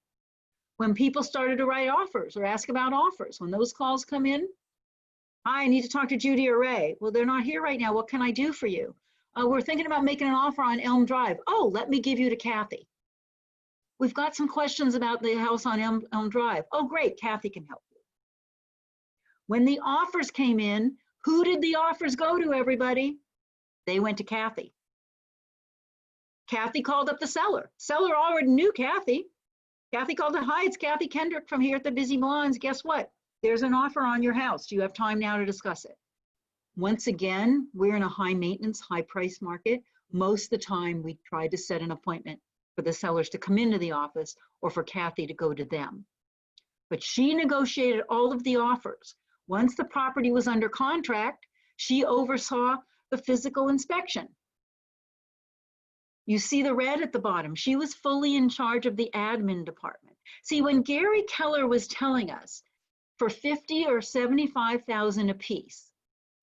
Speaker 1: When people started to write offers or ask about offers, when those calls come in, I need to talk to Judy or Ray. Well, they're not here right now. What can I do for you? We're thinking about making an offer on Elm Drive. Oh, let me give you to Kathy. We've got some questions about the house on Elm Drive. Oh, great, Kathy can help you. When the offers came in, who did the offers go to, everybody? They went to Kathy. Kathy called up the seller. Seller already knew Kathy. Kathy called her, hi, it's Kathy Kendrick from here at the Busy Blondes. Guess what? There's an offer on your house. Do you have time now to discuss it? Once again, we're in a high maintenance, high price market. Most of the time, we try to set an appointment for the sellers to come into the office or for Kathy to go to them. But she negotiated all of the offers. Once the property was under contract, she oversaw the physical inspection. You see the red at the bottom. She was fully in charge of the admin department. See, when Gary Keller was telling us for 50 or 75,000 a piece,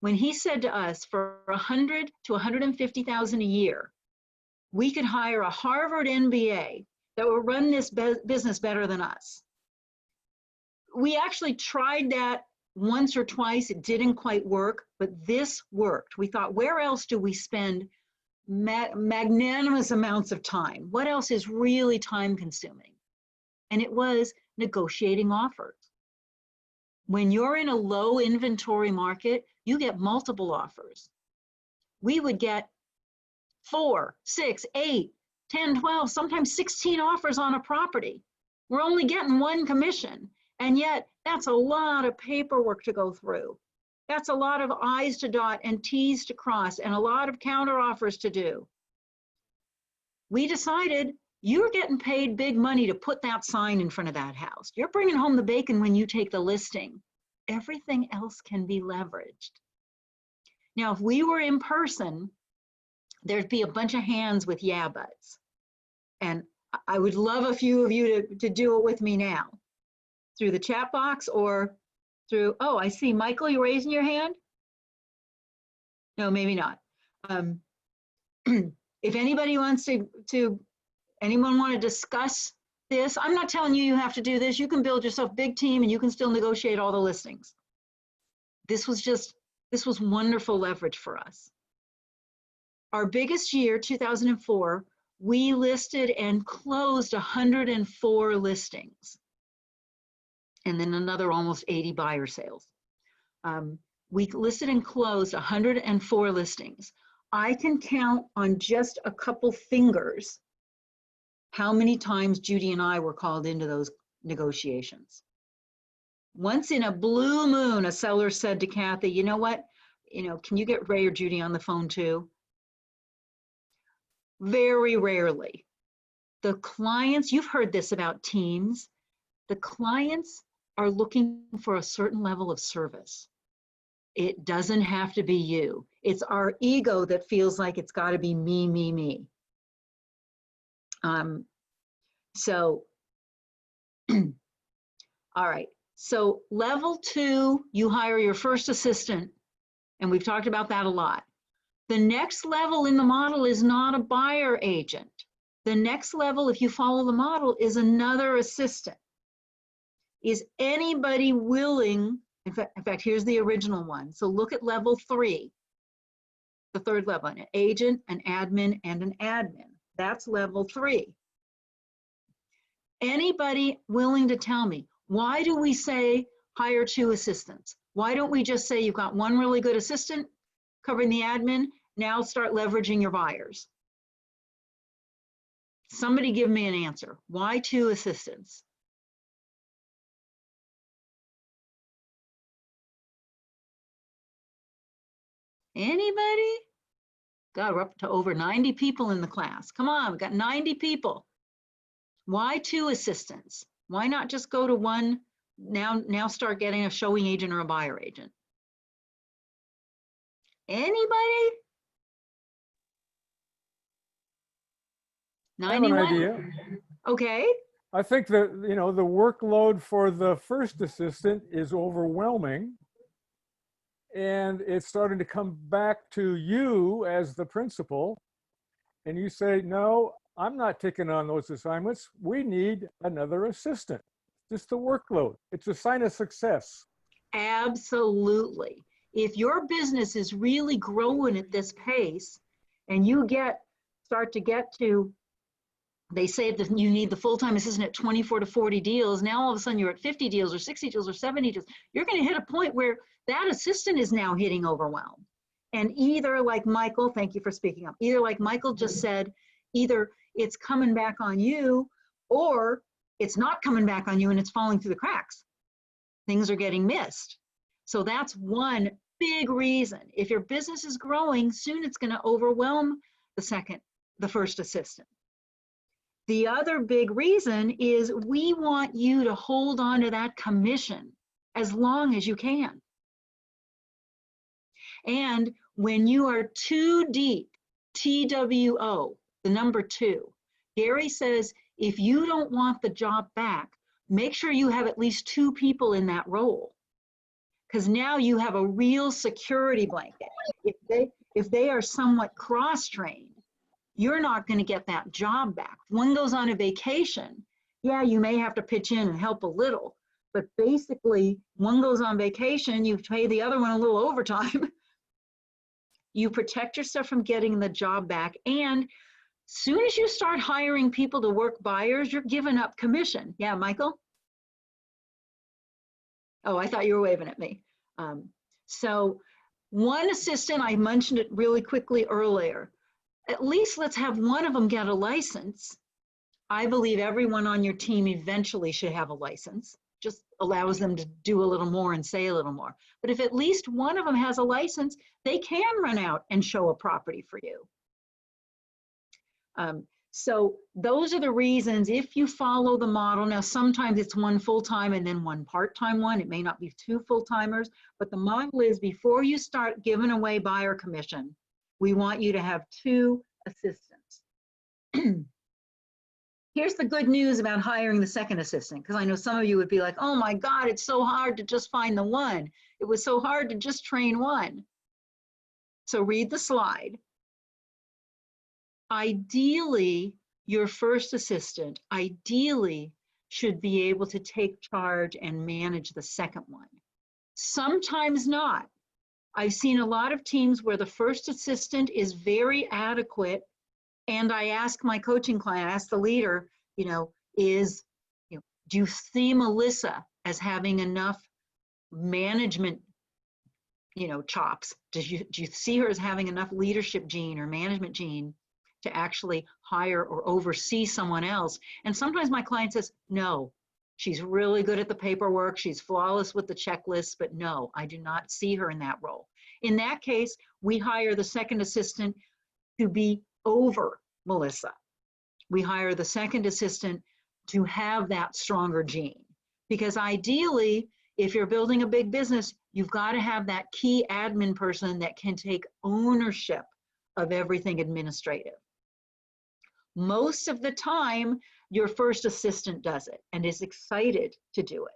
Speaker 1: when he said to us for 100 to 150,000 a year, we could hire a Harvard MBA that will run this business better than us. We actually tried that once or twice. It didn't quite work, but this worked. We thought, where else do we spend magnanimous amounts of time? What else is really time consuming? And it was negotiating offers. When you're in a low inventory market, you get multiple offers. We would get 4, 6, 8, 10, 12, sometimes 16 offers on a property. We're only getting one commission. And yet that's a lot of paperwork to go through. That's a lot of I's to dot and T's to cross and a lot of counter offers to do. We decided you're getting paid big money to put that sign in front of that house. You're bringing home the bacon when you take the listing. Everything else can be leveraged. Now, if we were in person, there'd be a bunch of hands with yeah buts. And I would love a few of you to do it with me now, through the chat box or through, oh, I see, Michael, you raising your hand? No, maybe not. If anybody wants anyone want to discuss this, I'm not telling you have to do this. You can build yourself a big team and you can still negotiate all the listings. This was wonderful leverage for us. Our biggest year, 2004, we listed and closed 104 listings. And then another almost 80 buyer sales. We listed and closed 104 listings. I can count on just a couple fingers how many times Judy and I were called into those negotiations. Once in a blue moon, a seller said to Kathy, you know what? Can you get Ray or Judy on the phone too? Very rarely. The clients, you've heard this about teams, the clients are looking for a certain level of service. It doesn't have to be you. It's our ego that feels like it's got to be me, me, me. So, all right. So level 2, you hire your first assistant, and we've talked about that a lot. The next level in the model is not a buyer agent. The next level, if you follow the model, is another assistant. Is anybody willing, in fact, here's the original one. So look at level 3, the third level, an agent, an admin, and an admin. That's level 3. Anybody willing to tell me, why do we say hire 2 assistants? Why don't we just say you've got one really good assistant covering the admin, now start leveraging your buyers? Somebody give me an answer. Why 2 assistants? Anybody? God, we're up to over 90 people in the class. Come on, we've got 90 people. Why 2 assistants? Why not just go to one, now start getting a showing agent or a buyer agent? Anybody?
Speaker 10: I have an
Speaker 1: 91?
Speaker 10: idea.
Speaker 1: Okay.
Speaker 10: I think that, the workload for the first assistant is overwhelming. And it's starting to come back to you as the principal. And you say, no, I'm not taking on those assignments. We need another assistant. Just the workload. It's a sign of success.
Speaker 1: Absolutely. If your business is really growing at this pace and you start to get to, they say that you need the full-time assistant at 24 to 40 deals. Now all of a sudden you're at 50 deals or 60 deals or 70 deals. You're going to hit a point where that assistant is now hitting overwhelm. And either like Michael, thank you for speaking up, either like Michael just said, either it's coming back on you or it's not coming back on you and it's falling through the cracks. Things are getting missed. So that's one big reason. If your business is growing, soon it's going to overwhelm the first assistant. The other big reason is we want you to hold on to that commission as long as you can. And when you are too deep, TWO, the number 2, Gary says, if you don't want the job back, make sure you have at least 2 people in that role. Because now you have a real security blanket. If they are somewhat cross-trained, you're not going to get that job back. One goes on a vacation, yeah, you may have to pitch in and help a little, but basically one goes on vacation, you pay the other one a little overtime. You protect yourself from getting the job back, and soon as you start hiring people to work buyers, you're giving up commission. Yeah, Michael? Oh, I thought you were waving at me. So one assistant, I mentioned it really quickly earlier. At least let's have one of them get a license. I believe everyone on your team eventually should have a license. Just allows them to do a little more and say a little more. But if at least one of them has a license, they can run out and show a property for you. So those are the reasons if you follow the model. Now, sometimes it's one full-time and then one part-time one. It may not be 2 full-timers, but the model is before you start giving away buyer commission, we want you to have 2 assistants. Here's the good news about hiring the second assistant, because I know some of you would be like, oh my God, it's so hard to just find the one. It was so hard to just train one. So read the slide. Ideally, your first assistant, ideally, should be able to take charge and manage the second one. Sometimes not. I've seen a lot of teams where the first assistant is very adequate, and I ask my coaching client, I ask the leader, do you see Melissa as having enough management, chops? Do you see her as having enough leadership gene or management gene to actually hire or oversee someone else? And sometimes my client says, no, she's really good at the paperwork. She's flawless with the checklist, but no, I do not see her in that role. In that case, we hire the second assistant to be over Melissa. We hire the second assistant to have that stronger gene. Because ideally, if you're building a big business, you've got to have that key admin person that can take ownership of everything administrative. Most of the time, your first assistant does it and is excited to do it.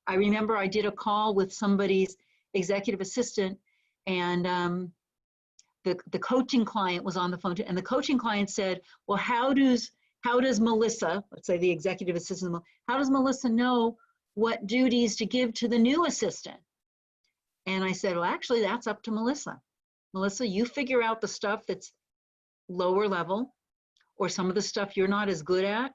Speaker 1: I remember I did a call with somebody's executive assistant, and the coaching client was on the phone, and the coaching client said, well, how does Melissa, let's say the executive assistant, how does Melissa know what duties to give to the new assistant? And I said, well, actually, that's up to Melissa. Melissa, you figure out the stuff that's lower level or some of the stuff you're not as good at,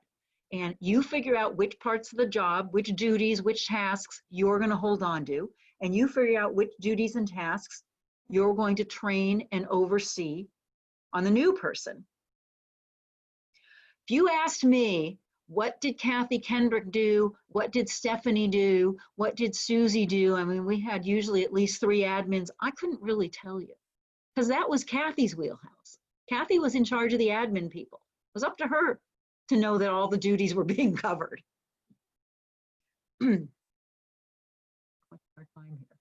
Speaker 1: and you figure out which parts of the job, which duties, which tasks you're going to hold on to, and you figure out which duties and tasks you're going to train and oversee on the new person. If you asked me, what did Kathy Kendrick do? What did Stephanie do? What did Susie do? I mean, we had usually at least 3 admins. I couldn't really tell you because that was Kathy's wheelhouse. Kathy was in charge of the admin people. It was up to her to know that all the duties were being covered. What's our time here?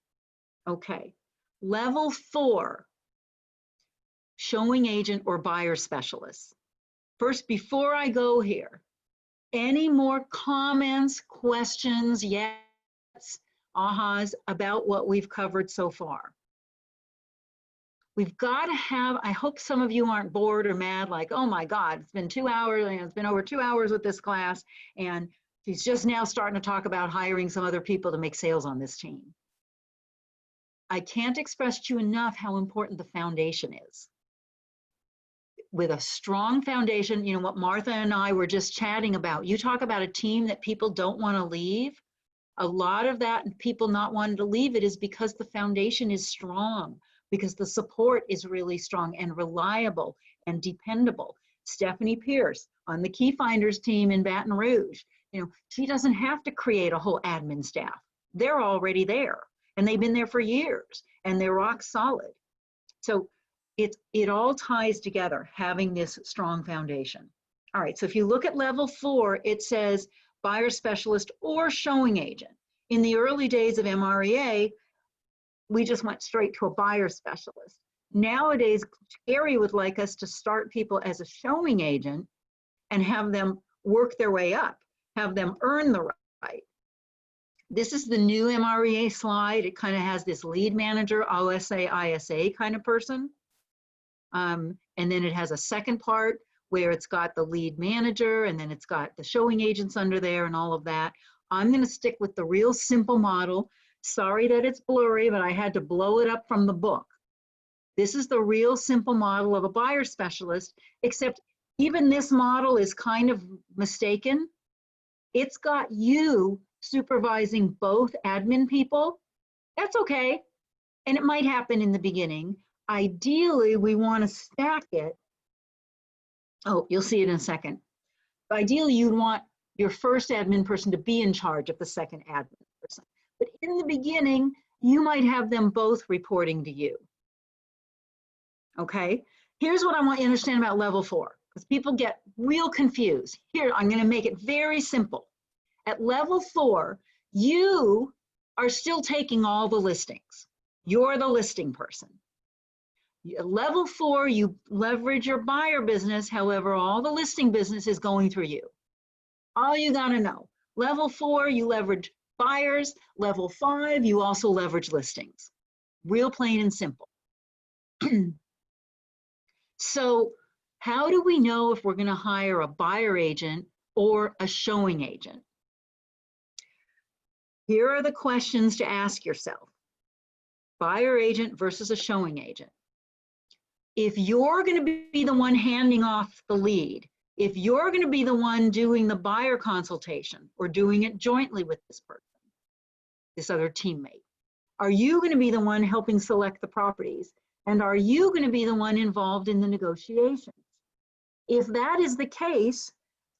Speaker 1: Okay, level 4, showing agent or buyer specialist. First, before I go here, any more comments, questions, yes, ahas about what we've covered so far? We've got to have, I hope some of you aren't bored or mad like, oh my God, it's been 2 hours, it's been over 2 hours with this class, and she's just now starting to talk about hiring some other people to make sales on this team. I can't express to you enough how important the foundation is. With a strong foundation, you know what Martha and I were just chatting about, you talk about a team that people don't want to leave. A lot of that people not wanting to leave it is because the foundation is strong, because the support is really strong and reliable and dependable. Stephanie Pierce on the Key Finders team in Baton Rouge, she doesn't have to create a whole admin staff. They're already there and they've been there for years and they're rock solid. So it all ties together, having this strong foundation. All right, so if you look at level 4, it says buyer specialist or showing agent. In the early days of MREA, we just went straight to a buyer specialist. Nowadays, Gary would like us to start people as a showing agent and have them work their way up, have them earn the right. This is the new MREA slide. It kind of has this lead manager, OSA, ISA kind of person. And then it has a second part where it's got the lead manager and then it's got the showing agents under there and all of that. I'm going to stick with the real simple model. Sorry that it's blurry, but I had to blow it up from the book. This is the real simple model of a buyer specialist, except even this model is kind of mistaken. It's got you supervising both admin people. That's okay. And it might happen in the beginning. Ideally, we want to stack it. Oh, you'll see it in a second. Ideally, you'd want your first admin person to be in charge of the second admin person. But in the beginning, you might have them both reporting to you. Okay, here's what I want you to understand about level 4, because people get real confused. Here, I'm going to make it very simple. At level 4, you are still taking all the listings. You're the listing person. At level 4, you leverage your buyer business. However, all the listing business is going through you. All you got to know. Level 4, you leverage buyers. Level 5, you also leverage listings. Real plain and simple. So how do we know if we're going to hire a buyer agent or a showing agent? Here are the questions to ask yourself. Buyer agent versus a showing agent. If you're going to be the one handing off the lead, if you're going to be the one doing the buyer consultation or doing it jointly with this person, this other teammate, Are you going to be the one helping select the properties? And are you going to be the one involved in the negotiations? If that is the case,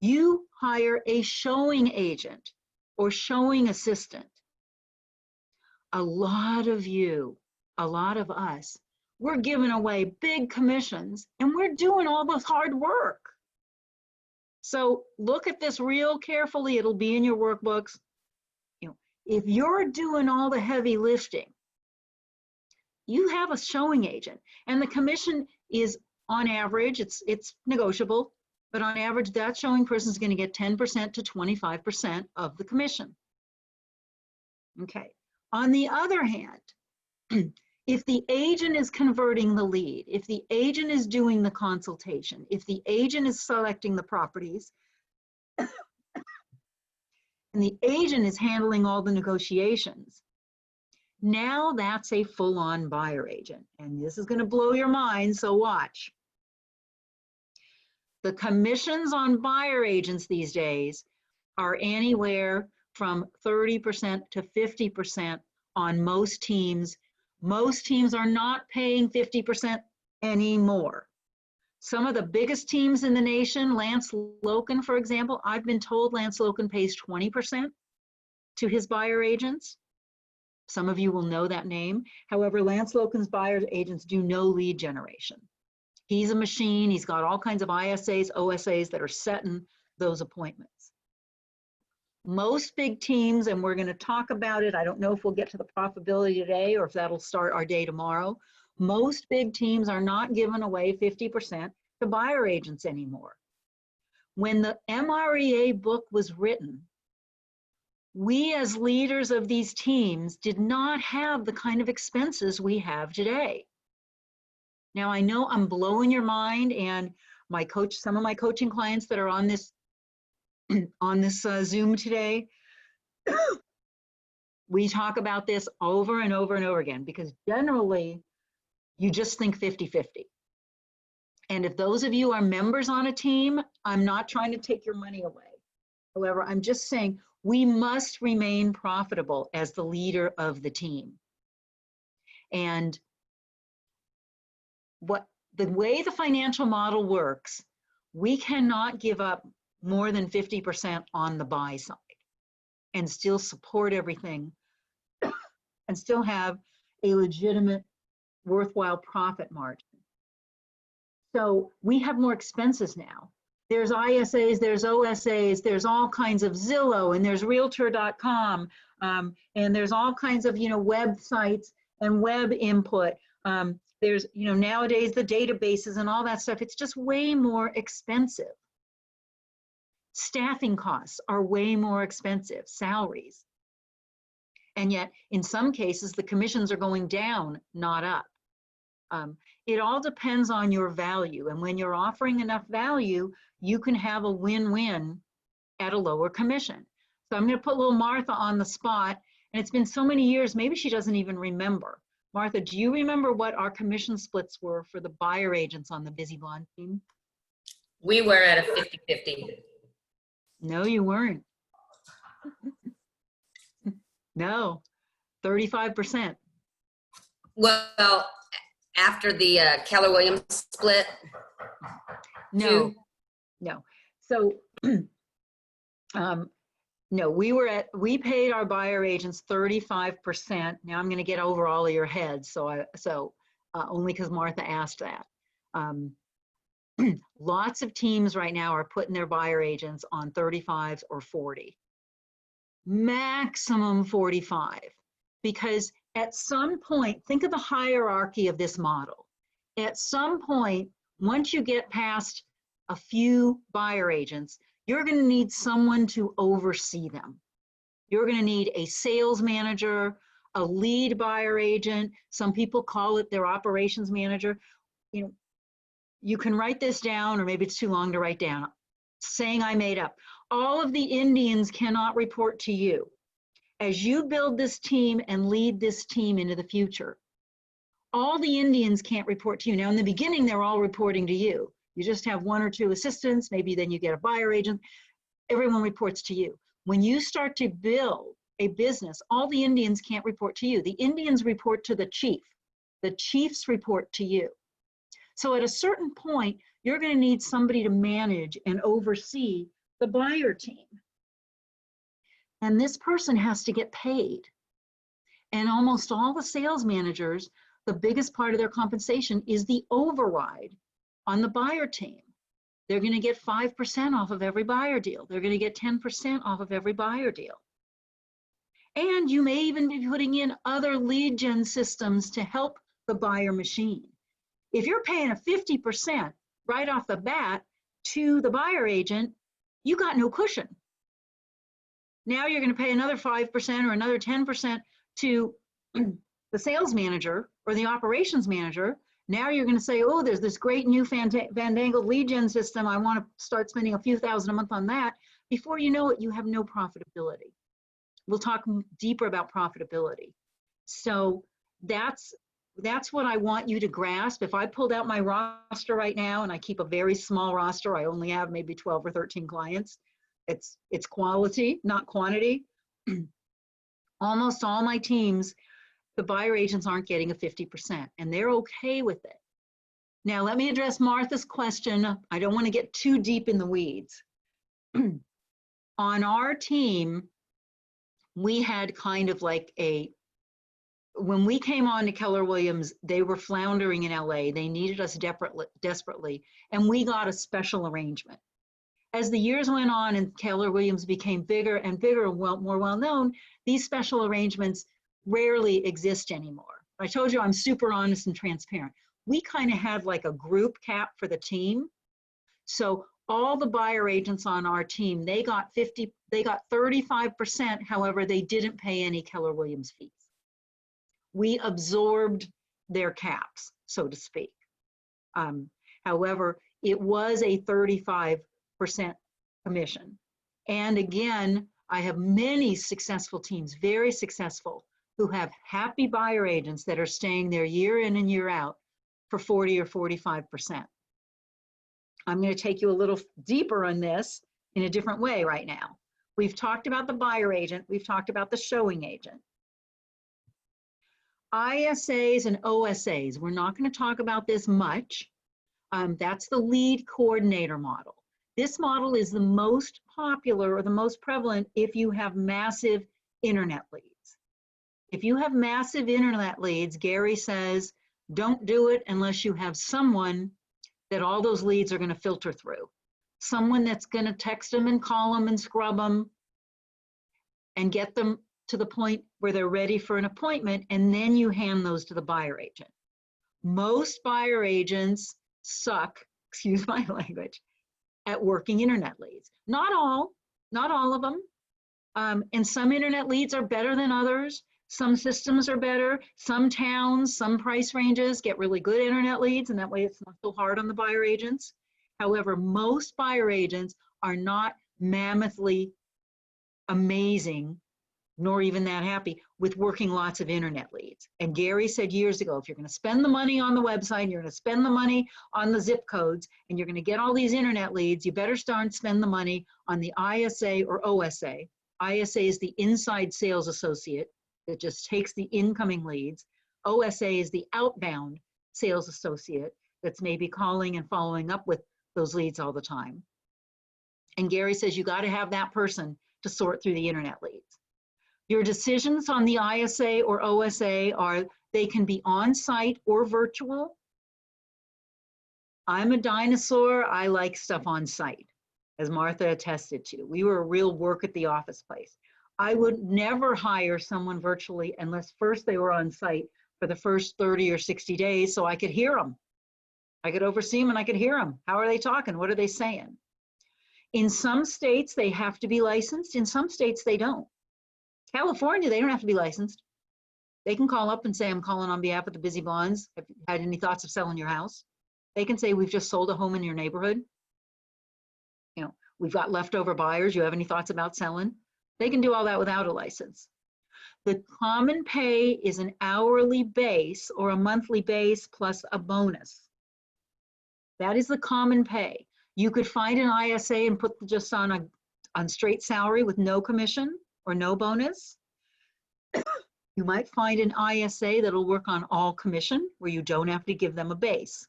Speaker 1: you hire a showing agent or showing assistant. A lot of you, a lot of us, we're giving away big commissions and we're doing all the hard work. So look at this real carefully. It'll be in your workbooks. You know, if you're doing all the heavy lifting, you have a showing agent, and the commission is on average, it's negotiable, but on average, that showing person is going to get 10% to 25% of the commission. Okay. On the other hand, if the agent is converting the lead, if the agent is doing the consultation, if the agent is selecting the properties, and the agent is handling all the negotiations, now that's a full-on buyer agent. And this is going to blow your mind, so watch. The commissions on buyer agents these days are anywhere from 30% to 50% on most teams. Most teams are not paying 50% anymore. Some of the biggest teams in the nation, Lance Loken, for example, I've been told Lance Loken pays 20% to his buyer agents. Some of you will know that name. However, Lance Loken's buyer agents do no lead generation. He's a machine. He's got all kinds of ISAs, OSAs that are setting those appointments. Most big teams, and we're going to talk about it, I don't know if we'll get to the profitability today or if that'll start our day tomorrow. Most big teams are not giving away 50% to buyer agents anymore. When the MREA book was written, we as leaders of these teams did not have the kind of expenses we have today. Now I know I'm blowing your mind, and my coach, some of my coaching clients that are on this Zoom today, we talk about this over and over and over again, because generally you just think 50-50. And if those of you are members on a team, I'm not trying to take your money away. However, I'm just saying we must remain profitable as the leader of the team. And the way the financial model works, we cannot give up more than 50% on the buy side and still support everything and still have a legitimate, worthwhile profit margin. So we have more expenses now. There's ISAs, there's OSAs, there's all kinds of Zillow, and there's Realtor.com, and there's all kinds of, websites and web input. There's, nowadays the databases and all that stuff. It's just way more expensive. Staffing costs are way more expensive, salaries. And yet, in some cases, the commissions are going down, not up. It all depends on your value. And when you're offering enough value, you can have a win-win at a lower commission. So I'm going to put little Martha on the spot. And it's been so many years, maybe she doesn't even remember. Martha, do you remember what our commission splits were for the buyer agents on the Busy Blonde team?
Speaker 6: We were at a 50-50.
Speaker 1: No, you weren't. No, 35%.
Speaker 6: Well, after the Keller Williams split?
Speaker 1: No. So, no, we paid our buyer agents 35%. Now I'm going to get over all of your heads. Only because Martha asked that. Lots of teams right now are putting their buyer agents on 35s or 40. Maximum 45. Because at some point, think of the hierarchy of this model. At some point, once you get past a few buyer agents, you're going to need someone to oversee them. You're going to need a sales manager, a lead buyer agent. Some people call it their operations manager. You can write this down, or maybe it's too long to write down. Saying I made up. All of the Indians cannot report to you. As you build this team and lead this team into the future, all the Indians can't report to you. Now, in the beginning, they're all reporting to you. You just have one or two assistants, maybe then you get a buyer agent. Everyone reports to you. When you start to build a business, all the Indians can't report to you. The Indians report to the chief. The chiefs report to you. So at a certain point, you're going to need somebody to manage and oversee the buyer team. And this person has to get paid. And almost all the sales managers, the biggest part of their compensation is the override on the buyer team. They're going to get 5% off of every buyer deal. They're going to get 10% off of every buyer deal. And you may even be putting in other lead gen systems to help the buyer machine. If you're paying a 50% right off the bat to the buyer agent, you got no cushion. Now you're going to pay another 5% or another 10% to the sales manager or the operations manager. Now you're going to say, oh, there's this great new fandangled lead gen system. I want to start spending a few thousand a month on that. Before you know it, you have no profitability. We'll talk deeper about profitability. So that's what I want you to grasp. If I pulled out my roster right now, and I keep a very small roster, I only have maybe 12 or 13 clients. It's quality, not quantity. Almost all my teams, the buyer agents aren't getting a 50%, and they're okay with it. Now, let me address Martha's question. I don't want to get too deep in the weeds. On our team, we had kind of like when we came on to Keller Williams, they were floundering in LA. They needed us desperately, and we got a special arrangement. As the years went on and Keller Williams became bigger and bigger and more well-known, these special arrangements rarely exist anymore. I told you I'm super honest and transparent. We kind of had like a group cap for the team. So all the buyer agents on our team, they got 35%, however, they didn't pay any Keller Williams fees. We absorbed their caps, so to speak. However, it was a 35% commission. And again, I have many successful teams, very successful, who have happy buyer agents that are staying there year in and year out for 40 or 45%. I'm going to take you a little deeper on this in a different way right now. We've talked about the buyer agent. We've talked about the showing agent. ISAs and OSAs, we're not going to talk about this much. That's the lead coordinator model. This model is the most popular or the most prevalent if you have massive internet leads. If you have massive internet leads, Gary says, don't do it unless you have someone that all those leads are going to filter through. Someone that's going to text them and call them and scrub them and get them to the point where they're ready for an appointment, and then you hand those to the buyer agent. Most buyer agents suck, excuse my language, at working internet leads. Not all of them. And some internet leads are better than others. Some systems are better. Some towns, some price ranges get really good internet leads, and that way it's not so hard on the buyer agents. However, most buyer agents are not mammothly amazing, nor even that happy with working lots of internet leads. And Gary said years ago, if you're going to spend the money on the website, you're going to spend the money on the zip codes, and you're going to get all these internet leads, you better start and spend the money on the ISA or OSA. ISA is the inside sales associate that just takes the incoming leads. OSA is the outbound sales associate that's maybe calling and following up with those leads all the time. And Gary says you got to have that person to sort through the internet leads. Your decisions on the ISA or OSA are, they can be on-site or virtual. I'm a dinosaur. I like stuff on-site, as Martha attested to. We were a real work at the office place. I would never hire someone virtually unless first they were on site for the first 30 or 60 days so I could hear them. I could oversee them and I could hear them. How are they talking? What are they saying? In some states, they have to be licensed. In some states, they don't. California, they don't have to be licensed. They can call up and say, I'm calling on behalf of the Busy Blondes. Have you had any thoughts of selling your house? They can say, we've just sold a home in your neighborhood. You know, we've got leftover buyers. You have any thoughts about selling? They can do all that without a license. The common pay is an hourly base or a monthly base plus a bonus. That is the common pay. You could find an ISA and put just on straight salary with no commission or no bonus. You might find an ISA that'll work on all commission where you don't have to give them a base.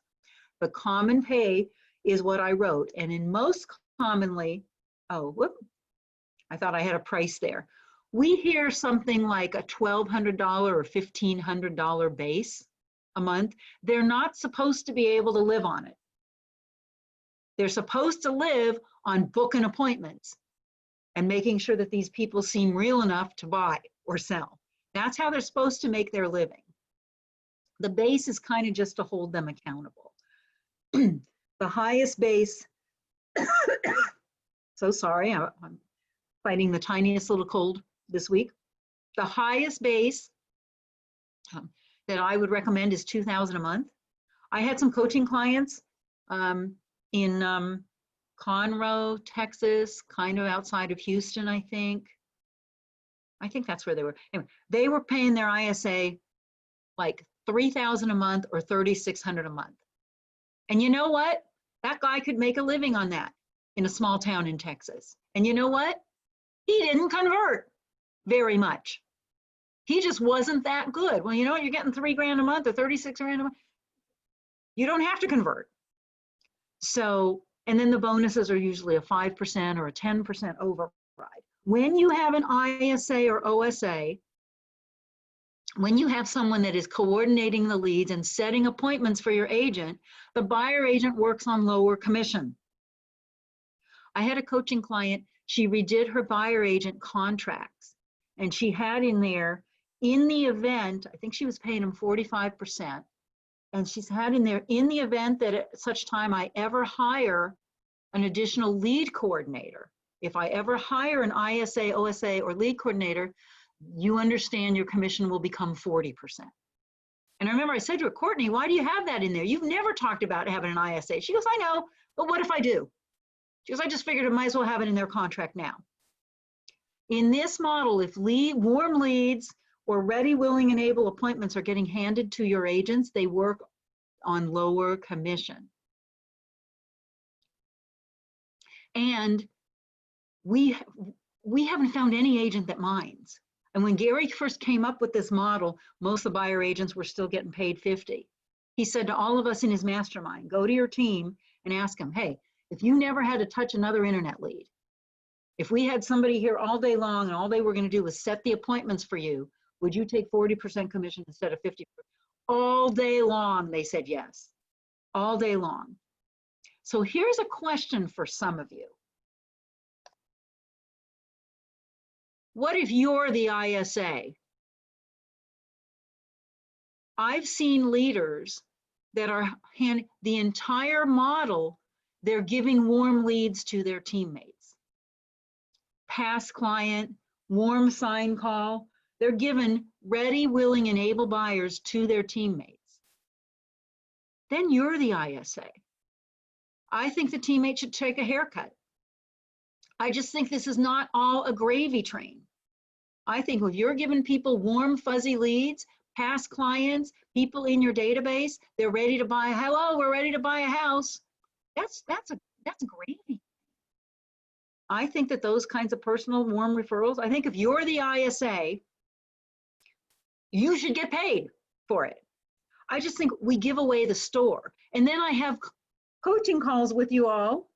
Speaker 1: But common pay is what I wrote. And in most commonly, oh, whoop, I thought I had a price there. We hear something like a $1,200 or $1,500 base a month. They're not supposed to be able to live on it. They're supposed to live on booking appointments and making sure that these people seem real enough to buy or sell. That's how they're supposed to make their living. The base is kind of just to hold them accountable. The highest base, so sorry, I'm fighting the tiniest little cold this week. The highest base that I would recommend is $2,000 a month. I had some coaching clients in Conroe, Texas, kind of outside of Houston, I think. I think that's where they were. Anyway, they were paying their ISA like $3,000 a month or $3,600 a month. And you know what? That guy could make a living on that in a small town in Texas. And you know what? He didn't convert very much. He just wasn't that good. Well, you know what? You're getting $3,000 a month or 36 grand a month. You don't have to convert. So, and then the bonuses are usually a 5% or a 10% override. When you have an ISA or OSA, when you have someone that is coordinating the leads and setting appointments for your agent, the buyer agent works on lower commission. I had a coaching client, she redid her buyer agent contracts, and she had in there, in the event, I think she was paying him 45%, and she's had in there, in the event that at such time I ever hire an additional lead coordinator, if I ever hire an ISA, OSA, or lead coordinator, you understand your commission will become 40%. And I remember I said to her, Courtney, why do you have that in there? You've never talked about having an ISA. She goes, I know, but what if I do? She goes, I just figured I might as well have it in their contract now. In this model, if warm leads or ready, willing, and able appointments are getting handed to your agents, they work on lower commission. And we haven't found any agent that minds. And when Gary first came up with this model, most of the buyer agents were still getting paid 50. He said to all of us in his mastermind, go to your team and ask them, hey, if you never had to touch another internet lead, if we had somebody here all day long and all they were going to do was set the appointments for you, would you take 40% commission instead of 50%? All day long, they said yes, all day long. So here's a question for some of you. What if you're the ISA? I've seen leaders that are the entire model, they're giving warm leads to their teammates. Past client, warm sign call, they're given ready, willing, and able buyers to their teammates. Then you're the ISA. I think the teammate should take a haircut. I just think this is not all a gravy train. I think if you're giving people warm, fuzzy leads, past clients, people in your database, they're ready to buy, hello, we're ready to buy a house. That's gravy. I think that those kinds of personal warm referrals, I think if you're the ISA, you should get paid for it. I just think we give away the store. And then I have coaching calls with you all,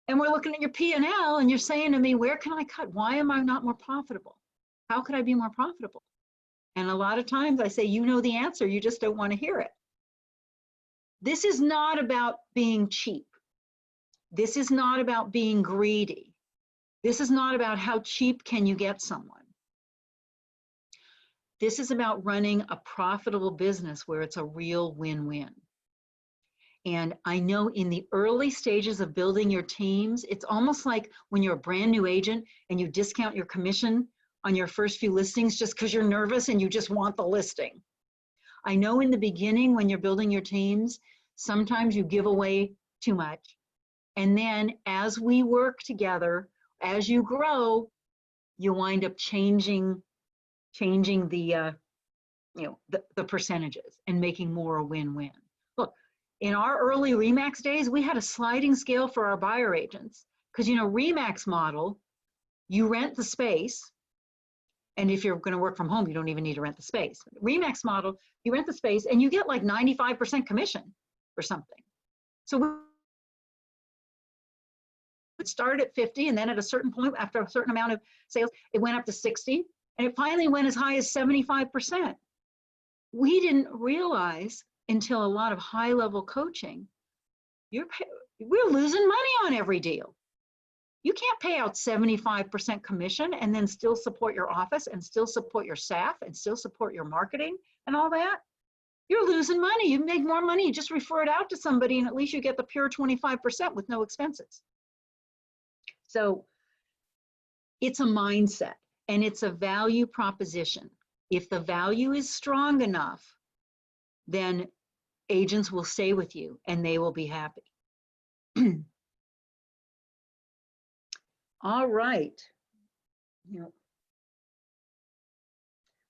Speaker 1: and we're looking at your P&L, and you're saying to me, where can I cut? Why am I not more profitable? How could I be more profitable? And a lot of times I say, you know the answer, you just don't want to hear it. This is not about being cheap. This is not about being greedy. This is not about how cheap can you get someone. This is about running a profitable business where it's a real win-win. And I know in the early stages of building your teams, it's almost like when you're a brand new agent and you discount your commission on your first few listings just because you're nervous and you just want the listing. I know in the beginning when you're building your teams, sometimes you give away too much. And then as we work together, as you grow, you wind up changing the the percentages and making more a win-win. Look, in our early RE/MAX days, we had a sliding scale for our buyer agents because RE/MAX model, you rent the space, And if you're going to work from home, you don't even need to rent the space. RE/MAX model, you rent the space and you get like 95% commission or something. So we would start at 50, and then at a certain point, after a certain amount of sales, it went up to 60, and it finally went as high as 75%. We didn't realize until a lot of high-level coaching, we're losing money on every deal. You can't pay out 75% commission and then still support your office and still support your staff and still support your marketing and all that. You're losing money. You make more money. You just refer it out to somebody and at least you get the pure 25% with no expenses. So it's a mindset and it's a value proposition. If the value is strong enough, then agents will stay with you and they will be happy. All right. Yep.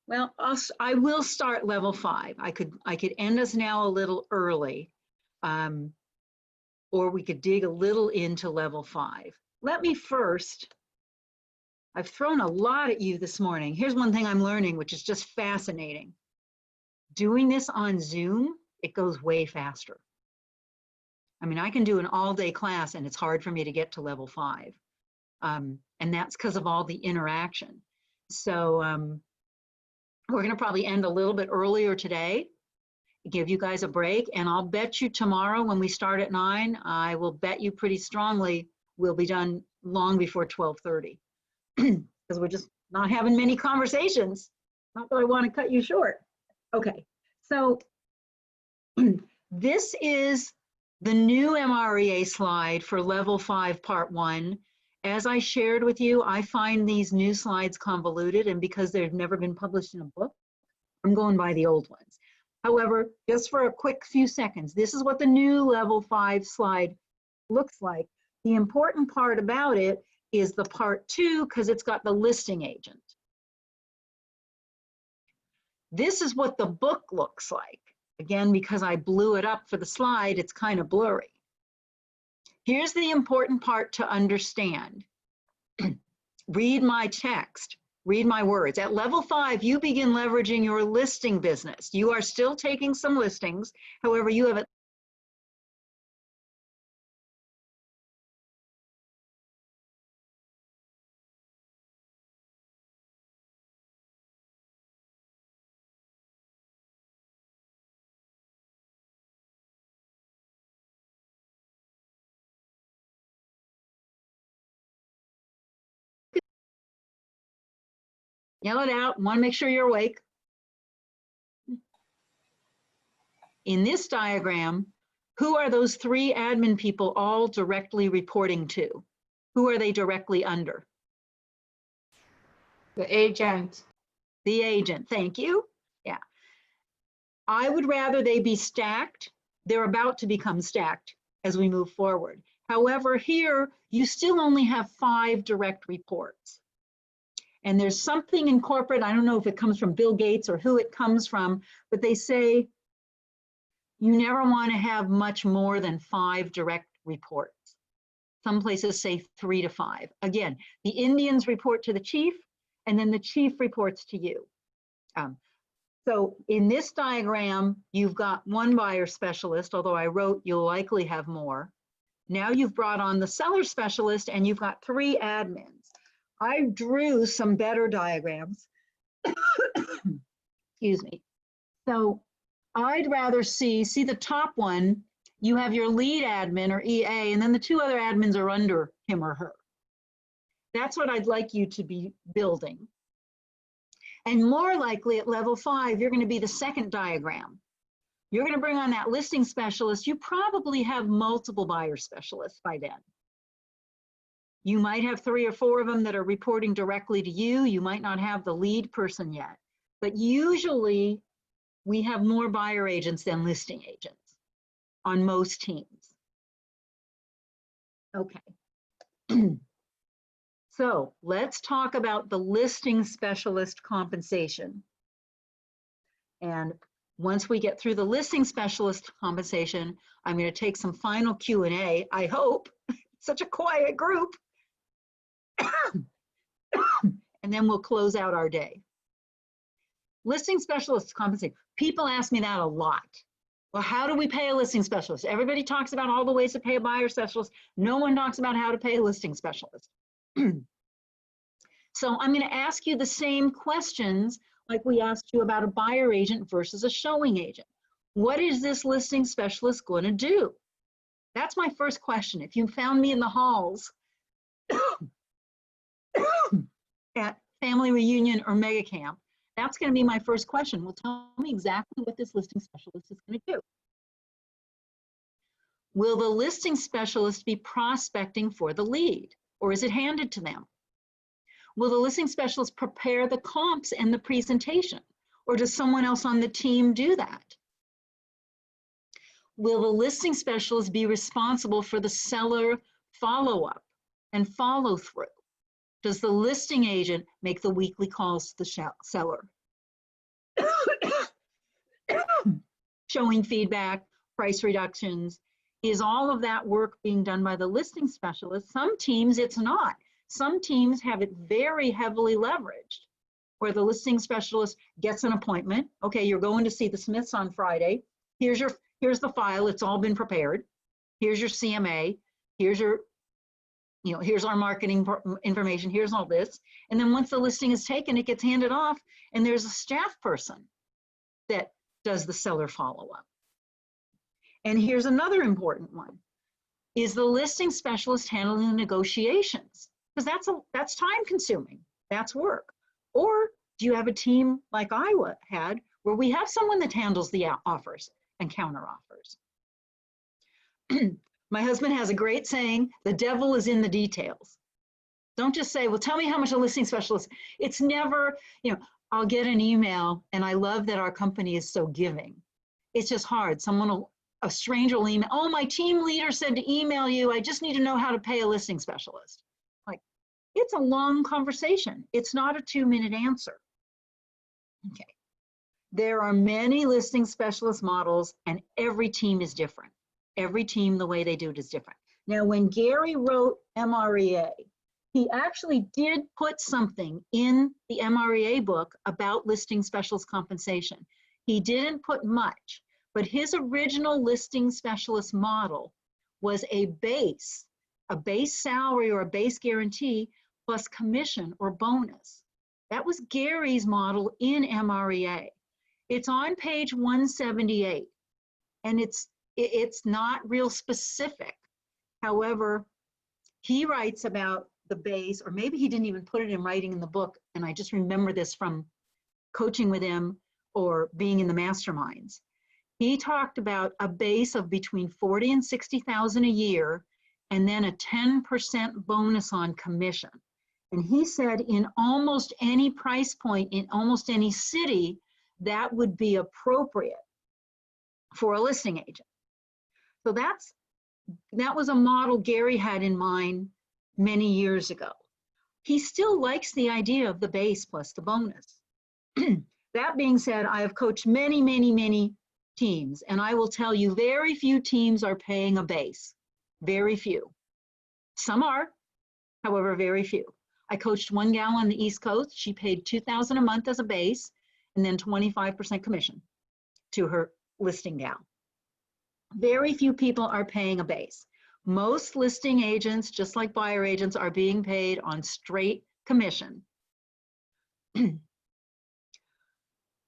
Speaker 1: Well, I will start level 5. I could end us now a little early, or we could dig a little into level 5. Let me first, I've thrown a lot at you this morning. Here's one thing I'm learning, which is just fascinating. Doing this on Zoom, it goes way faster. I mean, I can do an all-day class and it's hard for me to get to level 5. And that's because of all the interaction. So we're going to probably end a little bit earlier today, give you guys a break, and I'll bet you tomorrow when we start at 9, I will bet you pretty strongly we'll be done long before 12:30 because we're just not having many conversations. Not that I want to cut you short. Okay, so this is the new MREA slide for level 5 part 1. As I shared with you, I find these new slides convoluted, and because they've never been published in a book, I'm going by the old ones. However, just for a quick few seconds, this is what the new level 5 slide looks like. The important part about it is the part 2, because it's got the listing agent. This is what the book looks like. Again, because I blew it up for the slide, it's kind of blurry. Here's the important part to understand. Read my text, read my words. At level 5, you begin leveraging your listing business. You are still taking some listings. However, you have yell it out, want to make sure you're awake. In this diagram, who are those 3 admin people all directly reporting to? Who are they directly under?
Speaker 5: The agent.
Speaker 1: The agent, thank you. Yeah. I would rather they be stacked. They're about to become stacked as we move forward. However, here, you still only have 5 direct reports. And there's something in corporate, I don't know if it comes from Bill Gates or who it comes from, but they say you never want to have much more than 5 direct reports. Some places say 3 to 5. Again, the Indians report to the chief, and then the chief reports to you. So in this diagram, you've got 1 buyer specialist, although I wrote you'll likely have more. Now you've brought on the seller specialist, and you've got 3 admins. I drew some better diagrams. Excuse me. So I'd rather see the top one, you have your lead admin or EA, and then the 2 other admins are under him or her. That's what I'd like you to be building. And more likely at level 5, you're going to be the second diagram. You're going to bring on that listing specialist. You probably have multiple buyer specialists by then. You might have 3 or 4 of them that are reporting directly to you. You might not have the lead person yet, but usually we have more buyer agents than listing agents on most teams. Okay. So let's talk about the listing specialist compensation. And once we get through the listing specialist compensation, I'm going to take some final Q&A, I hope. Such a quiet group. and then we'll close out our day. Listing specialists compensate. People ask me that a lot. Well, how do we pay a listing specialist? Everybody talks about all the ways to pay a buyer specialist. No one talks about how to pay a listing specialist. So I'm going to ask you the same questions like we asked you about a buyer agent versus a showing agent. What is this listing specialist going to do? That's my first question. If you found me in the halls at family reunion or mega camp, that's going to be my first question. Well, tell me exactly what this listing specialist is going to do. Will the listing specialist be prospecting for the lead, or is it handed to them? Will the listing specialist prepare the comps and the presentation, or does someone else on the team do that? Will the listing specialist be responsible for the seller follow-up and follow-through? Does the listing agent make the weekly calls to the seller? Showing feedback, price reductions, is all of that work being done by the listing specialist? Some teams it's not. Some teams have it very heavily leveraged, where the listing specialist gets an appointment. Okay, you're going to see the Smiths on Friday. Here's the file. It's all been prepared. Here's your CMA. Here's your, here's our marketing information. Here's all this. And then once the listing is taken, it gets handed off, and there's a staff person that does the seller follow-up. And here's another important one. Is the listing specialist handling the negotiations? Because that's time consuming, that's work. Or do you have a team like I had, where we have someone that handles the offers and counter offers? My husband has a great saying, the devil is in the details. Don't just say, well, tell me how much a listing specialist. It's never, I'll get an email, and I love that our company is so giving. It's just hard. A stranger will email, oh, my team leader said to email you, I just need to know how to pay a listing specialist. Like, it's a long conversation. It's not a 2-minute answer. Okay. There are many listing specialist models, and every team is different. Every team, the way they do it is different. Now, when Gary wrote MREA, he actually did put something in the MREA book about listing specialist compensation. He didn't put much, but his original listing specialist model was a base salary or a base guarantee plus commission or bonus. That was Gary's model in MREA. It's on page 178, and it's not real specific. However, he writes about the base, or maybe he didn't even put it in writing in the book, and I just remember this from coaching with him or being in the masterminds. He talked about a base of between 40 and 60,000 a year, and then a 10% bonus on commission. And he said in almost any price point, in almost any city, that would be appropriate for a listing agent. So that was a model Gary had in mind many years ago. He still likes the idea of the base plus the bonus. That being said, I have coached many, many, many teams, and I will tell you very few teams are paying a base. Very few. Some are, however, very few. I coached one gal on the East Coast. She paid $2,000 a month as a base and then 25% commission to her listing gal. Very few people are paying a base. Most listing agents, just like buyer agents, are being paid on straight commission.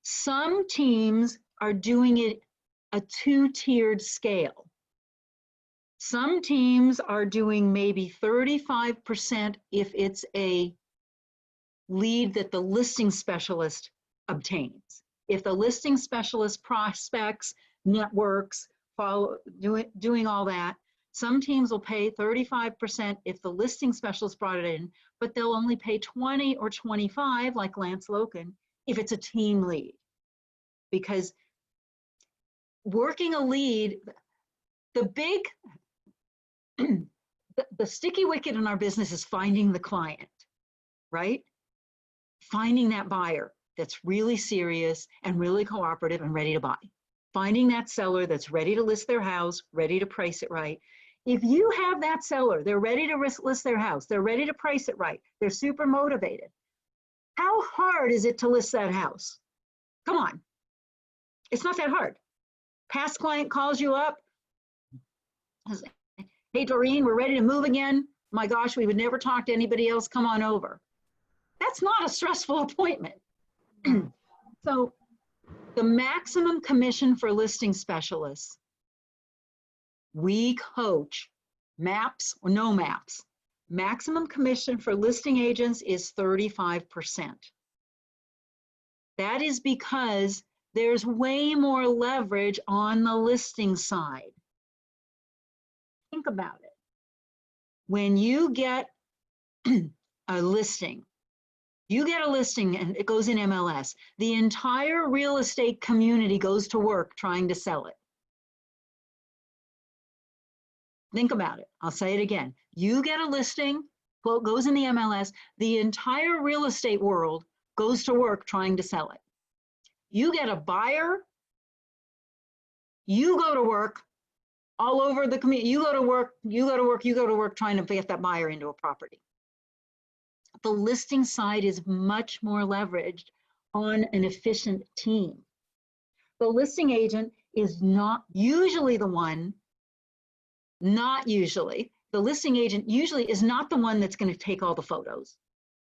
Speaker 1: Some teams are doing it a 2-tiered scale. Some teams are doing maybe 35% if it's a lead that the listing specialist obtains. If the listing specialist prospects, networks, doing all that, some teams will pay 35% if the listing specialist brought it in, but they'll only pay 20 or 25, like Lance Loken, if it's a team lead. Because working a lead, the sticky wicket in our business is finding the client, right? Finding that buyer that's really serious and really cooperative and ready to buy. Finding that seller that's ready to list their house, ready to price it right. If you have that seller, they're ready to list their house, they're ready to price it right, they're super motivated. How hard is it to list that house? Come on. It's not that hard. Past client calls you up. Says, hey, Doreen, we're ready to move again. My gosh, we would never talk to anybody else. Come on over. That's not a stressful appointment. So the maximum commission for listing specialists, we coach maps or no maps. Maximum commission for listing agents is 35%. That is because there's way more leverage on the listing side. Think about it. When you get a listing, and it goes in MLS, the entire real estate community goes to work trying to sell it. Think about it. I'll say it again. You get a listing, quote, goes in the MLS, the entire real estate world goes to work trying to sell it. You get a buyer, you go to work all over the community. You go to work trying to get that buyer into a property. The listing side is much more leveraged on an efficient team. The listing agent is not usually the one, the listing agent usually is not the one that's going to take all the photos.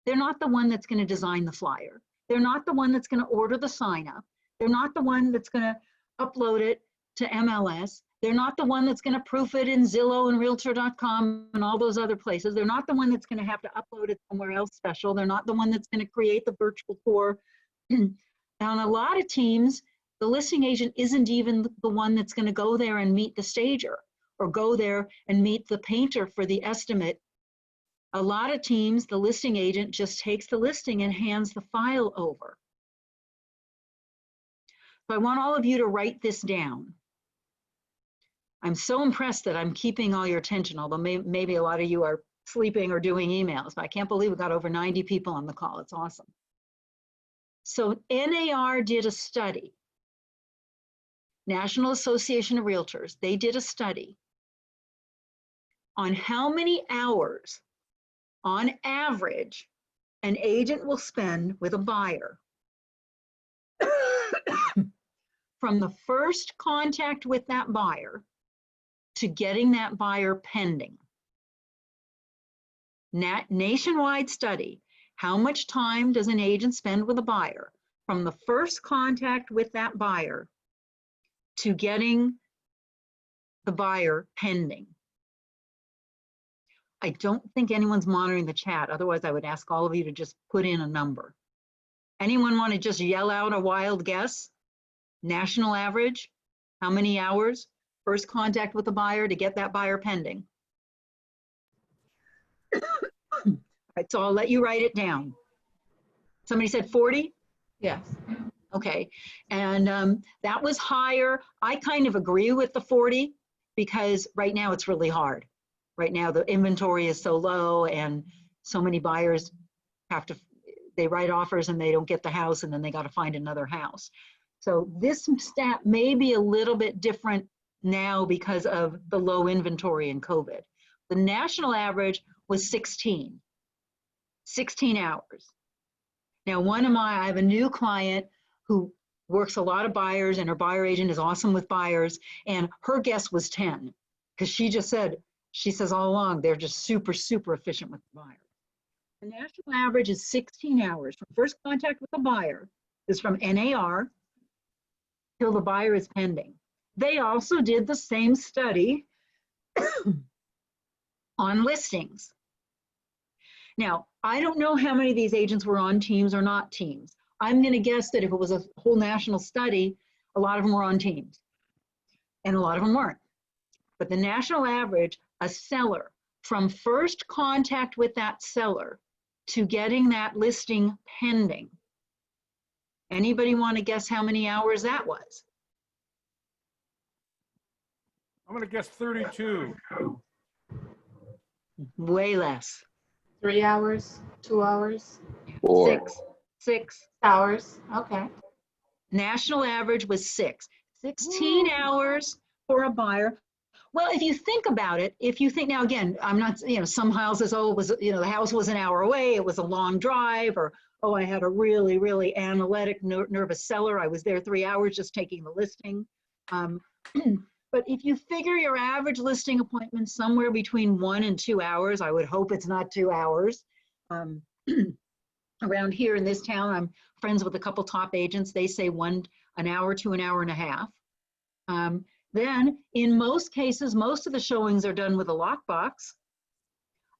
Speaker 1: They're not the one that's going to design the flyer. They're not the one that's going to order the sign up. They're not the one that's going to upload it to MLS. They're not the one that's going to proof it in Zillow and Realtor.com and all those other places. They're not the one that's going to have to upload it somewhere else special. They're not the one that's going to create the virtual tour. On a lot of teams, the listing agent isn't even the one that's going to go there and meet the stager or go there and meet the painter for the estimate. A lot of teams, the listing agent just takes the listing and hands the file over. So I want all of you to write this down. I'm so impressed that I'm keeping all your attention, although maybe a lot of you are sleeping or doing emails, but I can't believe we got over 90 people on the call. It's awesome. So NAR did a study, National Association of Realtors, they did a study on how many hours on average an agent will spend with a buyer from the first contact with that buyer to getting that buyer pending. Nationwide study, how much time does an agent spend with a buyer from the first contact with that buyer to getting the buyer pending? I don't think anyone's monitoring the chat. Otherwise, I would ask all of you to just put in a number. Anyone want to just yell out a wild guess? National average, how many hours? First contact with the buyer to get that buyer pending. All right, so I'll let you write it down. Somebody said 40?
Speaker 2: Yes.
Speaker 1: Okay, and that was higher. I kind of agree with the 40 because right now it's really hard. Right now the inventory is so low and so many buyers they write offers and they don't get the house and then they got to find another house. So this stat may be a little bit different now because of the low inventory and COVID. The national average was 16 hours. Now, I have a new client who works a lot of buyers and her buyer agent is awesome with buyers, and her guess was 10 because she says all along, they're just super, super efficient with the buyer. The national average is 16 hours from first contact with the buyer, this is from NAR, till the buyer is pending. They also did the same study on listings. Now, I don't know how many of these agents were on teams or not teams. I'm going to guess that if it was a whole national study, a lot of them were on teams and a lot of them weren't. But the national average, a seller from first contact with that seller to getting that listing pending. Anybody want to guess how many hours that was?
Speaker 10: I'm going to guess 32.
Speaker 1: Way less.
Speaker 5: 3 hours, 2 hours,
Speaker 1: 6
Speaker 5: hours. Okay.
Speaker 1: National average was 16 hours for a buyer. Well, if you think about it, if you think now again, I'm not, some houses, oh, it was, the house was an hour away, it was a long drive, or, oh, I had a really, really analytic, nervous seller. I was there 3 hours just taking the listing. But if you figure your average listing appointment somewhere between 1 and 2 hours, I would hope it's not 2 hours. Around here in this town, I'm friends with a couple top agents. They say an hour to an hour and a half. Then in most cases, most of the showings are done with a lockbox.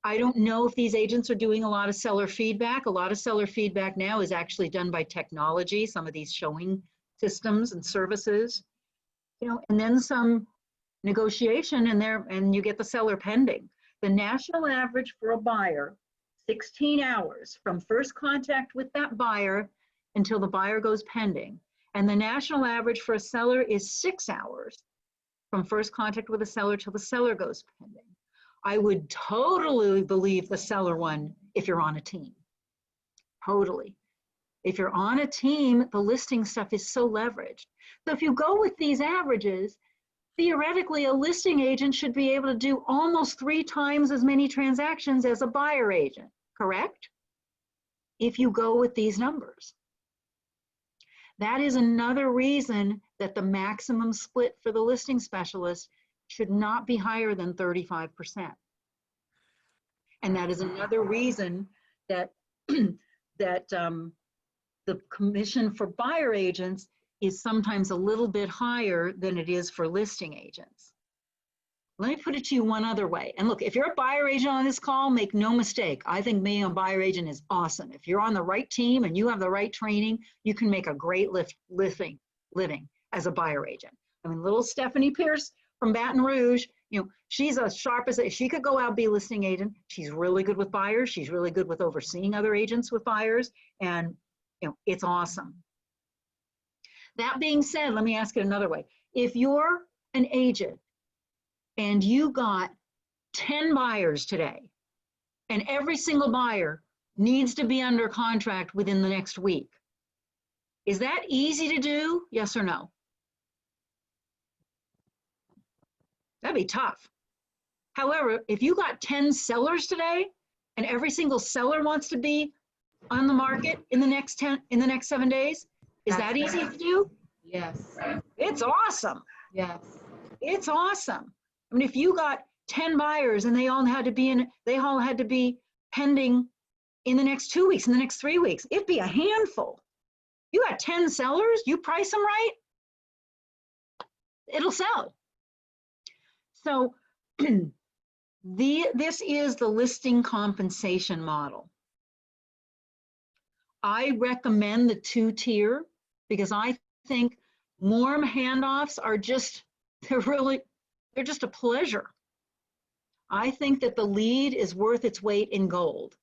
Speaker 1: I don't know if these agents are doing a lot of seller feedback. A lot of seller feedback now is actually done by technology, some of these showing systems and services, and then some negotiation and you get the seller pending. The national average for a buyer, 16 hours from first contact with that buyer until the buyer goes pending. And the national average for a seller is 6 hours from first contact with a seller till the seller goes pending. I would totally believe the seller one if you're on a team. Totally. If you're on a team, the listing stuff is so leveraged. So if you go with these averages, theoretically, a listing agent should be able to do almost 3 times as many transactions as a buyer agent, correct? If you go with these numbers. That is another reason that the maximum split for the listing specialist should not be higher than 35%. And that is another reason that, the commission for buyer agents is sometimes a little bit higher than it is for listing agents. Let me put it to you one other way. And look, if you're a buyer agent on this call, make no mistake, I think being a buyer agent is awesome. If you're on the right team and you have the right training, you can make a great living as a buyer agent. I mean, little Stephanie Pierce from Baton Rouge, she's as sharp as she could go out, be a listing agent. She's really good with buyers. She's really good with overseeing other agents with buyers. And, it's awesome. That being said, let me ask it another way. If you're an agent and you got 10 buyers today, and every single buyer needs to be under contract within the next week, is that easy to do? Yes or no? That'd be tough. However, if you got 10 sellers today, and every single seller wants to be on the market in the next 7 days, is that easy to do?
Speaker 5: Yes.
Speaker 1: It's awesome.
Speaker 5: Yes.
Speaker 1: It's awesome. I mean, if you got 10 buyers and they all had to be pending in the next 2 weeks, in the next 3 weeks, it'd be a handful. You got 10 sellers, you price them right, it'll sell. So this is the listing compensation model. I recommend the 2-tier because I think warm handoffs are they're just a pleasure. I think that the lead is worth its weight in gold.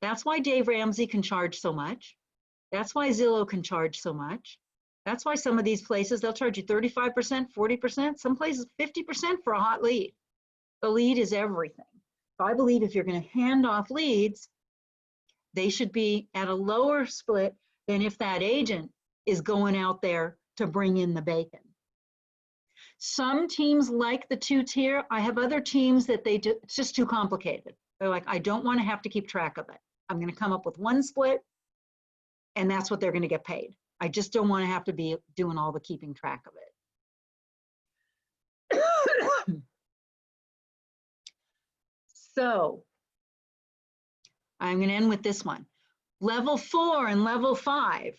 Speaker 1: That's why Dave Ramsey can charge so much. That's why Zillow can charge so much. That's why some of these places, they'll charge you 35%, 40%, some places 50% for a hot lead. The lead is everything. So I believe if you're going to hand off leads, they should be at a lower split than if that agent is going out there to bring in the bacon. Some teams like the 2-tier. I have other teams that it's just too complicated. They're like, I don't want to have to keep track of it. I'm going to come up with one split and that's what they're going to get paid. I just don't want to have to be doing all the keeping track of it. So I'm going to end with this one. Level 4 and level 5,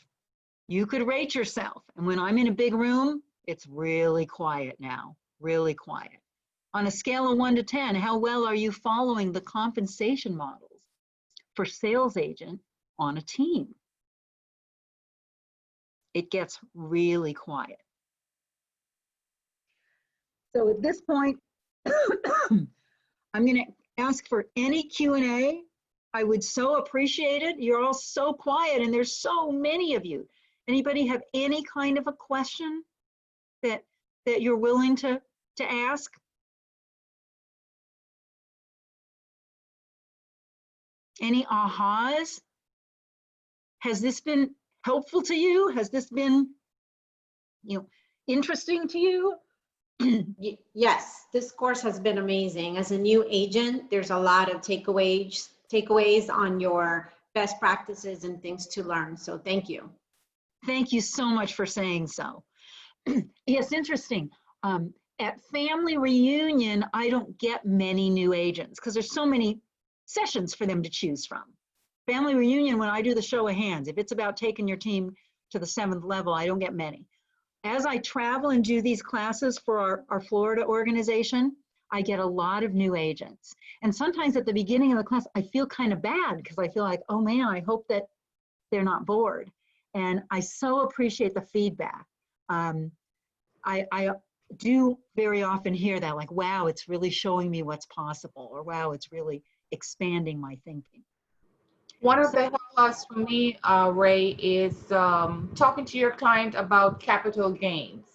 Speaker 1: you could rate yourself. And when I'm in a big room, it's really quiet now, really quiet. On a scale of 1 to 10, how well are you following the compensation models for sales agent on a team? It gets really quiet. So at this point, I'm going to ask for any Q&A. I would so appreciate it. You're all so quiet and there's so many of you. Anybody have any kind of a question that you're willing to ask? Any ahas? Has this been helpful to you? Has this been, interesting to you?
Speaker 9: Yes, this course has been amazing. As a new agent, there's a lot of takeaways on your best practices and things to learn. So thank you.
Speaker 1: Thank you so much for saying so. It's interesting. At family reunion, I don't get many new agents because there's so many sessions for them to choose from. Family reunion, when I do the show of hands, if it's about taking your team to the 7th level, I don't get many. As I travel and do these classes for our Florida organization, I get a lot of new agents. And sometimes at the beginning of the class, I feel kind of bad because I feel like, oh man, I hope that they're not bored. And I so appreciate the feedback. I do very often hear that, like, wow, it's really showing me what's possible, or wow, it's really expanding my thinking.
Speaker 5: One of the highlights for me, Ray, is talking to your client about capital gains.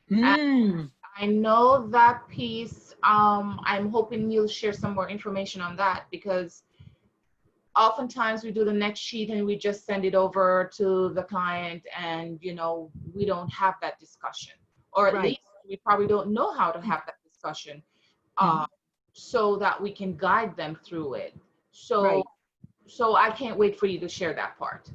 Speaker 5: And I know that piece. I'm hoping you'll share some more information on that, because oftentimes we do the next sheet and we just send it over to the client, and we don't have that discussion, or at least we probably don't know how to have that discussion, so that we can guide them through it. So I can't wait for you to share that part.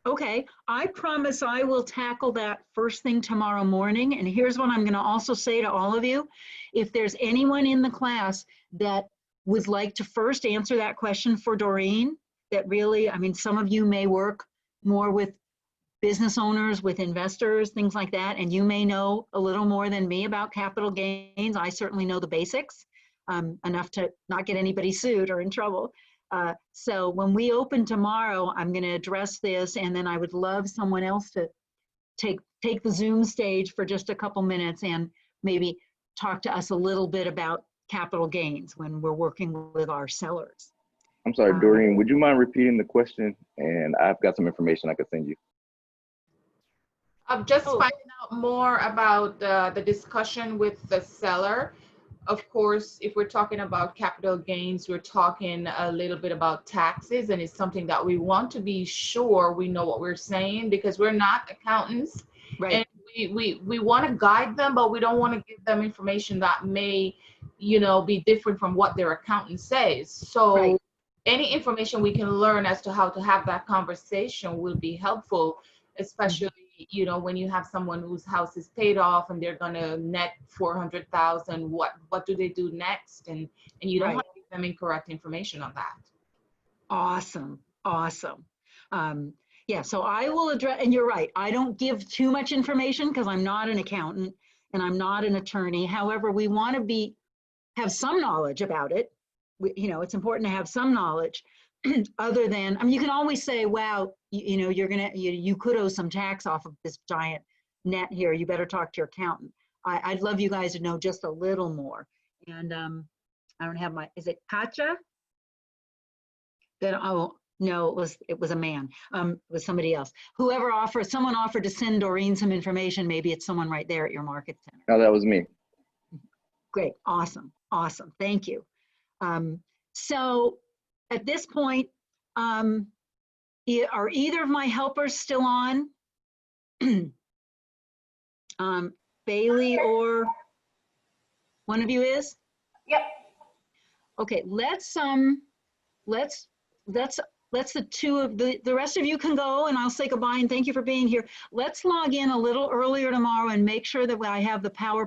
Speaker 1: Okay, I promise I will tackle that first thing tomorrow morning. And here's what I'm going to also say to all of you. If there's anyone in the class that would like to first answer that question for Doreen, that really, I mean, some of you may work more with business owners, with investors, things like that, and you may know a little more than me about capital gains. I certainly know the basics, enough to not get anybody sued or in trouble. So when we open tomorrow, I'm going to address this, and then I would love someone else to take the Zoom stage for just a couple minutes and maybe talk to us a little bit about capital gains when we're working with our sellers.
Speaker 11: I'm sorry, Doreen, would you mind repeating the question? And I've got some information I could send you.
Speaker 5: I'm just finding out more about the discussion with the seller. Of course, if we're talking about capital gains, we're talking a little bit about taxes, and it's something that we want to be sure we know what we're saying, because we're not accountants.
Speaker 1: Right.
Speaker 5: And we want to guide them, but we don't want to give them information that may, be different from what their accountant says. So any information we can learn as to how to have that conversation will be helpful, especially when you have someone whose house is paid off and they're going to net 400,000, what do they do next? And you don't want to give them incorrect information on that.
Speaker 1: Awesome. Yeah, so I will address, and you're right, I don't give too much information because I'm not an accountant and I'm not an attorney. However, we want to have some knowledge about it. It's important to have some knowledge. Other than, I mean, you can always say, wow, you could owe some tax off of this giant net here. You better talk to your accountant. I'd love you guys to know just a little more. And I don't have is it Katja? Oh, no, it was a man. It was somebody else. Someone offered to send Doreen some information. Maybe it's someone right there at your market center.
Speaker 11: No, that was me.
Speaker 1: Great, awesome. Thank you. So at this point, are either of my helpers still on? Bailey or one of you is?
Speaker 4: Yep.
Speaker 1: Okay, let's the two of the rest of you can go, and I'll say goodbye and thank you for being here. Let's log in a little earlier tomorrow and make sure that I have the power